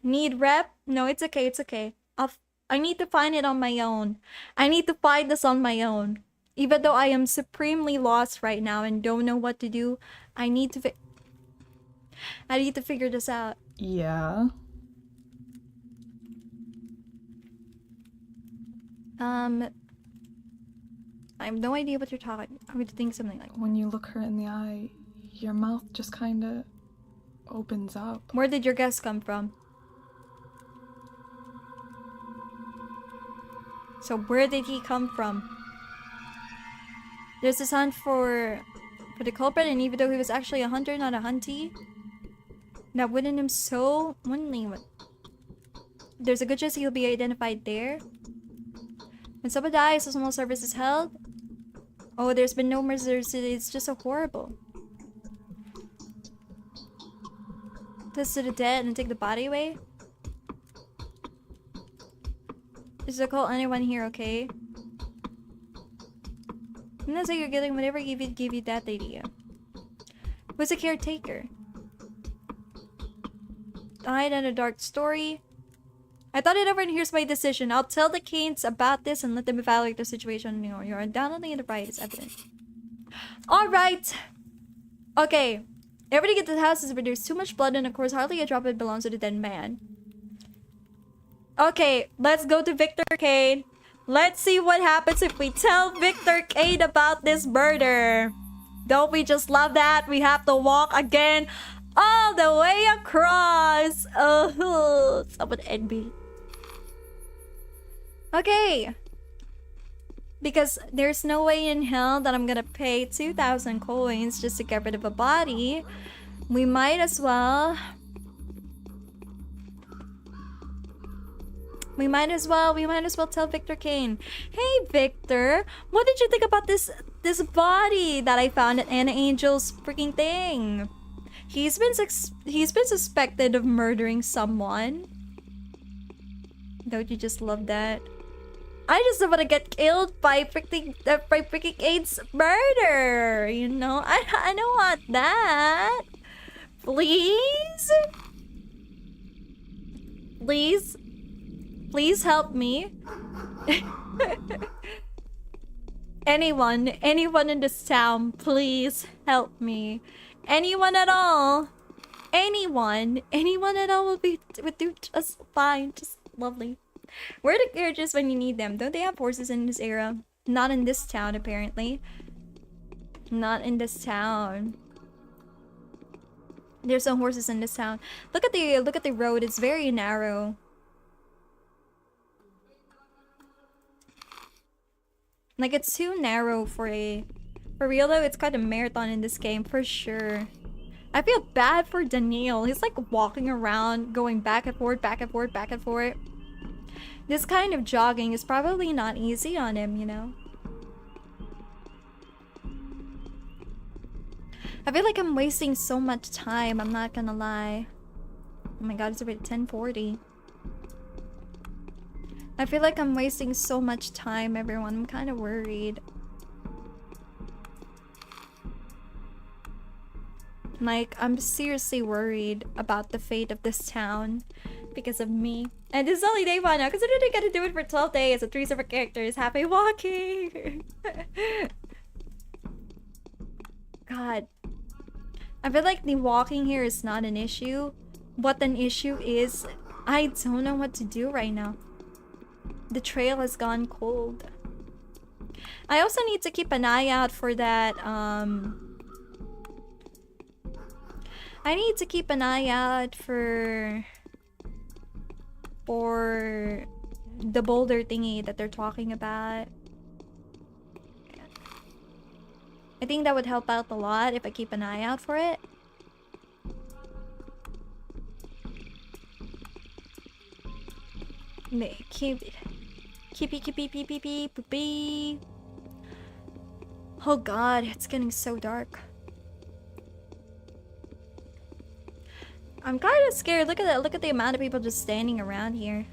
Need rep? No, it's okay, it's okay. I need to find it on my own. I need to find this on my own. Even though I am supremely lost right now and don't know what to do, I need to figure this out. Yeah. I have no idea what you're talking. I would think something like... When you look her in the eye, your mouth just kinda opens up. Where did your guess come from? So where did he come from? There's this hunt for the culprit, and even though he was actually a hunter, not a huntee, that wouldn't him so wouldn't. There's a good chance he'll be identified there. When someone dies, a small service is held. Oh, there's been no murders. It's just so horrible. This to the dead and take the body away. Just to call anyone here, okay? I'm not saying you're getting whatever gave you that idea. Who's a caretaker? Died in a dark story. I thought it over and here's my decision. I'll tell the Canes about this and let them evaluate the situation. You know, you're undoubtedly in the right, it's evident. Alright! Okay. Everybody get to the houses, but there's too much blood and of course hardly a drop of it belongs to the dead man. Okay, let's go to Victor Kane. Let's see what happens if we tell Victor Kane about this murder. Don't we just love that? We have to walk again all the way across. Oh, someone end me. Okay. Because there's no way in hell that I'm gonna pay 2,000 coins just to get rid of a body. We might as well tell Victor Kane. Hey Victor, what did you think about this body that I found at Anna Angel's freaking thing? He's been suspected of murdering someone. Don't you just love that? I just don't want to get killed by freaking Kane's murder. You know, I don't want that. Please, please help me. Anyone in this town, please help me. Anyone at all. Anyone at all would do just fine. Just lovely. Where are the carriages when you need them? Don't they have horses in this era? Not in this town, apparently. Not in this town. There's no horses in this town. Look at the road. It's very narrow. Like, it's too narrow for real though. It's quite a marathon in this game for sure. I feel bad for DANIIL. He's like walking around, going back and forth, back and forth, back and forth. This kind of jogging is probably not easy on him, you know? I feel like I'm wasting so much time, I'm not gonna lie. Oh my god, it's already 10:40. I feel like I'm wasting so much time, everyone. I'm kind of worried. Like, I'm seriously worried about the fate of this town because of me. And this is only day 1 now, considering I gotta do it for 12 days with 3 separate characters. Happy walking! God. I feel like the walking here is not an issue. What an issue is, I don't know what to do right now. The trail has gone cold. I also need to keep an eye out for that, I need to keep an eye out for the boulder thingy that they're talking about. I think that would help out a lot if I keep an eye out for it. Keep. Oh god, it's getting so dark. I'm kind of scared. Look at that. Look at the amount of people just standing around here.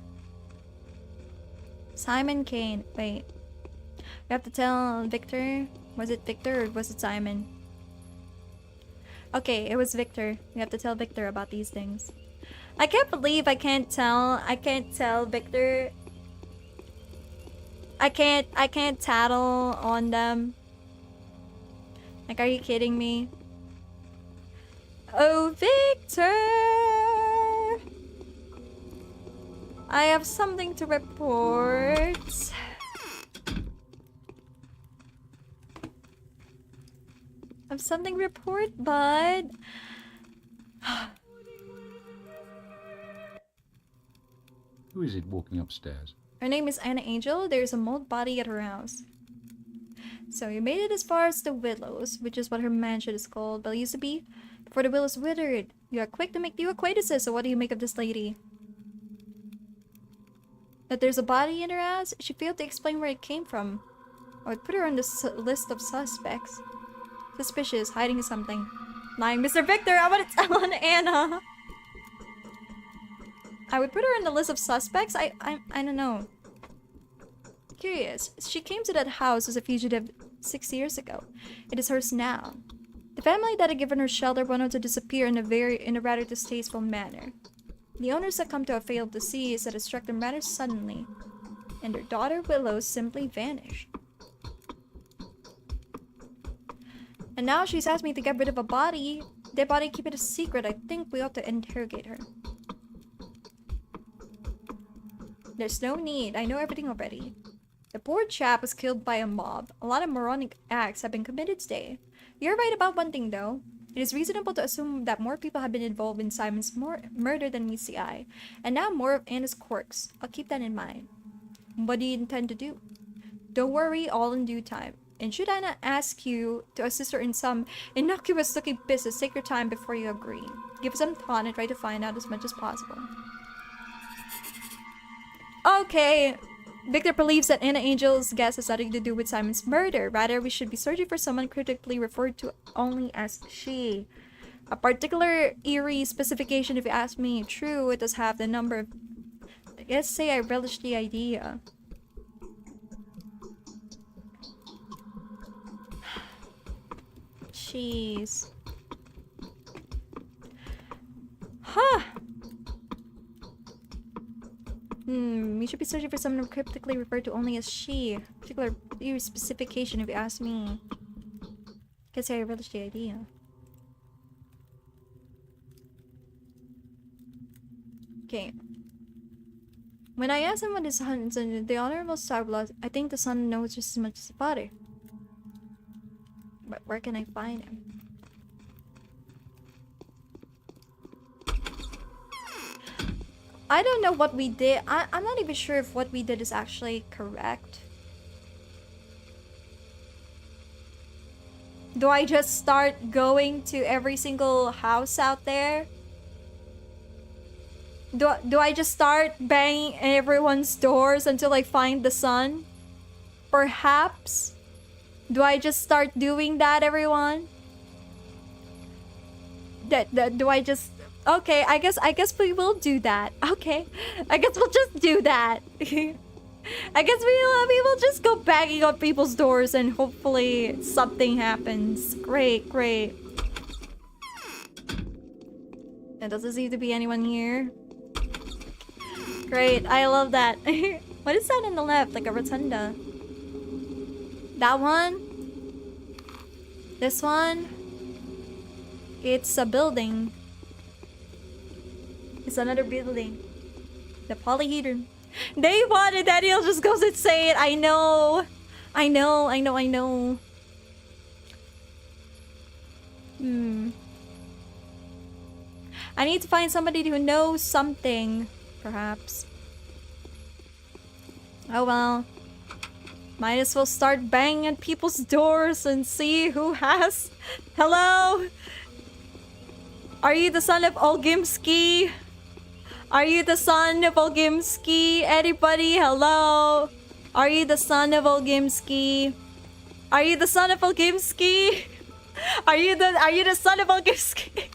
Simon Kane. Wait. We have to tell Victor. Was it Victor or was it Simon? Okay, it was Victor. We have to tell Victor about these things. I can't believe I can't tell Victor. I can't tattle on them. Like, are you kidding me? Oh, Victor! I have something to report. I have something to report, but... Who is it walking upstairs? Her name is Anna Angel. There's a mold body at her house. So you made it as far as the Willows, which is what her mansion is called, but it used to be before the Willows withered. You are quick to make new acquaintances, so what do you make of this lady? That there's a body in her ass? She failed to explain where it came from. I would put her on the list of suspects. Suspicious, hiding something. Lying, Mr. Victor, I want to tell on Anna. I would put her on the list of suspects? I don't know. Curious. She came to that house as a fugitive 6 years ago. It is hers now. The family that had given her shelter wanted to disappear in a rather distasteful manner. The owners succumbed to a fatal disease that had struck them rather suddenly, and their daughter Willow simply vanished. And now she's asked me to get rid of a body. Dead body, keep it a secret. I think we ought to interrogate her. There's no need. I know everything already. The poor chap was killed by a mob. A lot of moronic acts have been committed today. You're right about one thing, though. It is reasonable to assume that more people have been involved in Simon's murder than meets the eye. And now more of Anna's quirks. I'll keep that in mind. What do you intend to do? Don't worry, all in due time. And should Anna ask you to assist her in some innocuous-looking business, take your time before you agree. Give it some thought and try to find out as much as possible. Okay. Victor believes that Anna Angel's guess has nothing to do with Simon's murder. Rather, we should be searching for someone critically referred to only as she. A particular eerie specification, if you ask me. True, it does have the number of... Let's say I relish the idea. Jeez. Huh. We should be searching for someone cryptically referred to only as she. Particular specification, if you ask me. Guess I relish the idea. Okay. When I asked him what his son, the Honorable Starblood, I think the son knows just as much as the father. But where can I find him? I don't know what we did. I'm not even sure if what we did is actually correct. Do I just start going to every single house out there? Do I just start banging everyone's doors until I find the son? Perhaps? Do I just start doing that, everyone? Do I just... Okay, I guess we will do that. Okay. I guess we'll just do that. I guess we will just go banging on people's doors and hopefully something happens. Great, great. There doesn't seem to be anyone here. Great, I love that. What is that on the left? Like a rotunda? That one? This one? It's a building. It's another building. The polyhedron. Day one and DANIIL just goes insane. I know. I know. I need to find somebody who knows something. Perhaps. Oh well. Might as well start banging at people's doors and see who has... Hello? Are you the son of Olgimsky? Are you the son of Olgimsky? Anybody? Hello? Are you the son of Olgimsky? Are you the son of Olgimsky? Are you the son of Olgimsky?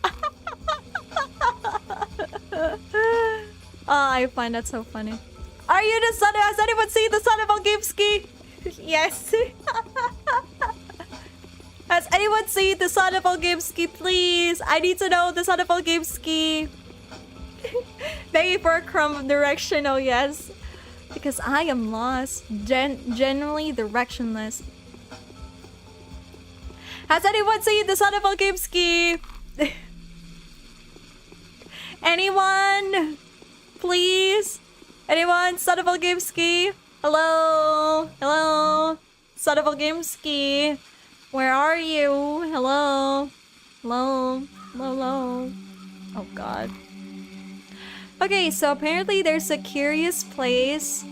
Oh, I find that so funny. Are you the son of... Has anyone seen the son of Olgimsky? Yes. Has anyone seen the son of Olgimsky, please? I need to know the son of Olgimsky. Thank you for a crumb of direction, oh yes. Because I am lost. Generally directionless. Has anyone seen the son of Olgimsky? Anyone? Please? Anyone? Son of Olgimsky? Hello? Hello? Son of Olgimsky? Where are you? Hello? Hello? Hello? Oh god. Okay, so apparently there's a curious place.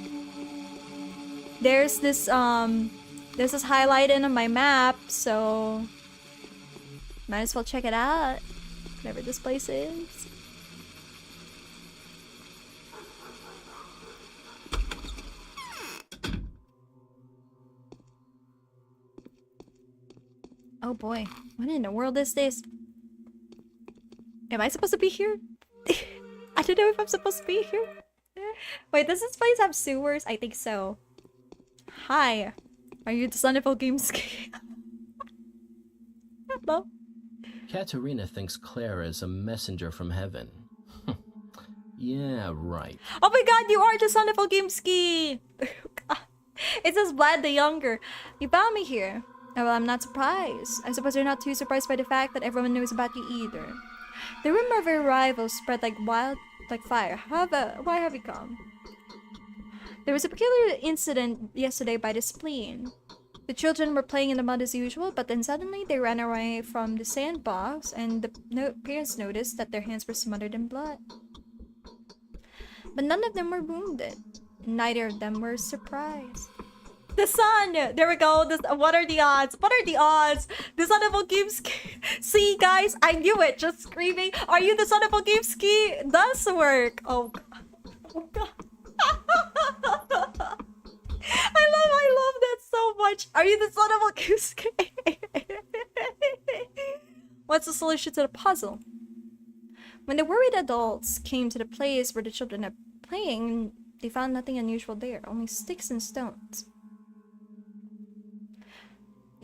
There's this This is highlighted on my map, so might as well check it out. Whatever this place is. Oh boy, what in the world is this? Am I supposed to be here? I don't know if I'm supposed to be here. Wait, does this place have sewers? I think so. Hi. Are you the son of Gameski? Hello? Katerina thinks Clara is a messenger from heaven. Yeah, right. Oh my god, you are the son of Gameski! It says Vlad the Younger. You found me here. Oh, well, I'm not surprised. I suppose you're not too surprised by the fact that everyone knows about you either. The rumor of your arrival spread like fire. Why have you come? There was a peculiar incident yesterday by the spleen. The children were playing in the mud as usual, but then suddenly they ran away from the sandbox, and the parents noticed that their hands were smothered in blood. But none of them were wounded. Neither of them were surprised. The sun! There we go. What are the odds? What are the odds? The son of Ogimski. See, guys, I knew it. Just screaming, "Are you the son of Ogimski?" does work. Oh god. Oh god. I love that so much. Are you the son of Ogimski? What's the solution to the puzzle? When the worried adults came to the place where the children are playing, they found nothing unusual there, only sticks and stones.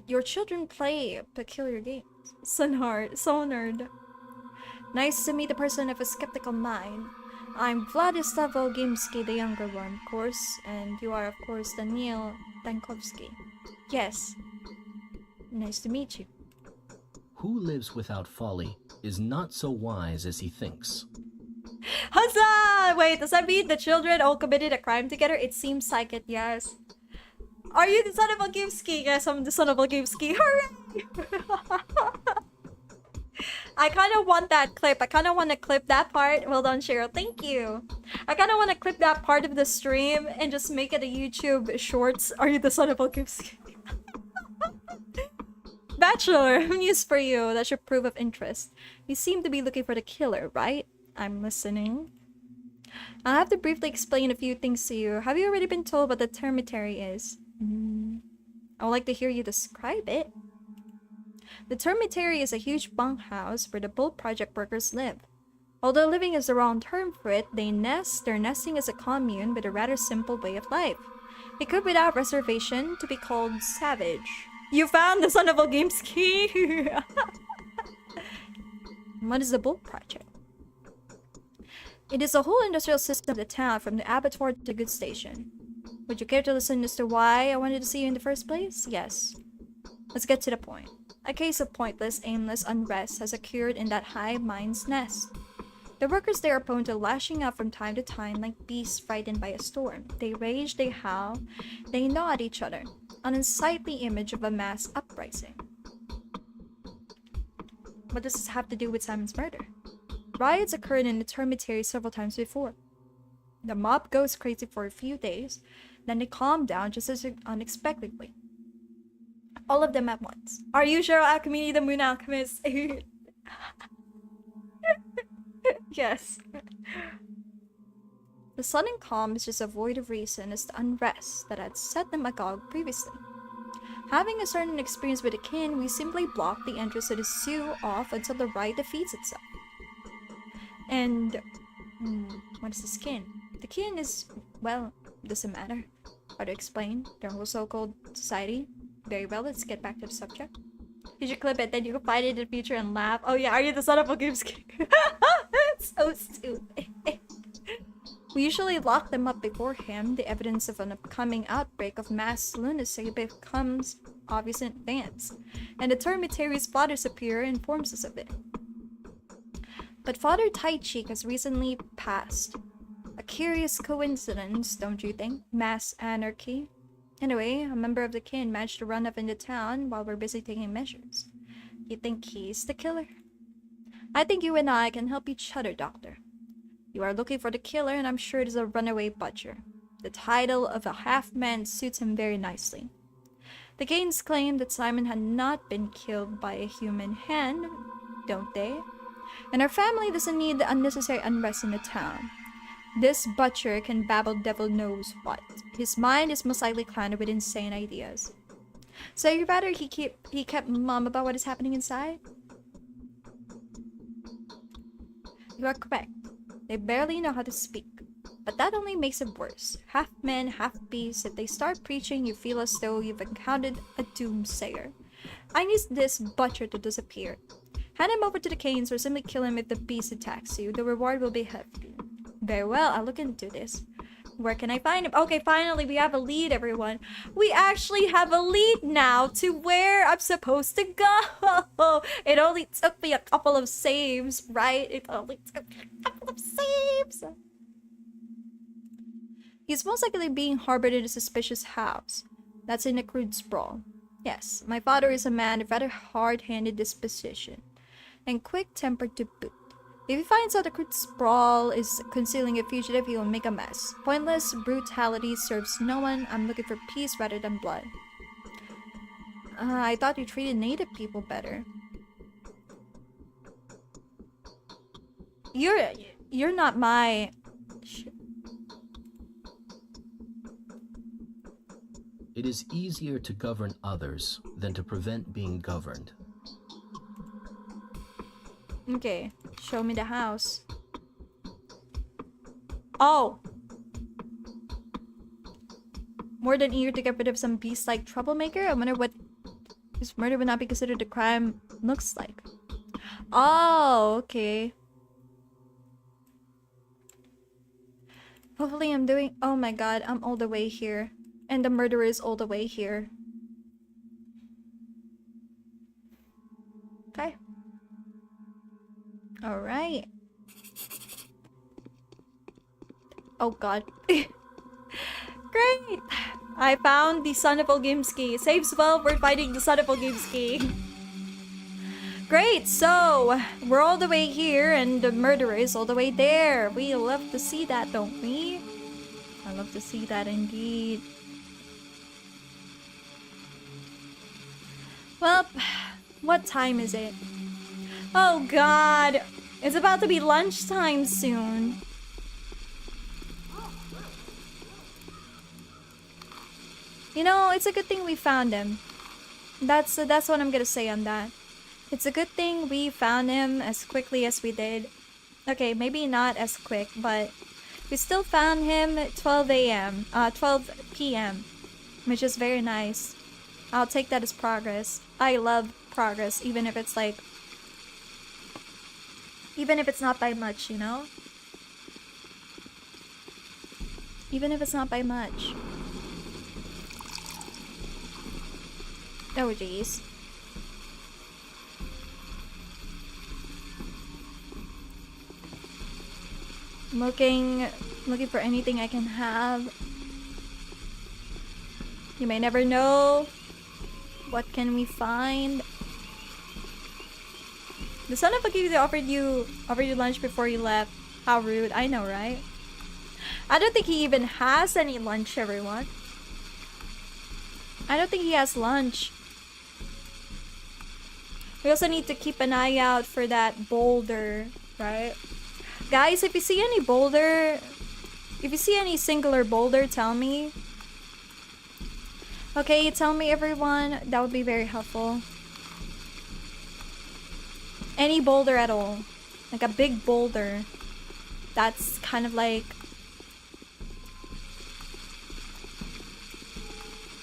Your children play peculiar games. So nerd. Nice to meet a person of a skeptical mind. I'm Vladislav Volgimsky, the younger one, of course, and you are, of course, DANIIL Dankovsky. Yes. Nice to meet you. Who lives without folly is not so wise as he thinks. Huzzah! Wait, does that mean the children all committed a crime together? It seems like it, yes. Are you the son of Volgimsky? Yes, I'm the son of Volgimsky. Hooray! I kind of want that clip. I kind of want to clip that part. Well done, Cheryl. Thank you. I kind of want to clip that part of the stream and just make it a YouTube shorts. Are you the son of Volgimsky? Bachelor, news for you. That's your proof of interest. You seem to be looking for the killer, right? I'm listening. I'll have to briefly explain a few things to you. Have you already been told what the termitary is? I would like to hear you describe it. The termitary is a huge bunkhouse where the Bull Project workers live. Although living is the wrong term for it, they nest. Their nesting is a commune with a rather simple way of life. It could, without reservation, to be called savage. You found the son of Volgimsky! What is the Bull Project? It is the whole industrial system of the town, from the abattoir to the goods station. Would you care to listen as to why I wanted to see you in the first place? Yes. Let's get to the point. A case of pointless, aimless unrest has occurred in that hive mind's nest. The workers there are prone to lashing out from time to time like beasts frightened by a storm. They rage, they howl, they gnaw at each other. An unsightly image of a mass uprising. What does this have to do with Simon's murder? Riots occurred in the termitary several times before. The mob goes crazy for a few days, then they calm down just as unexpectedly. All of them at once. Are you sure, Alchemy, the Moon Alchemist? Yes. The sudden calm is just a void of reason as the unrest that had set them agog previously. Having a certain experience with the kin, we simply block the entrance to the zoo off until the riot defeats itself. And what is the skin? The kin is, well, doesn't matter. How to explain their whole so-called society? Very well, let's get back to the subject. You should clip it, then you can find it in the future and laugh. Oh yeah, are you the son of Ogimsky? So stupid. We usually lock them up before him. The evidence of an upcoming outbreak of mass lunacy becomes obvious in advance, and the termitary's Father Superior informs us of it. But Father Taichi has recently passed. A curious coincidence, don't you think? Mass anarchy. Anyway, a member of the kin managed to run up into town while we're busy taking measures. You think he's the killer? I think you and I can help each other, Doctor. You are looking for the killer, and I'm sure it is a runaway butcher. The title of a half-man suits him very nicely. The Kanes claim that Simon had not been killed by a human hand, don't they? And our family doesn't need the unnecessary unrest in the town. This butcher can babble devil knows what. His mind is most likely clouded with insane ideas. So you rather he kept mum about what is happening inside? You are correct. They barely know how to speak. But that only makes it worse. Half man, half beast. If they start preaching, you feel as though you've encountered a doomsayer. I need this butcher to disappear. Hand him over to the Kanes or simply kill him if the beast attacks you. The reward will be hefty. Very well, I'll look into this. Where can I find him? Okay, finally we have a lead, everyone. We actually have a lead now to where I'm supposed to go. It only took me a couple of saves, right? It only took me a couple of saves. He's most likely being harbored in a suspicious house. That's in a crude sprawl. Yes, my father is a man of rather hard-handed disposition. And quick-tempered to boot. If he finds out the crude sprawl is concealing a fugitive, he will make a mess. Pointless brutality serves no one. I'm looking for peace rather than blood. I thought you treated native people better. You're not my... It is easier to govern others than to prevent being governed. Okay, show me the house. Oh! More than eager to get rid of some beast-like troublemaker? I wonder what his murder would not be considered a crime looks like. Oh, okay. Hopefully I'm doing... Oh my god, I'm all the way here. And the murderer is all the way here. Okay. Alright. Oh god. Great! I found the son of Olgimsky. Saves well, we're fighting the son of Olgimsky. Great, so we're all the way here and the murderer is all the way there. We love to see that, don't we? I love to see that indeed. Well, what time is it? Oh god, it's about to be lunchtime soon. You know, it's a good thing we found him. That's what I'm gonna say on that. It's a good thing we found him as quickly as we did. Okay, maybe not as quick, but we still found him at 12 p.m, which is very nice. I'll take that as progress. I love progress, even if it's like... Even if it's not by much, you know? Even if it's not by much. Oh, jeez. Looking for anything I can have. You may never know. What can we find? The son of a geezer offered you lunch before you left. How rude. I know, right? I don't think he even has any lunch, everyone. I don't think he has lunch. We also need to keep an eye out for that boulder, right? Guys, if you see any boulder, if you see any singular boulder, tell me. Okay, tell me, everyone. That would be very helpful. Any boulder at all. Like a big boulder. That's kind of like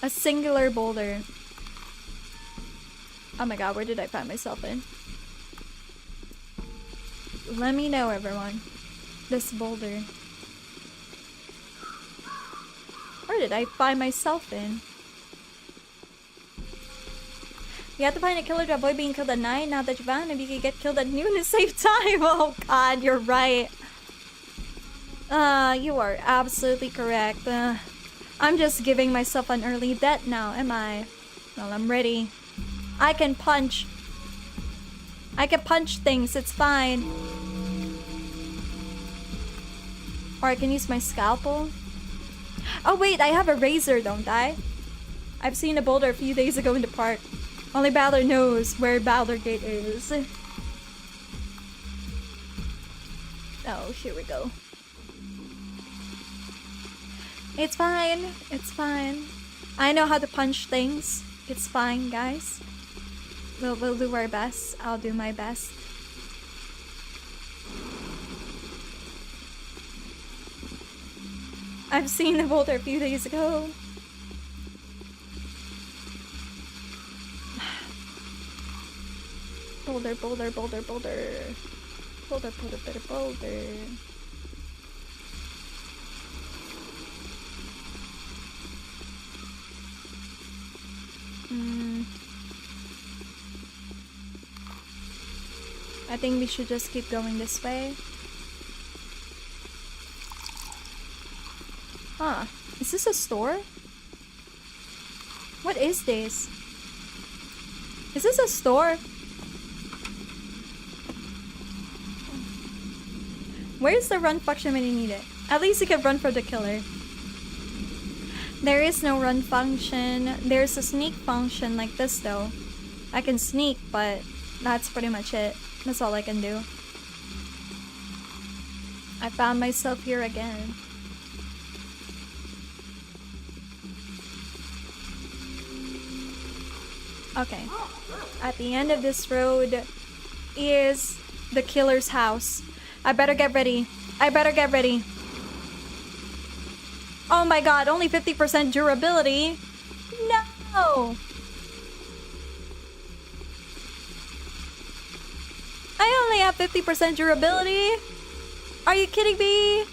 a singular boulder. Oh my god, where did I find myself in? Let me know, everyone. This boulder. Where did I find myself in? You have to find a killer to avoid being killed at night. Now that you found him, you can get killed at noon to save time. Oh god, you're right. You are absolutely correct. I'm just giving myself an early death now, am I? Well, I'm ready. I can punch. I can punch things, it's fine. Or I can use my scalpel. Oh wait, I have a razor, don't I? I've seen a boulder a few days ago in the park. Only Balor knows where Balor Gate is. Oh, here we go. It's fine. It's fine. I know how to punch things. It's fine, guys. We'll do our best. I'll do my best. I've seen the boulder a few days ago. Boulder, boulder, boulder, boulder. Boulder, boulder, boulder, boulder. I think we should just keep going this way. Huh. Is this a store? What is this? Is this a store? Where's the run function when you need it? At least you can run for the killer. There is no run function. There's a sneak function like this though. I can sneak, but that's pretty much it. That's all I can do. I found myself here again. Okay. At the end of this road is the killer's house. I better get ready. I better get ready. Oh my god, only 50% durability. No! I only have 50% durability. Are you kidding me?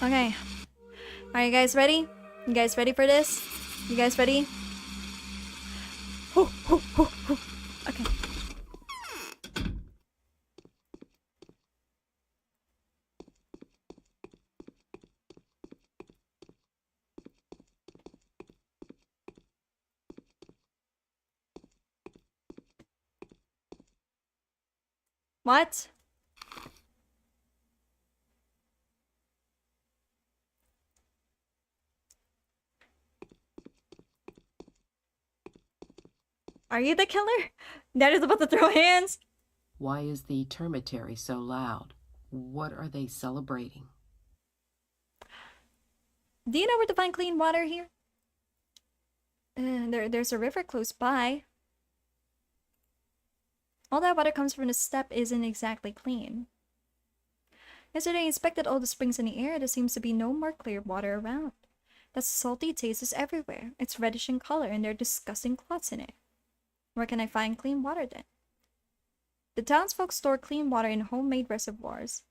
Okay. Are you guys ready? You guys ready for this? You guys ready? Okay. What? Are you the killer? Dad is about to throw hands. Why is the termitary so loud? What are they celebrating? Do you know where to find clean water here? There's a river close by. All that water comes from the steppe isn't exactly clean. Yesterday I inspected all the springs in the area. There seems to be no more clear water around. That salty taste is everywhere. It's reddish in color and there are disgusting clots in it. Where can I find clean water then? The townsfolk store clean water in homemade reservoirs.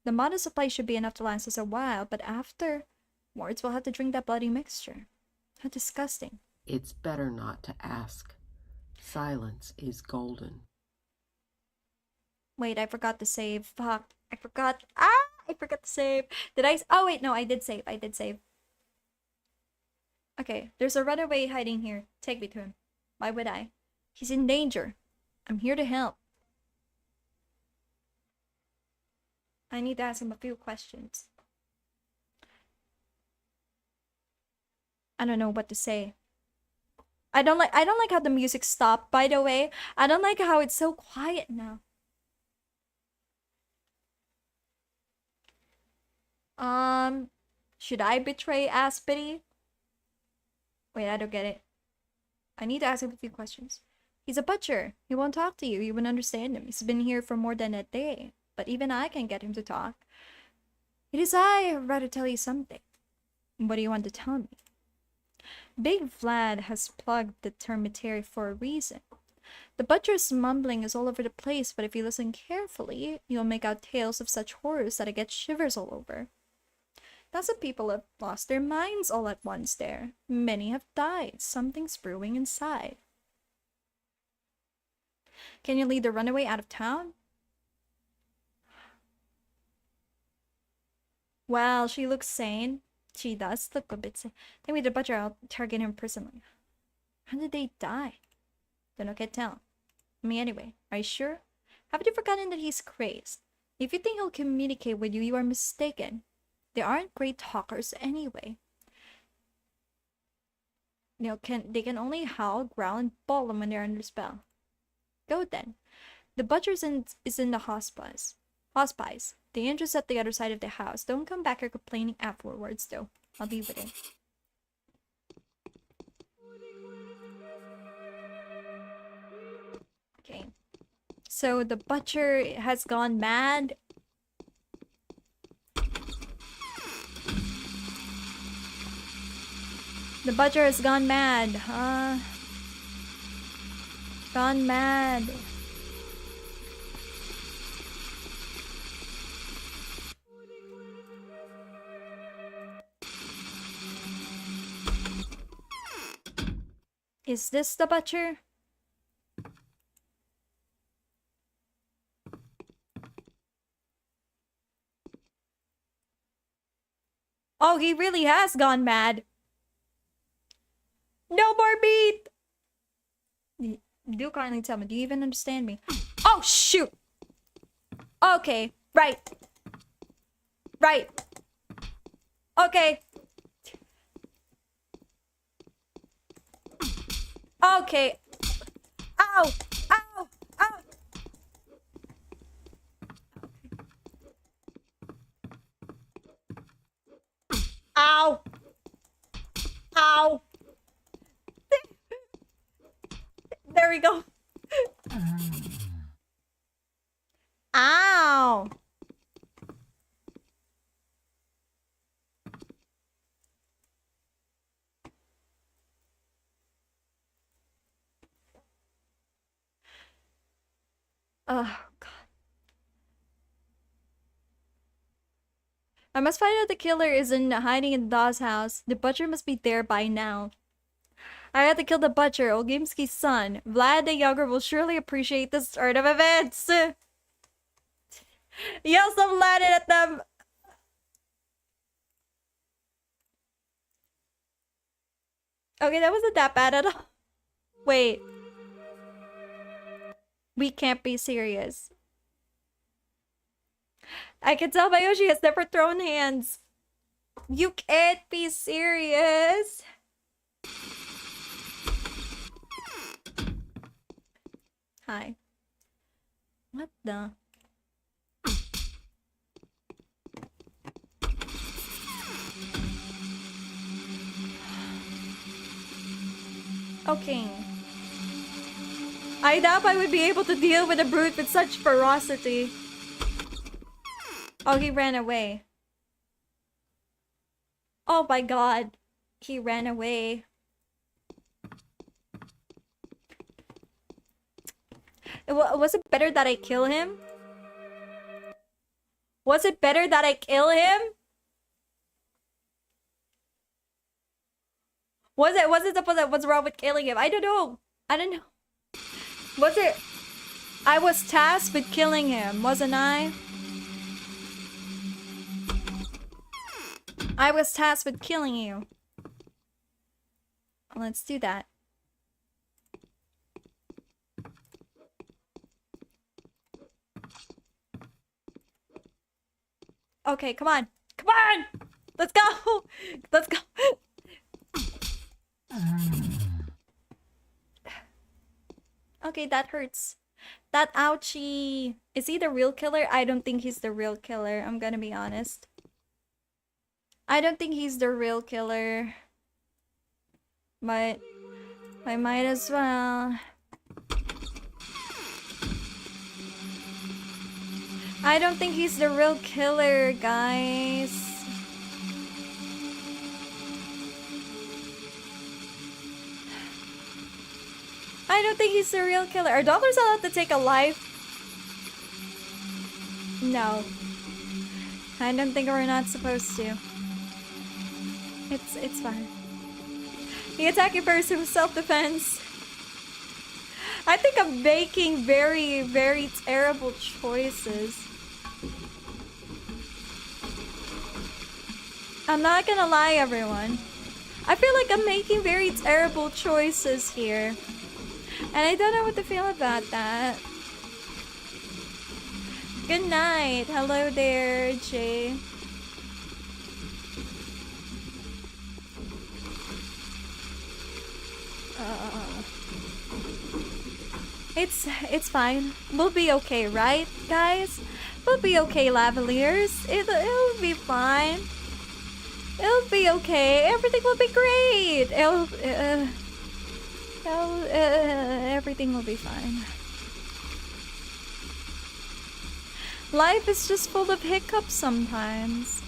The modest supply should be enough to last us a while, but afterwards we'll have to drink that bloody mixture. How disgusting. It's better not to ask. Silence is golden. Wait, I forgot to save. Fuck. I forgot. I forgot to save. Did I? Oh, wait, no, I did save. I did save. Okay, there's a runaway hiding here. Take me to him. Why would I? He's in danger. I'm here to help. I need to ask him a few questions. I don't know what to say. I don't like how the music stopped, by the way. I don't like how it's so quiet now. Should I betray Aspity? Wait, I don't get it. I need to ask him a few questions. He's a butcher. He won't talk to you. You wouldn't understand him. He's been here for more than a day. But even I can get him to talk. It is I who would rather tell you something. What do you want to tell me? Big Vlad has plugged the termitary for a reason. The butcher's mumbling is all over the place, but if you listen carefully, you'll make out tales of such horrors that I get shivers all over. Lots of people have lost their minds all at once there. Many have died. Something's brewing inside. Can you lead the runaway out of town? Well, she looks sane. She does look a bit sane. Take me to the butcher. I'll target him personally. How did they die? Then I can't tell. Me anyway. Are you sure? Haven't you forgotten that he's crazed? If you think he'll communicate with you, you are mistaken. They aren't great talkers anyway. You know, they can only howl, growl, and bawl when they're under spell. Go then. The butcher is in the hospice. The entrance at the other side of the house. Don't come back here complaining afterwards, though. I'll be with it. Okay. So the butcher has gone mad. The butcher has gone mad, huh? Gone mad. Is this the butcher? Oh, he really has gone mad. No more meat! Do kindly tell me, do you even understand me? Oh, shoot! Okay, right. Right. Okay. Okay. Ow! Ow! Ow! Ow! Ow! There we go. Ow! Oh, God. I must find out the killer isn't hiding in Daw's house. The butcher must be there by now. I had to kill the butcher, Olgimsky's son. Vlad the Younger will surely appreciate the start of events. Yell some Latin at them. Okay, that wasn't that bad at all. Wait. We can't be serious. I can tell Mayoshi has never thrown hands. You can't be serious. Hi. What the? Okay. I doubt I would be able to deal with a brute with such ferocity. Oh, he ran away. Oh my God. He ran away. Was it better that I kill him? Was it better that I kill him? Was it supposed that what's wrong with killing him? I don't know. I don't know. Was it? I was tasked with killing him, wasn't I? I was tasked with killing you. Let's do that. Okay, come on. Come on! Let's go! Let's go! Okay, that hurts. That ouchie. Is he the real killer? I don't think he's the real killer. I'm gonna be honest. I don't think he's the real killer. But I might as well. I don't think he's the real killer, guys. I don't think he's the real killer. Are dollars allowed to take a life? No. I don't think we're not supposed to. It's fine. He attacked you first, it was self-defense. I think I'm making very, very terrible choices. I'm not gonna lie, everyone. I feel like I'm making very terrible choices here. And I don't know what to feel about that. Good night. Hello there, Jay. It's fine. We'll be okay, right, guys? We'll be okay, Lavaliers. It'll be fine. It'll be okay. Everything will be great. Everything will be fine. Life is just full of hiccups sometimes.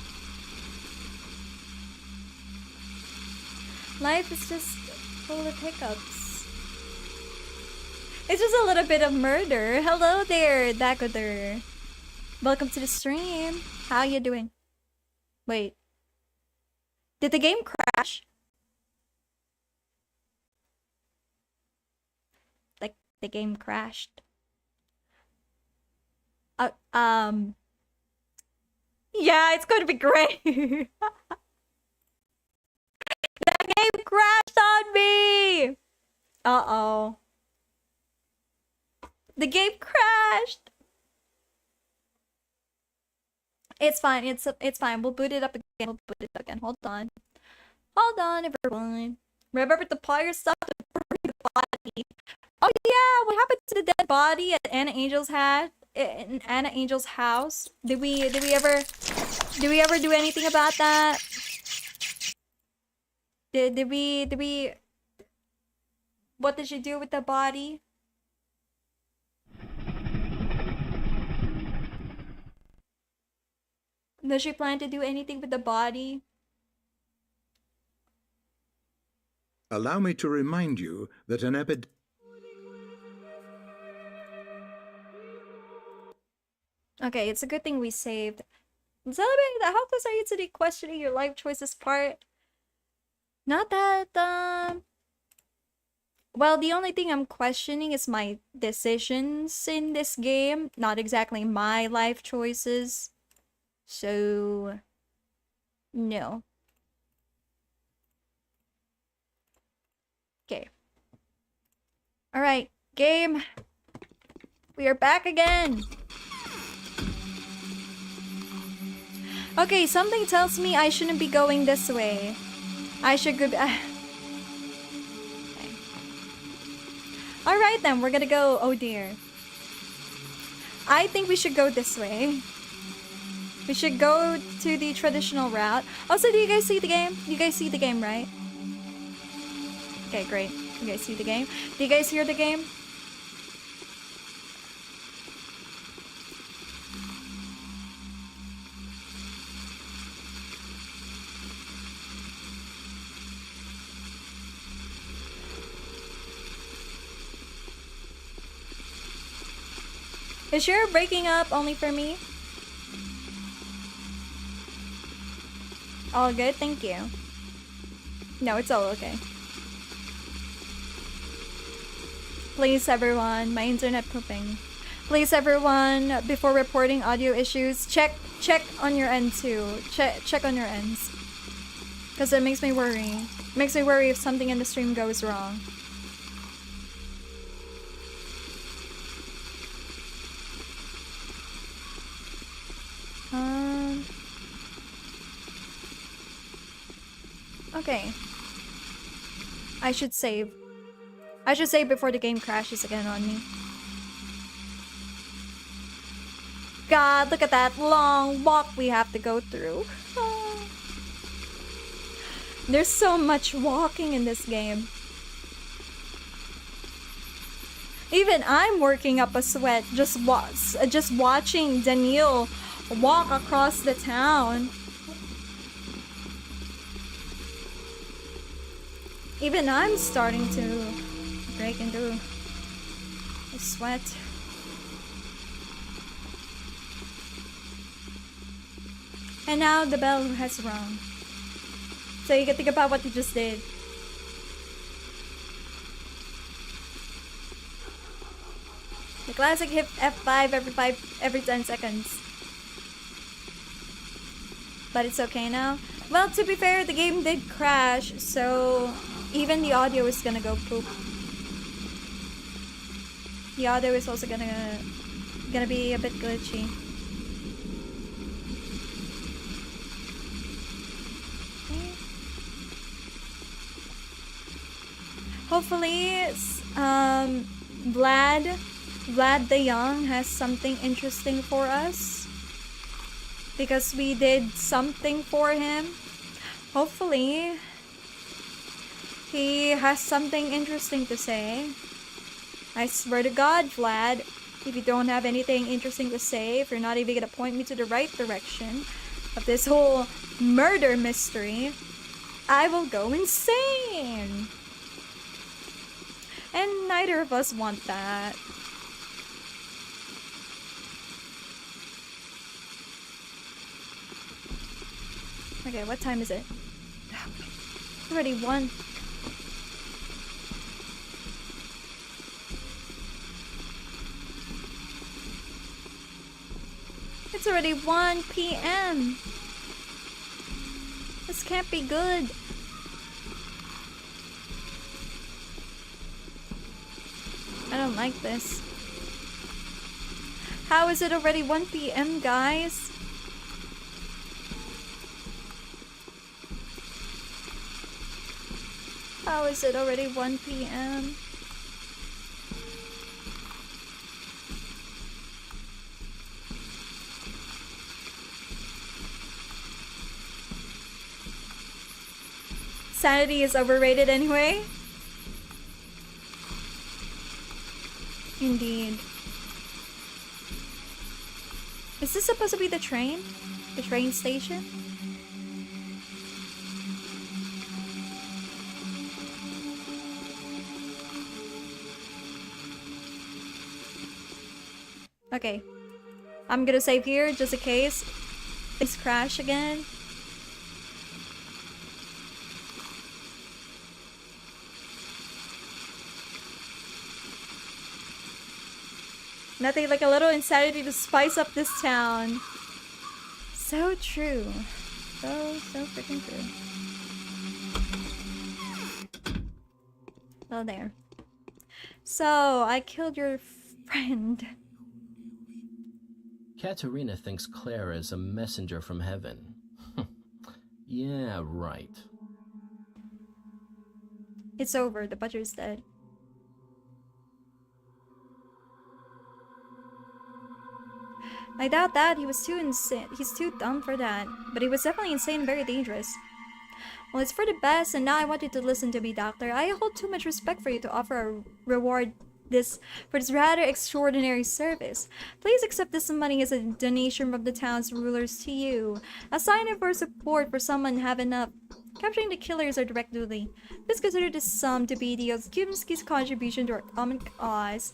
Life is just full of hiccups. It's just a little bit of murder. Hello there, Dakoder. Welcome to the stream. How you doing? Wait. Did the game crash? Like, the game crashed. Yeah, it's going to be great. That game crashed on me! Uh-oh. The game crashed! It's fine, it's fine. We'll boot it up again. We'll boot it up again. Hold on. Hold on, everyone. Remember to pull your stuff to bury the body. Oh yeah, what happened to the dead body at Anna Angel's hat? In Anna Angel's house? Did we ever do anything about that? Did we what did she do with the body? Does she plan to do anything with the body? Allow me to remind you that an Okay, it's a good thing we saved. Celebrating that. How close are you to the questioning your life choices part? Not that, well, the only thing I'm questioning is my decisions in this game. Not exactly my life choices. So, no. Okay. Alright, game. We are back again. Okay, something tells me I shouldn't be going this way. I should go. Okay. Alright then, we're gonna go. Oh dear. I think we should go this way. We should go to the traditional route. Also, do you guys see the game? You guys see the game, right? Okay, great. You guys see the game? Do you guys hear the game? Is your breaking up only for me? All good, thank you. No, it's all okay. Please everyone, my internet pooping. Please everyone, before reporting audio issues, check on your end too. Check on your ends. Because it makes me worry. It makes me worry if something in the stream goes wrong. Okay. I should save. I should save before the game crashes again on me. God, look at that long walk we have to go through. There's so much walking in this game. Even I'm working up a sweat just watching DANIIL walk across the town. Even I'm starting to break into a sweat. And now the bell has rung. So you can think about what you just did. The classic hit F5 every 10 seconds. But it's okay now. Well, to be fair, the game did crash, so even the audio is gonna go poop. The audio is also gonna be a bit glitchy. Hopefully, Vlad the Young has something interesting for us. Because we did something for him. Hopefully, he has something interesting to say. I swear to God, Vlad, if you don't have anything interesting to say, if you're not even gonna point me to the right direction of this whole murder mystery, I will go insane. And neither of us want that. Okay, what time is it? Already 1. It's already 1 p.m. This can't be good. I don't like this. How is it already 1 p.m., guys? How is it already 1 p.m.? Sanity is overrated anyway. Indeed. Is this supposed to be the train? The train station? Okay. I'm gonna save here just in case things crash again. Nothing like a little insanity to spice up this town. So true. So freaking true. Oh, there. So, I killed your friend. Katerina thinks Clara is a messenger from heaven. Yeah, right. It's over. The butcher's dead. I doubt that. He was too insane. He's too dumb for that. But he was definitely insane and very dangerous. Well, it's for the best, and now I want you to listen to me, Doctor. I hold too much respect for you to offer a reward for this rather extraordinary service. Please accept this money as a donation from the town's rulers to you. A sign of our support for someone have enough. Capturing the killer is our direct duty. Please consider this sum to be DANKOVSKY'S contribution to our common cause.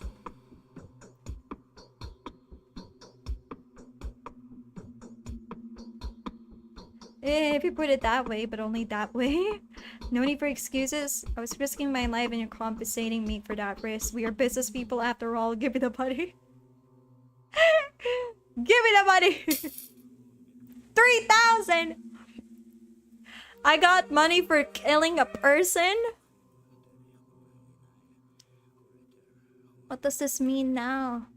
If you put it that way, but only that way. No need for excuses. I was risking my life and you're compensating me for that risk. We are business people after all. Give me the money. Give me the money! 3,000! I got money for killing a person? What does this mean now?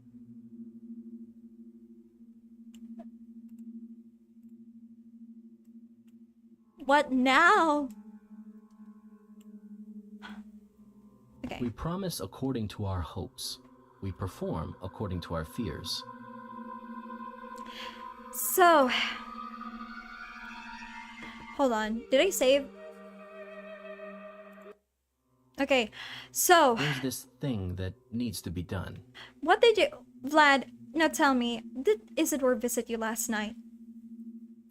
What now? Okay. We promise according to our hopes. We perform according to our fears. So... Hold on. Did I save? Okay. So... There's this thing that needs to be done. What did you... Vlad, now tell me. Did Isidore visit you last night?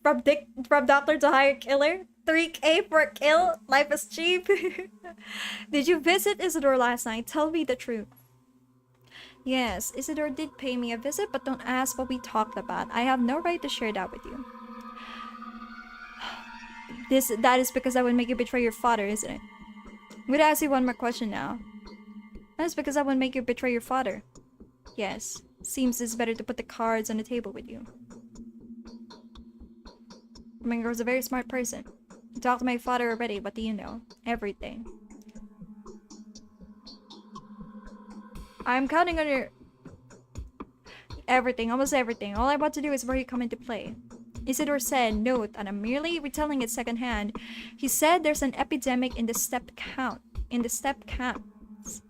From doctor to hire killer? 3K for a kill? Life is cheap? Did you visit Isidore last night? Tell me the truth. Yes, Isidore did pay me a visit, but don't ask what we talked about. I have no right to share that with you. That is because I would make you betray your father, isn't it? I'm gonna ask you one more question now. That is because I would make you betray your father. Yes, seems it's better to put the cards on the table with you. Domingo was a very smart person. You talked to my father already. What do you know? Everything. I'm counting on your... Everything. Almost everything. All I want to do is where you come into play. Isidore said, note, and I'm merely retelling it secondhand. He said there's an epidemic in the steppe count. in the steppe camps.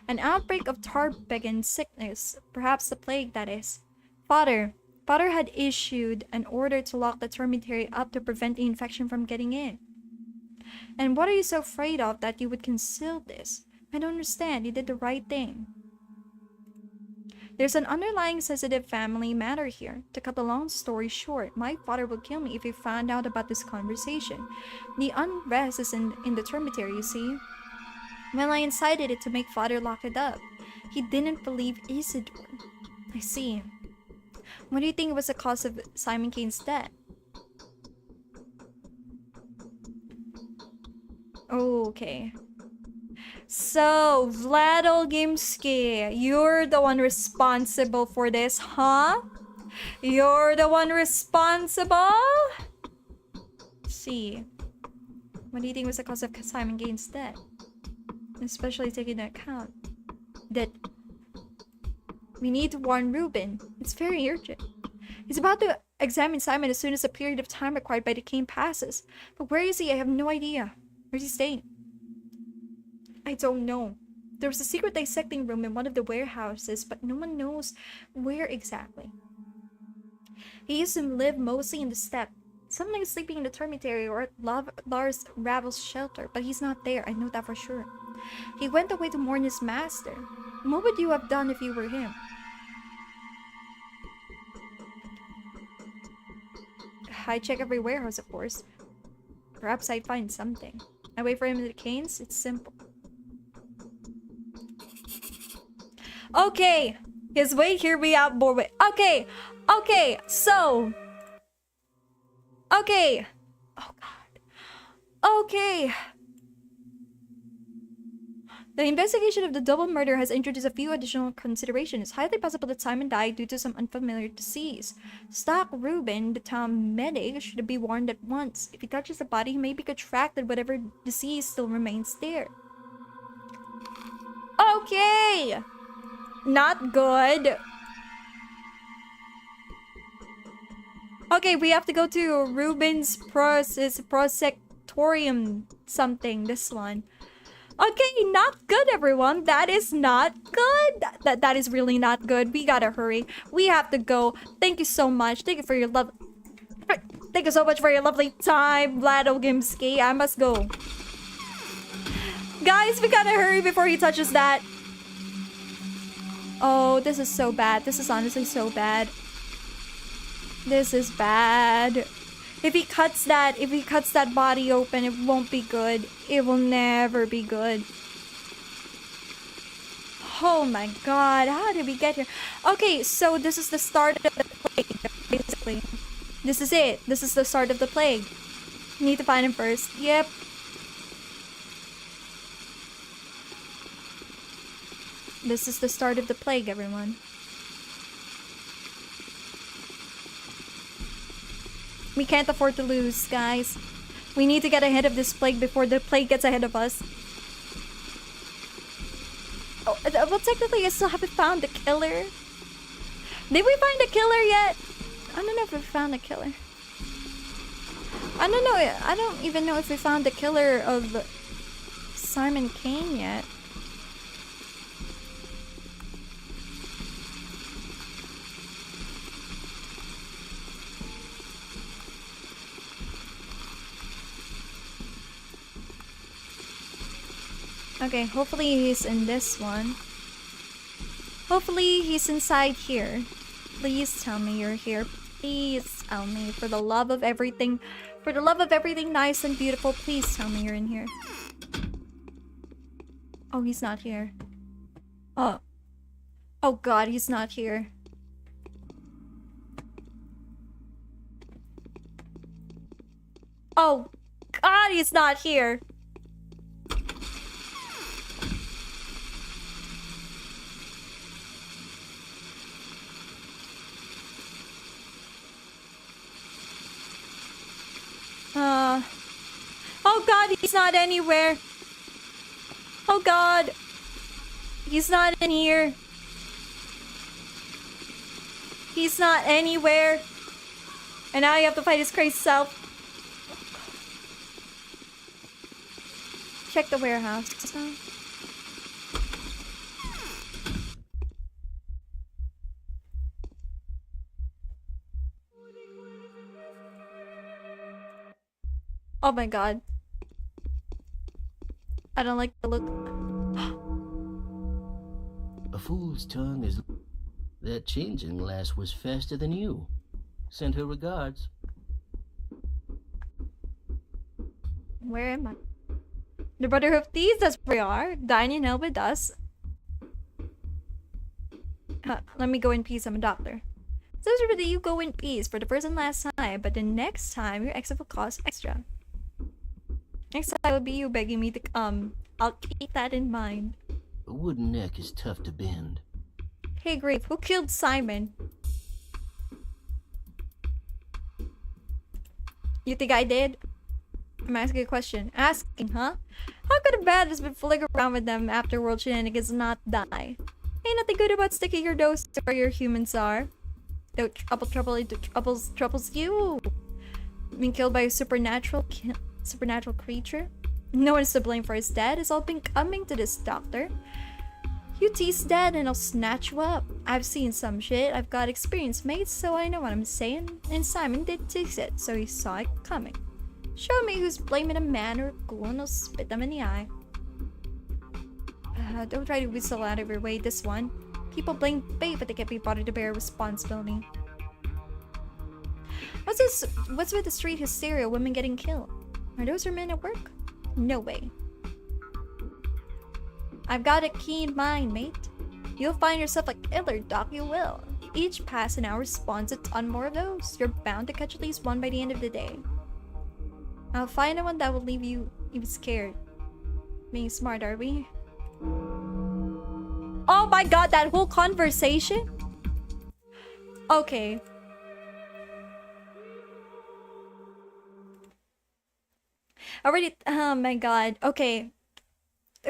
An outbreak of Tarbegan sickness, perhaps the plague, that is. Father had issued an order to lock the termitary up to prevent the infection from getting in. And what are you so afraid of that you would conceal this? I don't understand. You did the right thing. There's an underlying sensitive family matter here. To cut the long story short, my father would kill me if he found out about this conversation. The unrest is in the termitary, you see. Well, I incited it to make father lock it up. He didn't believe Isidore. I see. What do you think was the cause of Simon Kane's death? Okay. So, Vladolgimsky, you're the one responsible for this, huh? You're the one responsible? Let's see. What do you think was the cause of Simon Kane's death? Especially taking into account that we need to warn Ruben. It's very urgent. He's about to examine Simon as soon as the period of time required by the Kane passes. But where is he? I have no idea. Where's he staying? I don't know. There was a secret dissecting room in one of the warehouses, but no one knows where exactly. He used to live mostly in the steppe. Something is sleeping in the termitary or at Lars Ravel's shelter, but he's not there. I know that for sure. He went away to mourn his master. What would you have done if you were him? I check every warehouse, of course. Perhaps I'd find something. I wait for him in the Canes. It's simple. Okay. His way, hear me out more way. Okay. Okay. So. Okay. Oh, God. Okay. The investigation of the double murder has introduced a few additional considerations. It's highly possible that Simon died due to some unfamiliar disease. Stock Ruben, the town medic, should be warned at once. If he touches the body, he may be contracted whatever disease still remains there. Okay! Not good. Okay, we have to go to Ruben's prosectorium something. This one. Okay, not good, everyone. That is not good. That is really not good. We gotta hurry. We have to go. Thank you so much. Thank you for your love. Thank you so much for your lovely time, Vladolgimsky. I must go. Guys, we gotta hurry before he touches that. Oh, this is so bad. This is honestly so bad. This is bad. If he cuts that body open, it won't be good. It will never be good. Oh my god, how did we get here? Okay, so this is the start of the plague, basically. This is it. This is the start of the plague. Need to find him first. Yep. This is the start of the plague, everyone. We can't afford to lose, guys. We need to get ahead of this plague before the plague gets ahead of us. Oh, well, technically, I still haven't found the killer. Did we find the killer yet? I don't know if we found the killer. I don't know. I don't even know if we found the killer of Simon Kane yet. Okay, hopefully he's in this one. Hopefully he's inside here. Please tell me you're here. Please tell me, for the love of everything nice and beautiful, please tell me you're in here. Oh, he's not here. Oh. Oh god, he's not here. Oh god, he's not here. Oh god, he's not anywhere. Oh god. He's not in here. He's not anywhere. And now you have to fight his crazy self. check the warehouse. Oh my god. I don't like the look. A fool's tongue is... That changing lass was faster than you. Send her regards. Where am I? The Brotherhood of Thieves, that's where we are. DANIIL with us. Let me go in peace, I'm a doctor. So that you go in peace for the first and last time, but the next time your exit will cost extra. Next time will be you begging me to come. I'll keep that in mind. A wooden neck is tough to bend. Hey Grape, who killed Simon? You think I did? I'm asking a question. Asking, huh? How could a bad has been fooling around with them after world shenanigans not die? Ain't nothing good about sticking your nose to where your humans are. No troubles you. Being killed by a supernatural creature? No one is to blame for his death. It's all been coming to this doctor. You tease dead and I'll snatch you up. I've seen some shit. I've got experience, mate, so I know what I'm saying. And Simon did tease it, so he saw it coming. Show me who's blaming a man or a ghoul and I'll spit them in the eye. Don't try to whistle out of your way this one. People blame fate, but they can't be bothered to bear responsibility. What's with the street hysteria, women getting killed? Are those your men at work? No way. I've got a keen mind, mate. You'll find yourself a killer, Doc, you will. Each passing hour spawns a ton more of those. You're bound to catch at least one by the end of the day. I'll find the one that will leave you scared. Being smart, are we? Oh my god, that whole conversation? Okay. Already, oh my god. Okay.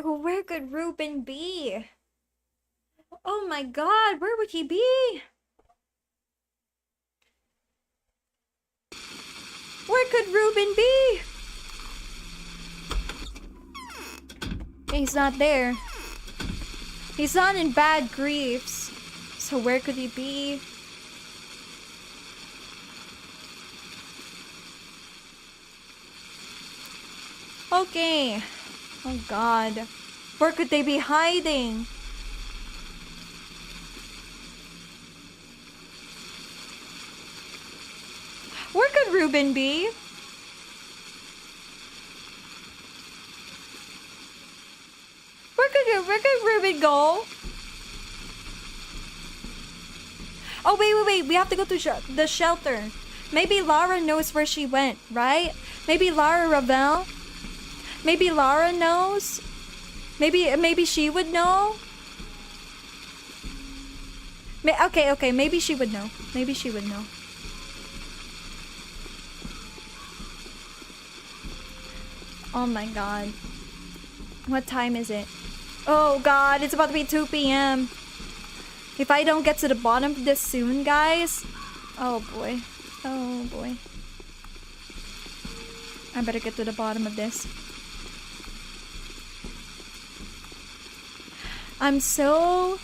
Where could Ruben be? Oh my god, where would he be? Where could Ruben be? He's not there. He's not in Bad Griefs. So where could he be? Okay. Oh god. Where could they be hiding? Where could Ruben be? Where could Ruben go? Oh wait, we have to go to the shelter. Maybe Lara knows where she went, right? Maybe Lara Ravel? Maybe Lara knows? Maybe she would know? Okay, maybe she would know. Maybe she would know. Oh my god. What time is it? Oh god, it's about to be 2 p.m. If I don't get to the bottom of this soon, guys. Oh boy. Oh boy. I better get to the bottom of this. I'm so...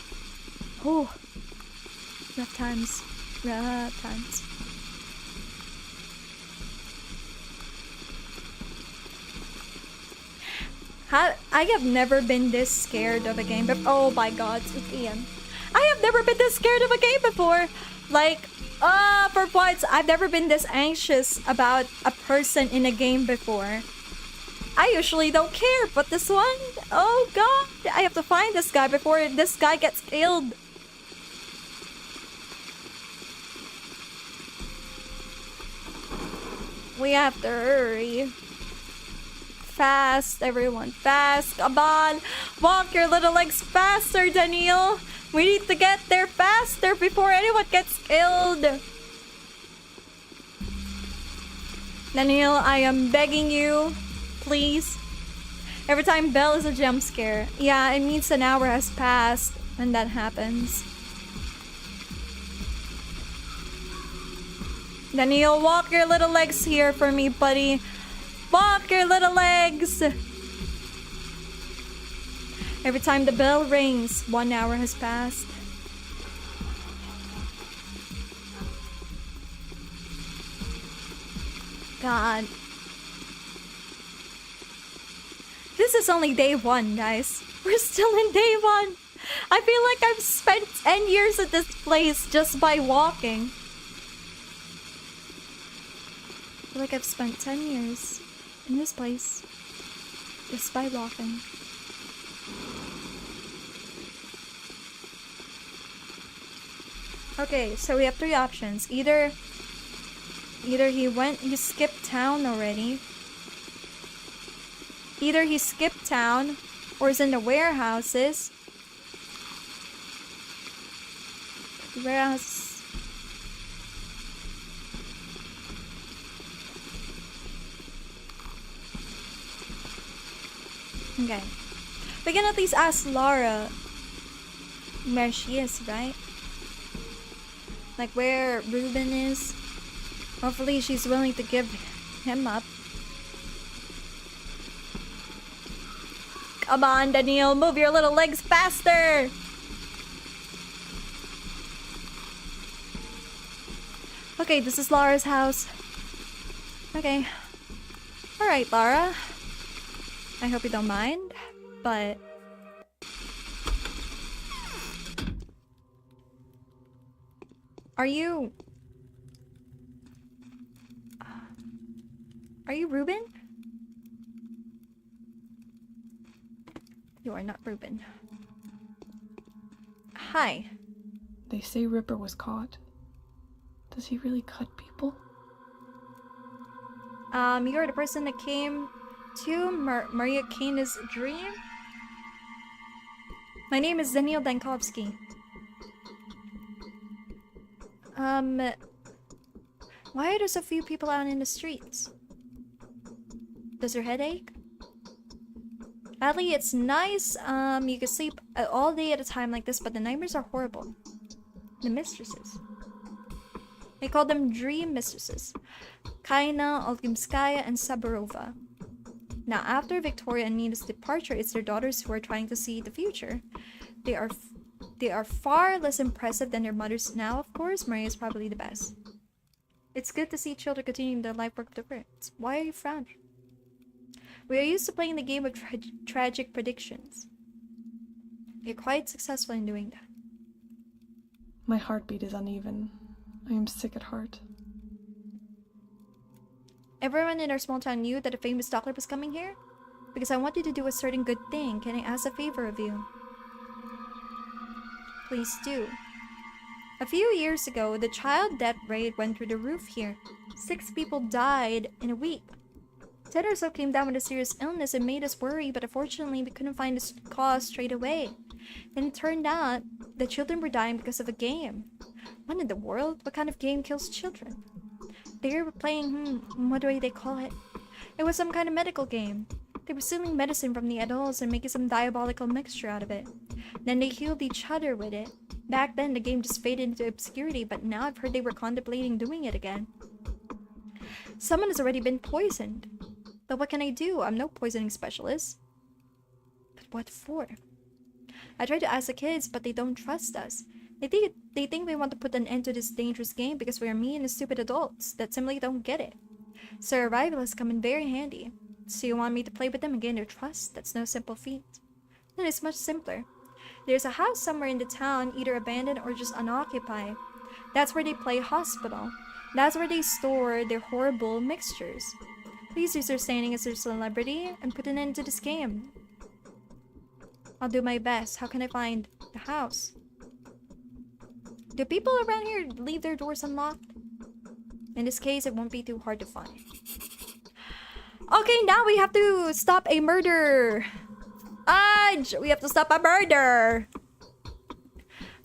Oh. Rough times. Rough times. I have never been this scared of a game before. Oh my god, 2 p.m. I have never been this scared of a game before. Like, for once, I've never been this anxious about a person in a game before. I usually don't care, but this one, oh god, I have to find this guy before this guy gets killed. We have to hurry. Fast, everyone, fast. Come on. Walk your little legs faster, DANIIL. We need to get there faster before anyone gets killed. DANIIL, I am begging you. Please. Every time Bell is a jump scare. Yeah, it means an hour has passed when that happens. DANIIL, walk your little legs here for me, buddy. Walk your little legs! Every time the bell rings, 1 hour has passed. God. This is only day 1, guys. We're still in day 1. I feel like I've spent 10 years at this place just by walking. I feel like I've spent 10 years in this place just by walking. Okay, so we have 3 options. Either he skipped town already. Either he skipped town or is in the warehouses. Warehouse. Okay. We can at least ask Laura where she is, right? Like where Ruben is. Hopefully she's willing to give him up. Come on, DANIIL, move your little legs faster! Okay, this is Laura's house. Okay. Alright, Laura. I hope you don't mind, but... Are you Ruben? You are not Ruben. Hi. They say Ripper was caught. Does he really cut people? You're the person that came to Maria Kana's dream? My name is DANIIL Dankovsky. Why are there so few people out in the streets? Does your head ache? Sadly, it's nice, you can sleep all day at a time like this, but the nightmares are horrible. The mistresses. They call them dream mistresses. Kaina, Olgimskaya, and Saburova. Now, after Victoria and Nina's departure, it's their daughters who are trying to see the future. They are far less impressive than their mothers now, of course. Maria is probably the best. It's good to see children continuing their life work of their parents. Why are you frowning? We are used to playing the game of tragic predictions. You're quite successful in doing that. My heartbeat is uneven. I am sick at heart. Everyone in our small town knew that a famous doctor was coming here? Because I want you to do a certain good thing. Can I ask a favor of you? Please do. A few years ago, the child death rate went through the roof here. 6 people died in a week. 10 or so came down with a serious illness and made us worry, but unfortunately we couldn't find the cause straight away. Then it turned out the children were dying because of a game. What in the world? What kind of game kills children? They were playing, what do they call it? It was some kind of medical game. They were stealing medicine from the adults and making some diabolical mixture out of it. Then they healed each other with it. Back then the game just faded into obscurity, but now I've heard they were contemplating doing it again. Someone has already been poisoned. But what can I do? I'm no poisoning specialist. But what for? I tried to ask the kids, but they don't trust us. They think we want to put an end to this dangerous game because we are mean and stupid adults that simply don't get it. So arrival has come in very handy. So you want me to play with them and gain their trust? That's no simple feat. Then it's much simpler. There's a house somewhere in the town, either abandoned or just unoccupied. That's where they play hospital. That's where they store their horrible mixtures. Please use their standing as their celebrity and put an end to this game. I'll do my best. How can I find the house? Do people around here leave their doors unlocked? In this case, it won't be too hard to find. Okay, now we have to stop a murder. We have to stop a murder.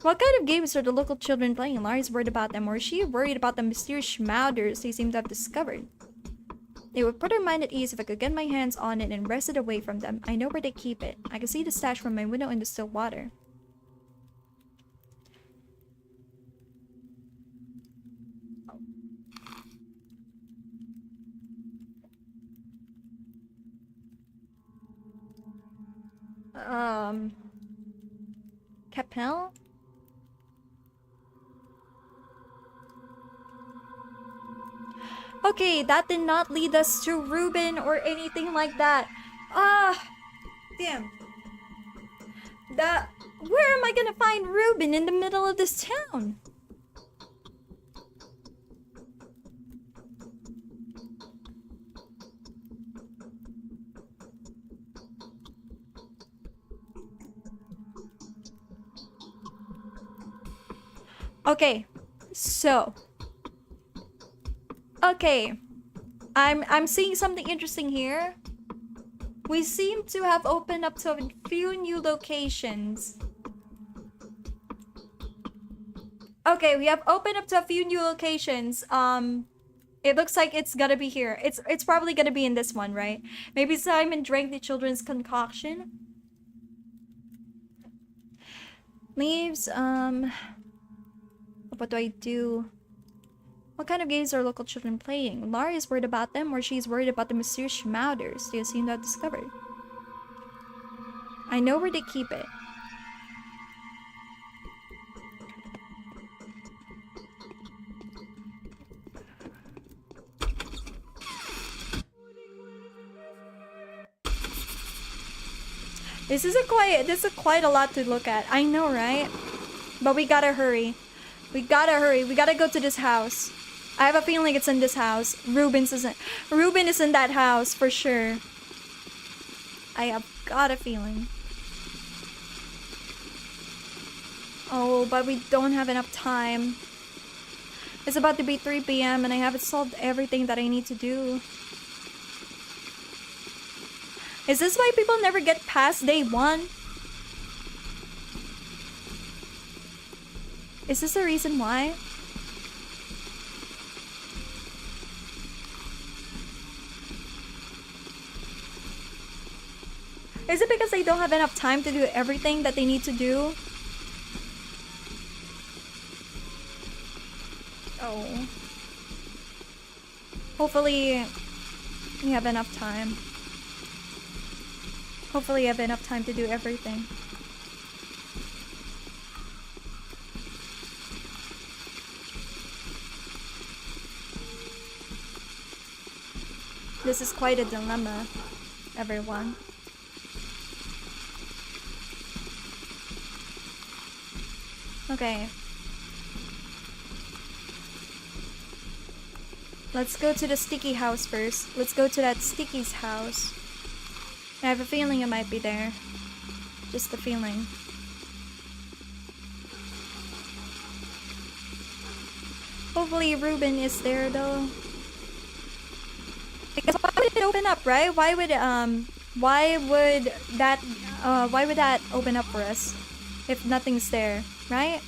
What kind of games are the local children playing? Larry's worried about them, or is she worried about the mysterious schmouders they seem to have discovered? They would put her mind at ease if I could get my hands on it and wrest it away from them. I know where they keep it. I can see the stash from my window in the still water. Capel? Okay, that did not lead us to Ruben or anything like that. Damn. Where am I gonna find Ruben in the middle of this town? Okay, so okay, I'm seeing something interesting here. We seem to have opened up to a few new locations. Okay, we have opened up to a few new locations. It looks like it's gonna be here. It's probably gonna be in this one, right? Maybe Simon drank the children's concoction. Leaves, what do I do? What kind of games are local children playing? Laurie is worried about them, or she's worried about the mysterious schmouters they seem to have discovered. I know where they keep it. This is quite a lot to look at. I know, right? But we gotta hurry. We gotta hurry. We gotta go to this house. I have a feeling it's in this house. Ruben is in that house for sure. I have got a feeling. Oh, but we don't have enough time. It's about to be 3 p.m. and I haven't solved everything that I need to do. Is this why people never get past day 1? Is this the reason why? Is it because they don't have enough time to do everything that they need to do? Oh. Hopefully, we have enough time. Hopefully, I have enough time to do everything. This is quite a dilemma, everyone. Okay. Let's go to the sticky house first. Let's go to that sticky's house. I have a feeling it might be there. Just a feeling. Hopefully Ruben is there though. Because why would it open up, right? Why would that open up for us if nothing's there, right?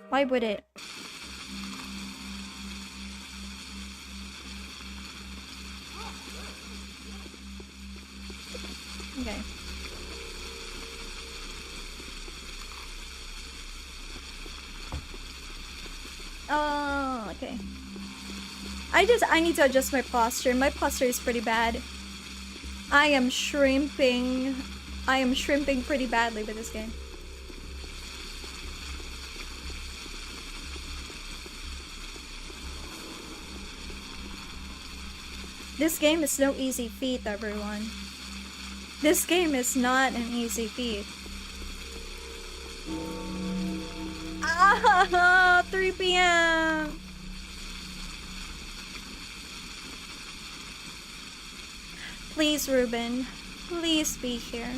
Why would it? Okay. Oh, okay. I need to adjust my posture. My posture is pretty bad. I am shrimping. I am shrimping pretty badly with this game. This game is no easy feat, everyone. This game is not an easy feat. Ah, 3 p.m. Please, Ruben. Please be here.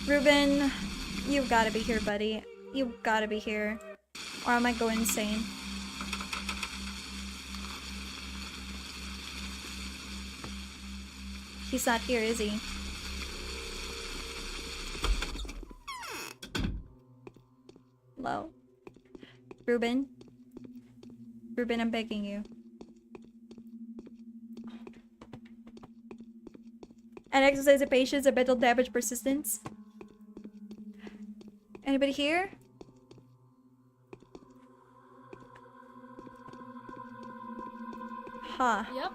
Ruben, you've got to be here, buddy. You've got to be here. Or I might go insane. He's not here, is he? Hello? Ruben? Ruben, I'm begging you. And exercise of patience and mental damage persistence. Anybody here? Huh. Yep.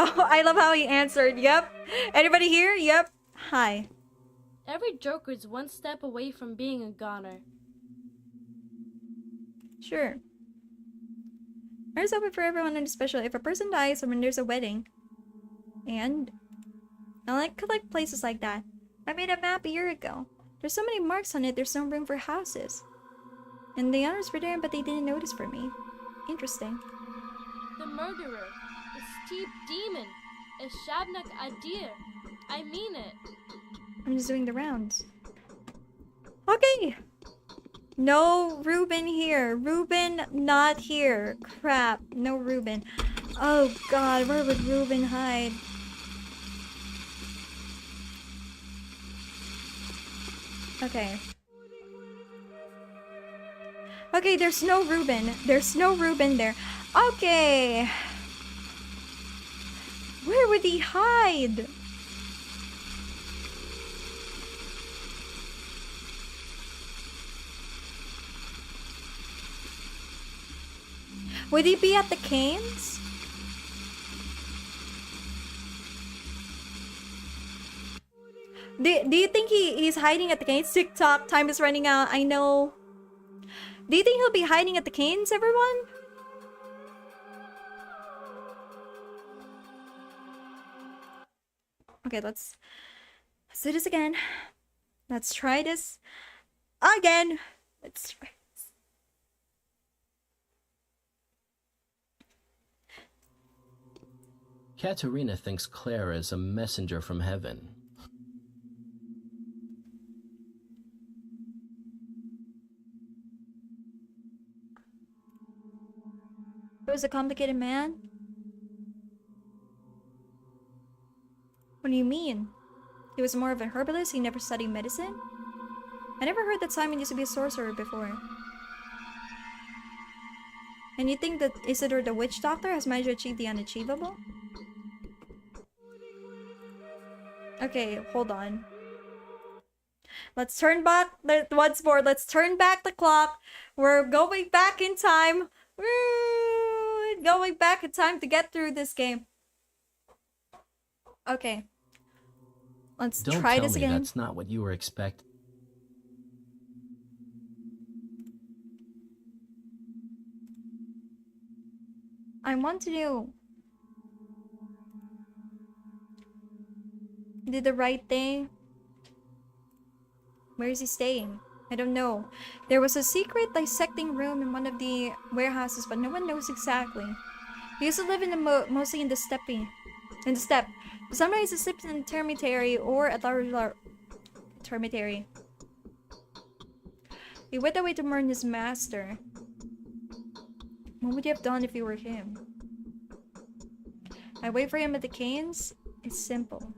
Oh, I love how he answered. Yep. Anybody here? Yep. Hi. Every joker's one step away from being a goner. Sure. There's open for everyone and especially if a person dies or when there's a wedding. And I like collect places like that. I made a map a year ago. There's so many marks on it, there's no room for houses. And the others were there, but they didn't notice for me. Interesting. The murderer, the steep demon, a Shabnak idea. I mean it. I'm just doing the rounds. Okay. No Ruben here. Ruben not here. Crap. No Ruben. Oh god, where would Ruben hide? Okay. Okay, there's no Ruben. There's no Ruben there. Okay. Where would he hide? Would he be at the Canes? Do you think he's hiding at the Canes? TikTok, time is running out. I know. Do you think he'll be hiding at the Canes, everyone? Okay, let's do this again. Let's try this again. Let's try this. Katerina thinks Clara is a messenger from heaven. He was a complicated man? What do you mean? He was more of a herbalist? He never studied medicine? I never heard that Simon used to be a sorcerer before. And you think that Isidore the witch doctor has managed to achieve the unachievable? Okay, hold on. Let's turn back once more. Let's turn back the clock. We're going back in time. We're going back in time to get through this game. Okay. Let's try this again. That's not what you were expecting. I want to do the right thing. Where is he staying? I don't know. There was a secret dissecting room in one of the warehouses, but no one knows exactly. He used to live in the mostly in the steppe. Sometimes he sleeps in a termitary or at large termitary. He went away to mourn his master. What would you have done if you were him? I wait for him at the Canes. It's simple.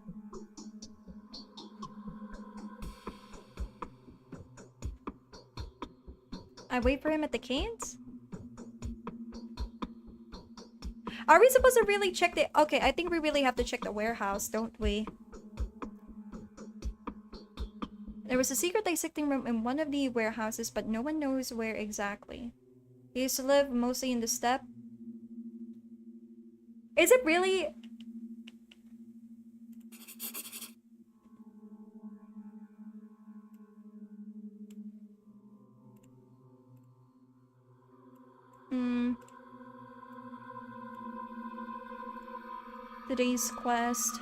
I wait for him at the Canes? Are we supposed to really check the... Okay, I think we really have to check the warehouse, don't we? There was a secret dissecting room in one of the warehouses, but no one knows where exactly. He used to live mostly in the steppe. Is it really... Today's quest.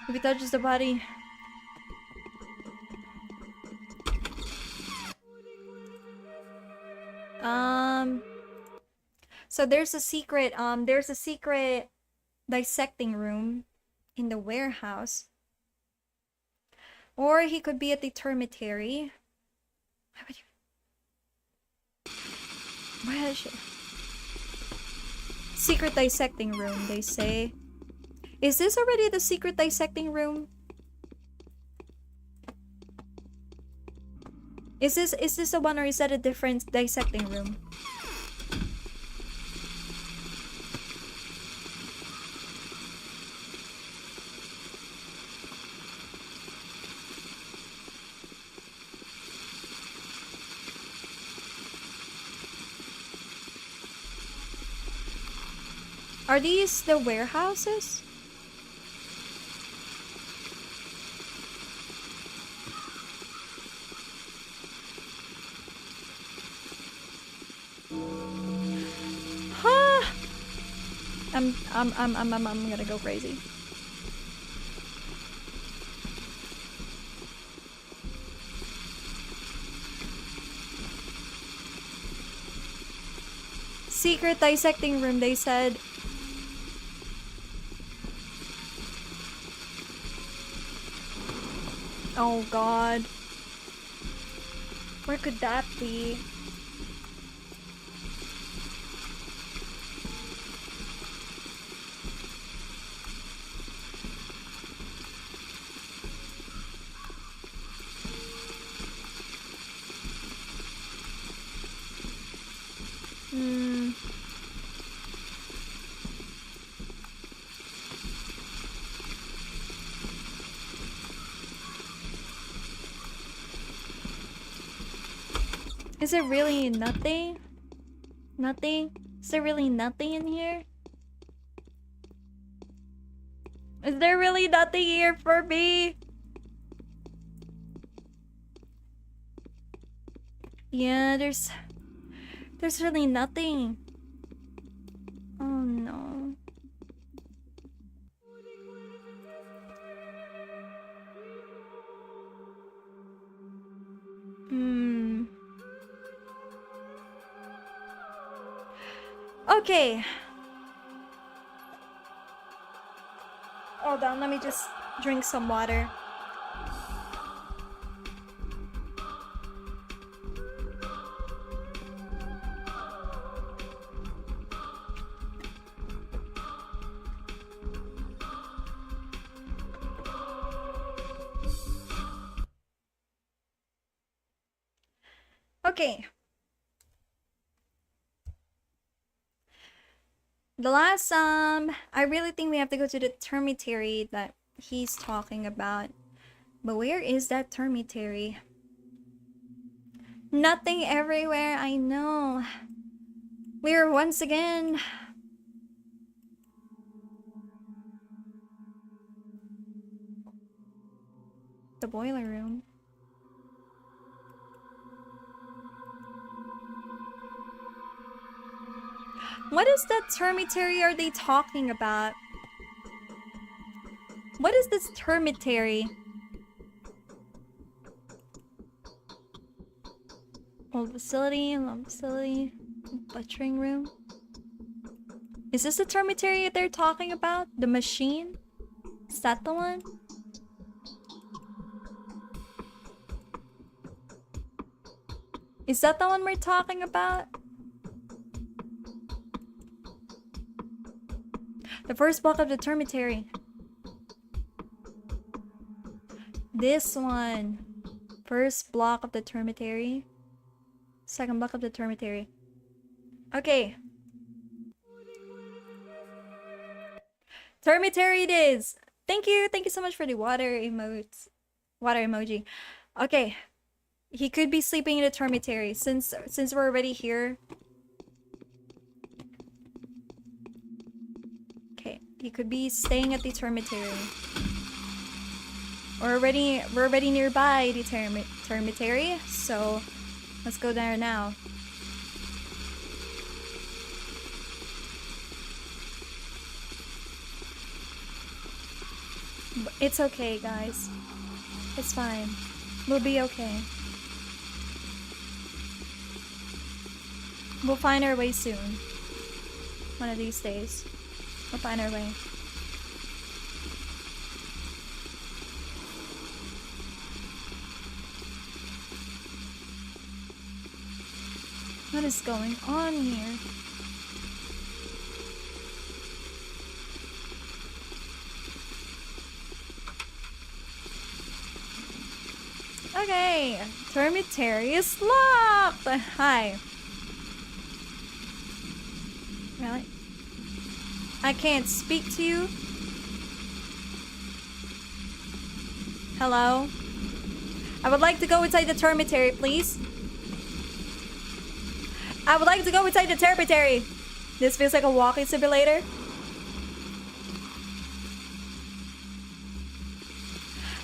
If he touches the body. So there's a secret dissecting room in the warehouse. Or he could be at the termitary. Where is she? Secret dissecting room, they say. Is this already the secret dissecting room? Is this the one, or is that a different dissecting room? Are these the warehouses? Huh. I'm gonna go crazy. Secret dissecting room, they said. Oh god. Where could that be? Is there really nothing? Nothing? Is there really nothing in here? Is there really nothing here for me? Yeah, there's really nothing. Oh no. Okay. Hold on, let me just drink some water. Okay. The last, I really think we have to go to the termitary that he's talking about. But where is that termitary? Nothing everywhere, I know. We're once again... the boiler room. What is that termitary are they talking about? What is this termitary? Old facility, long facility, butchering room. Is this the termitary they're talking about? The machine? Is that the one? Is that the one we're talking about? The first block of the termitary. This one. First block of the termitary. Second block of the termitary. Okay. Termitary it is. Thank you. Thank you so much for the water emotes. Water emoji. Okay. He could be sleeping in the termitary since we're already here. Okay, he could be staying at the termitary. We're already nearby the termitary, so let's go there now. It's okay, guys. It's fine. We'll be okay. We'll find our way soon. One of these days. We'll find our way. What is going on here? Okay, termitary is locked. Hi. Really? I can't speak to you. Hello? I would like to go inside the termitary, please. I would like to go inside the termitary. This feels like a walking simulator.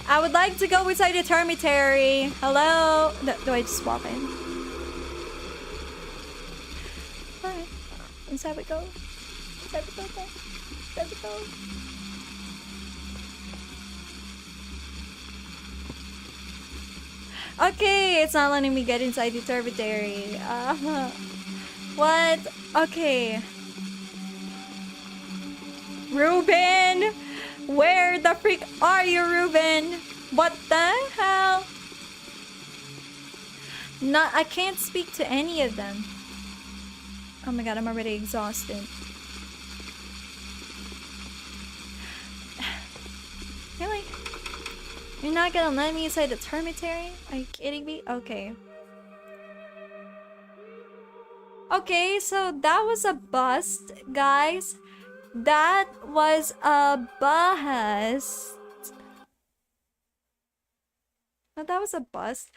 I would like to go inside the termitary. Hello? Do I just walk in? Alright. Inside we go. Inside we go. Inside we go. Okay, it's not letting me get inside the termitary. What? Okay. Ruben! Where the freak are you, Ruben? What the hell? I can't speak to any of them. Oh my god, I'm already exhausted. Really? You're not gonna let me inside the termitary? Are you kidding me? Okay. Okay, so that was a bust, guys. That was a bust. No, that was a bust.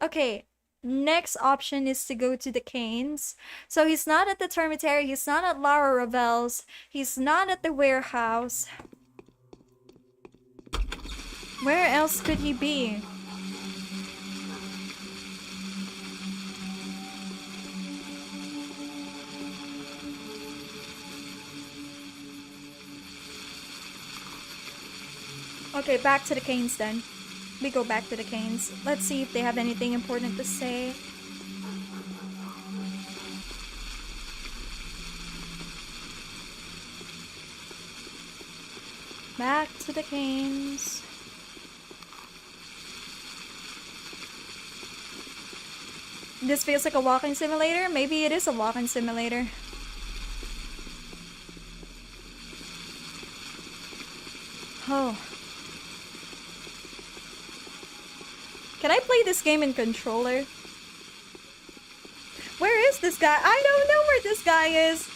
Okay, next option is to go to the Canes. So he's not at the termitary, he's not at Lara Ravel's, he's not at the warehouse. Where else could he be? Okay, back to the Canes then. We go back to the Canes. Let's see if they have anything important to say. Back to the Canes. This feels like a walking simulator. Maybe it is a walking simulator. Oh. Can I play this game in controller? Where is this guy? I don't know where this guy is.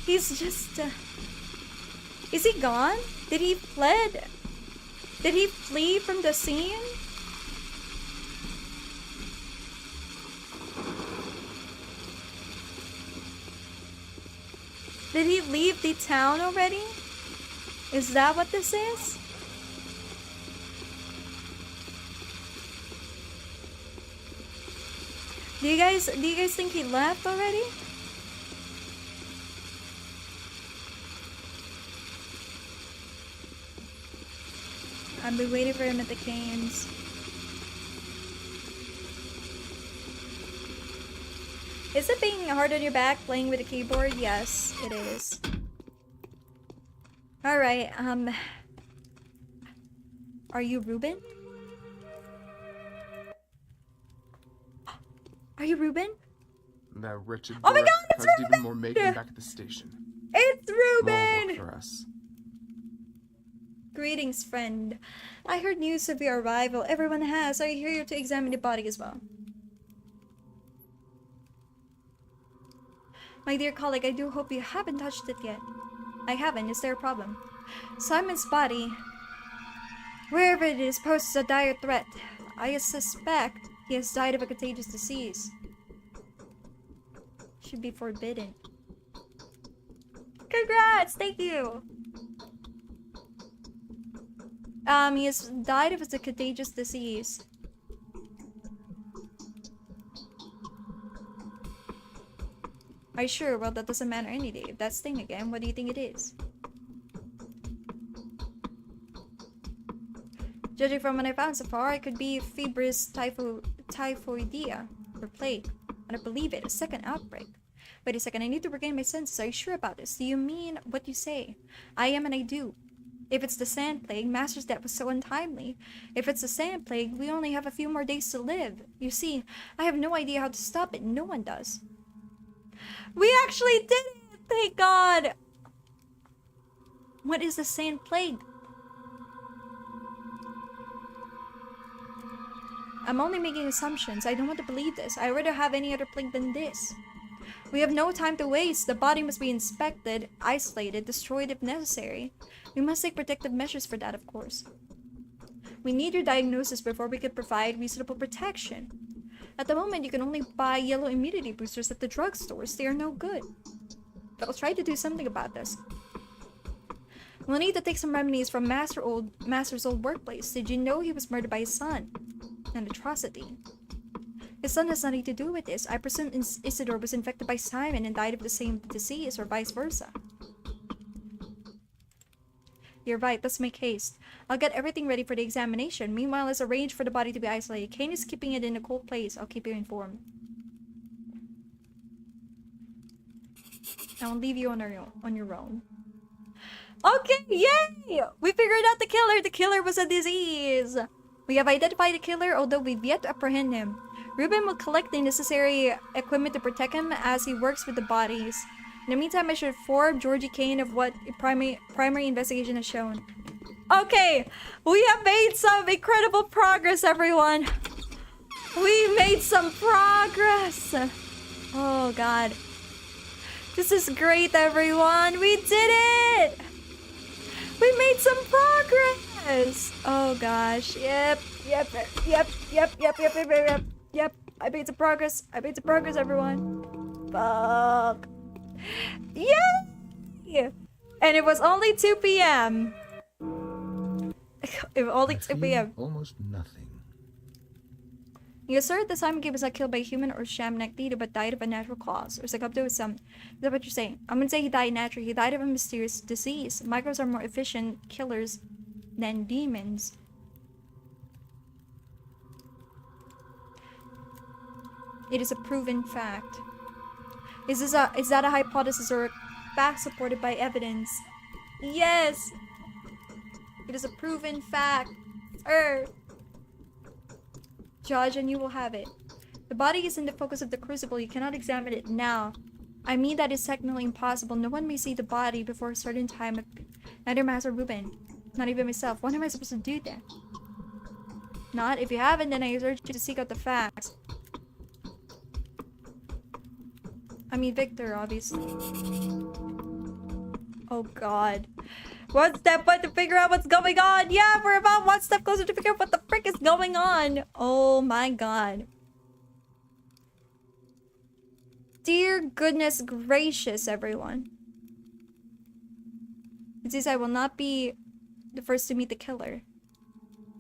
He's just... Is he gone? Did he fled? Did he flee from the scene? Did he leave the town already? Is that what this is? Do you guys think he left already? I've been waiting for him at the Canes. Is it being hard on your back playing with a keyboard? Yes, it is. Alright, are you Ruben? Are you Ruben? That wretched Oh my god, it's caused Ruben! even more making back at the station. It's Ruben! More work for us. Greetings, friend. I heard news of your arrival. Everyone has. Are you here to examine the body as well? My dear colleague, I do hope you haven't touched it yet. I haven't. Is there a problem? Simon's body, wherever it is, poses a dire threat. I suspect he has died of a contagious disease. Should be forbidden. Congrats! Thank you! He has died of a contagious disease. Are you sure? Well, that doesn't matter any day. If that's thing again, what do you think it is? Judging from what I found so far, it could be febris typhoidea or plague. I don't believe it. A second outbreak. Wait a second, I need to regain my senses. Are you sure about this? Do you mean what you say? I am and I do. If it's the sand plague, Master's death was so untimely. If it's the sand plague, we only have a few more days to live. You see, I have no idea how to stop it. No one does. We actually did it! Thank God! What is the sand plague? I'm only making assumptions. I don't want to believe this. I rather have any other plague than this. We have no time to waste. The body must be inspected, isolated, destroyed if necessary. We must take protective measures for that, of course. We need your diagnosis before we can provide reasonable protection. At the moment, you can only buy yellow immunity boosters at the drugstores. They are no good. But I'll try to do something about this. We'll need to take some remedies from Master's old workplace. Did you know he was murdered by his son? An atrocity. His son has nothing to do with this. I presume Isidore was infected by Simon and died of the same disease, or vice versa. You're right, let's make haste. I'll get everything ready for the examination. Meanwhile, let's arrange for the body to be isolated. Kane is keeping it in a cold place. I'll keep you informed. I won't leave you on your own. Okay, yay! We figured out the killer. The killer was a disease. We have identified the killer, although we've yet to apprehend him. Ruben will collect the necessary equipment to protect him as he works with the bodies. In the meantime, I should inform Georgie Kane of what primary investigation has shown. Okay, we have made some incredible progress, everyone. We made some progress. Oh, God. This is great, everyone. We did it. We made some progress. Oh, gosh. Yep. I made some progress. Everyone. Fuck. Yay! And it was only 2 p.m. It was only 2 p.m. Almost nothing. You assert that Simon Gibb was not killed by a human or sham-neck leader, but died of a natural cause, or succumbed to some. Is that what you're saying? I'm gonna say he died naturally. He died of a mysterious disease. Microbes are more efficient killers than demons. It is a proven fact. Is that a hypothesis or a fact supported by evidence? Yes! It is a proven fact. Judge, and you will have it. The body is in the focus of the crucible. You cannot examine it now. I mean that is technically impossible. No one may see the body before a certain time. Neither Master Ruben. Not even myself. When am I supposed to do that? Not. If you haven't, then I urge you to seek out the facts. I mean Victor, obviously. Oh God. One step to figure out what's going on. Yeah, we're about one step closer to figure out what the frick is going on. Oh my God. Dear goodness gracious, everyone. It says I will not be the first to meet the killer.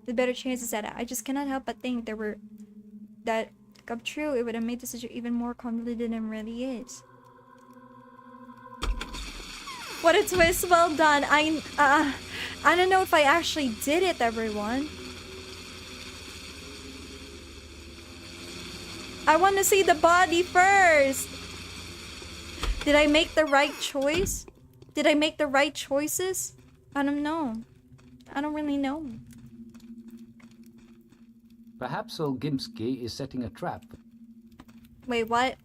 The better chances that I just cannot help but think that come true, it would have made the situation even more convoluted than it really is. What a twist! Well done. I don't know if I actually did it, everyone. I want to see the body first. Did I make the right choice? Did I make the right choices? I don't know. I don't really know. Perhaps Olgimsky is setting a trap. Wait, what?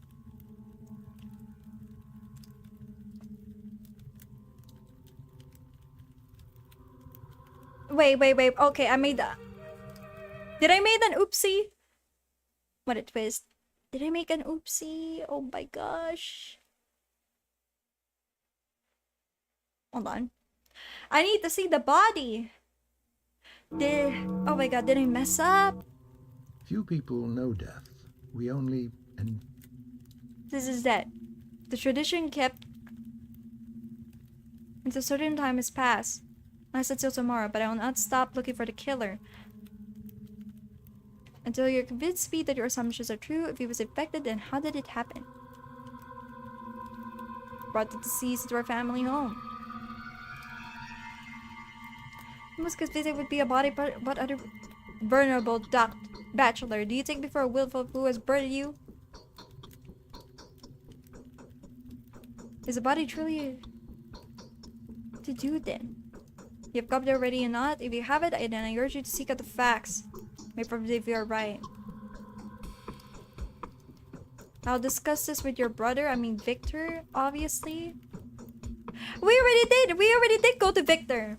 Wait. Okay, I made that. Did I make an oopsie? What a twist. Did I make an oopsie? Oh my gosh. Hold on. I need to see the body. Oh my God, did I mess up? Few people know death. We only... This is that. The tradition kept... Until a certain time has passed. I said till tomorrow, but I will not stop looking for the killer. Until you're convinced me that your assumptions are true. If he was infected, then how did it happen? Brought the deceased to our family home. Most convinced it would be a body, but what other vulnerable bachelor do you take before a willful who has buried you? Is the body truly to do then? You've got it already or not? If you have it, then I urge you to seek out the facts. Maybe probably if you are right. I'll discuss this with your brother, I mean Victor, obviously. We already did go to Victor.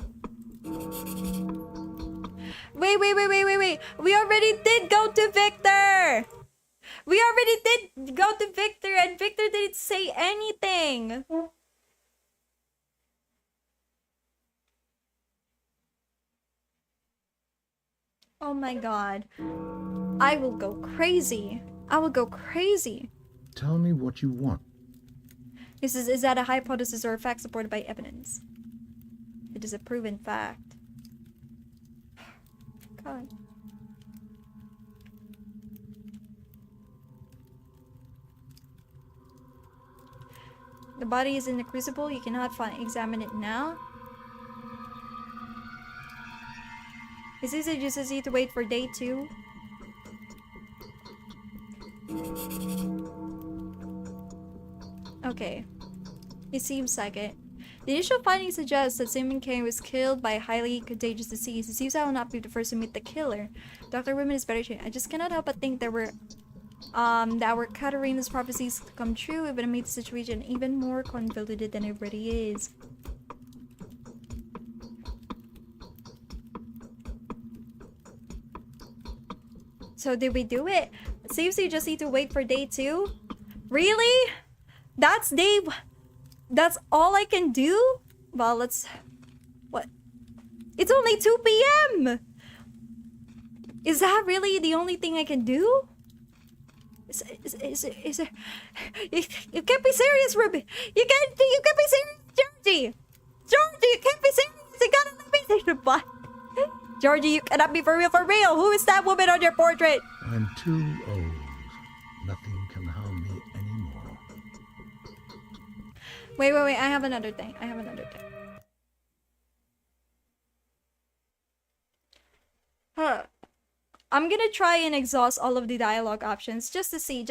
Wait. We already did go to Victor. We already did go to Victor and Victor didn't say anything. Oh my God. I will go crazy. I will go crazy. Tell me what you want. Is that a hypothesis or a fact supported by evidence? It is a proven fact. God. The body is in the crucible. You cannot examine it now. Is this just as easy to wait for day 2? Okay. It seems like it. The initial findings suggest that Simon Kane was killed by a highly contagious disease. It seems I will not be the first to meet the killer. Dr. Women is better trained. I just cannot help but think that Katarina's prophecies come true. It would make the situation even more convoluted than it already is. So did we do it? It seems you just need to wait for day 2. Really? That's all I can do? Well, let's... What? It's only 2 p.m! Is that really the only thing I can do? Is it... You can't be serious, Ruby! You can't be serious, Georgie! Georgie, you can't be serious! You gotta let me say goodbye! Georgie, you cannot be for real, for real! Who is that woman on your portrait? I'm too old. Nothing can harm me anymore. Wait, I have another thing. Huh. I'm gonna try and exhaust all of the dialogue options just to see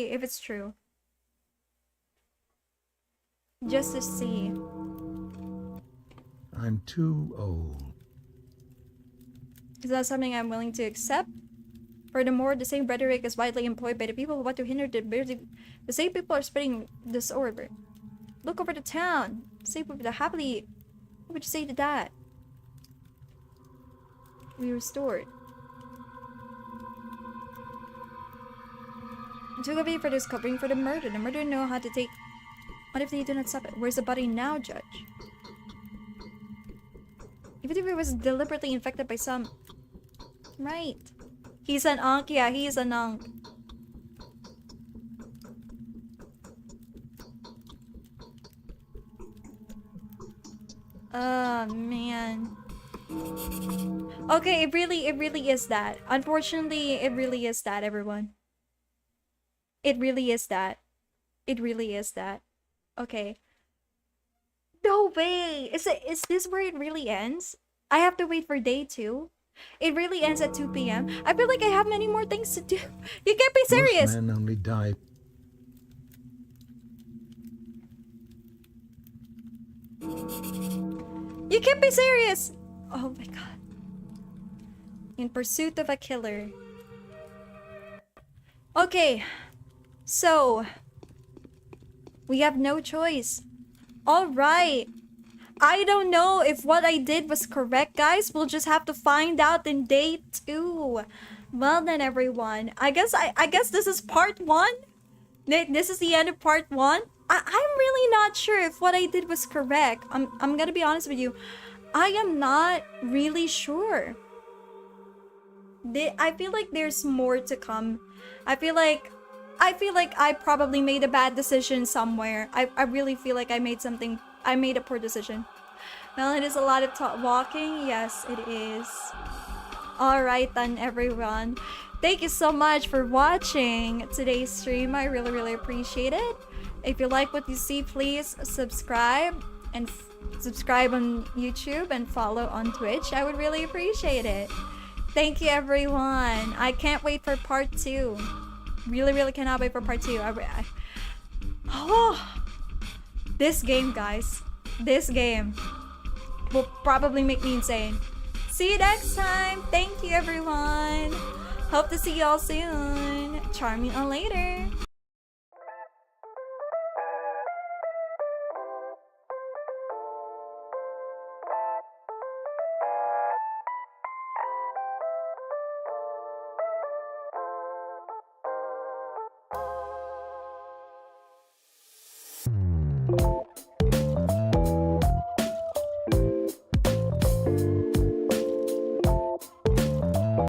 if it's true. Just to see. I'm too old. Is that something I'm willing to accept? Furthermore, the same rhetoric is widely employed by the people who want to hinder the same people are spreading disorder. Look over the town. Say with the happily. What would you say to that? We restored. Too heavy for this covering for the murder. The murderer know how to take. What if they do not stop it? Where's the body now, Judge? Even if it was deliberately infected by some. Right. He's an Ankh. Yeah, he is an Ankh. Oh, man. Okay, it really is that. Unfortunately, it really is that, everyone. It really is that. Okay. No way! Is this where it really ends? I have to wait for day 2? It really ends at 2 p.m. I feel like I have many more things to do. You can't be serious! Most men only die. You can't be serious! Oh my god. In pursuit of a killer. Okay. So. We have no choice. Alright. I don't know if what I did was correct, guys. We'll just have to find out in day 2. Well then, everyone. I guess this is part 1. This is the end of part 1. I'm really not sure if what I did was correct. I'm gonna be honest with you. I am not really sure. I feel like there's more to come. I feel like I probably made a bad decision somewhere. I really feel like I made a poor decision. Well, it is a lot of walking. Yes, it is. Alright then, everyone. Thank you so much for watching today's stream. I really appreciate it. If you like what you see, please subscribe. And subscribe on YouTube and follow on Twitch. I would really appreciate it. Thank you, everyone. I can't wait for part 2. Really cannot wait for part 2. Oh, this game, guys. This game will probably make me insane. See you next time. Thank you, everyone. Hope to see you all soon. Charming on later.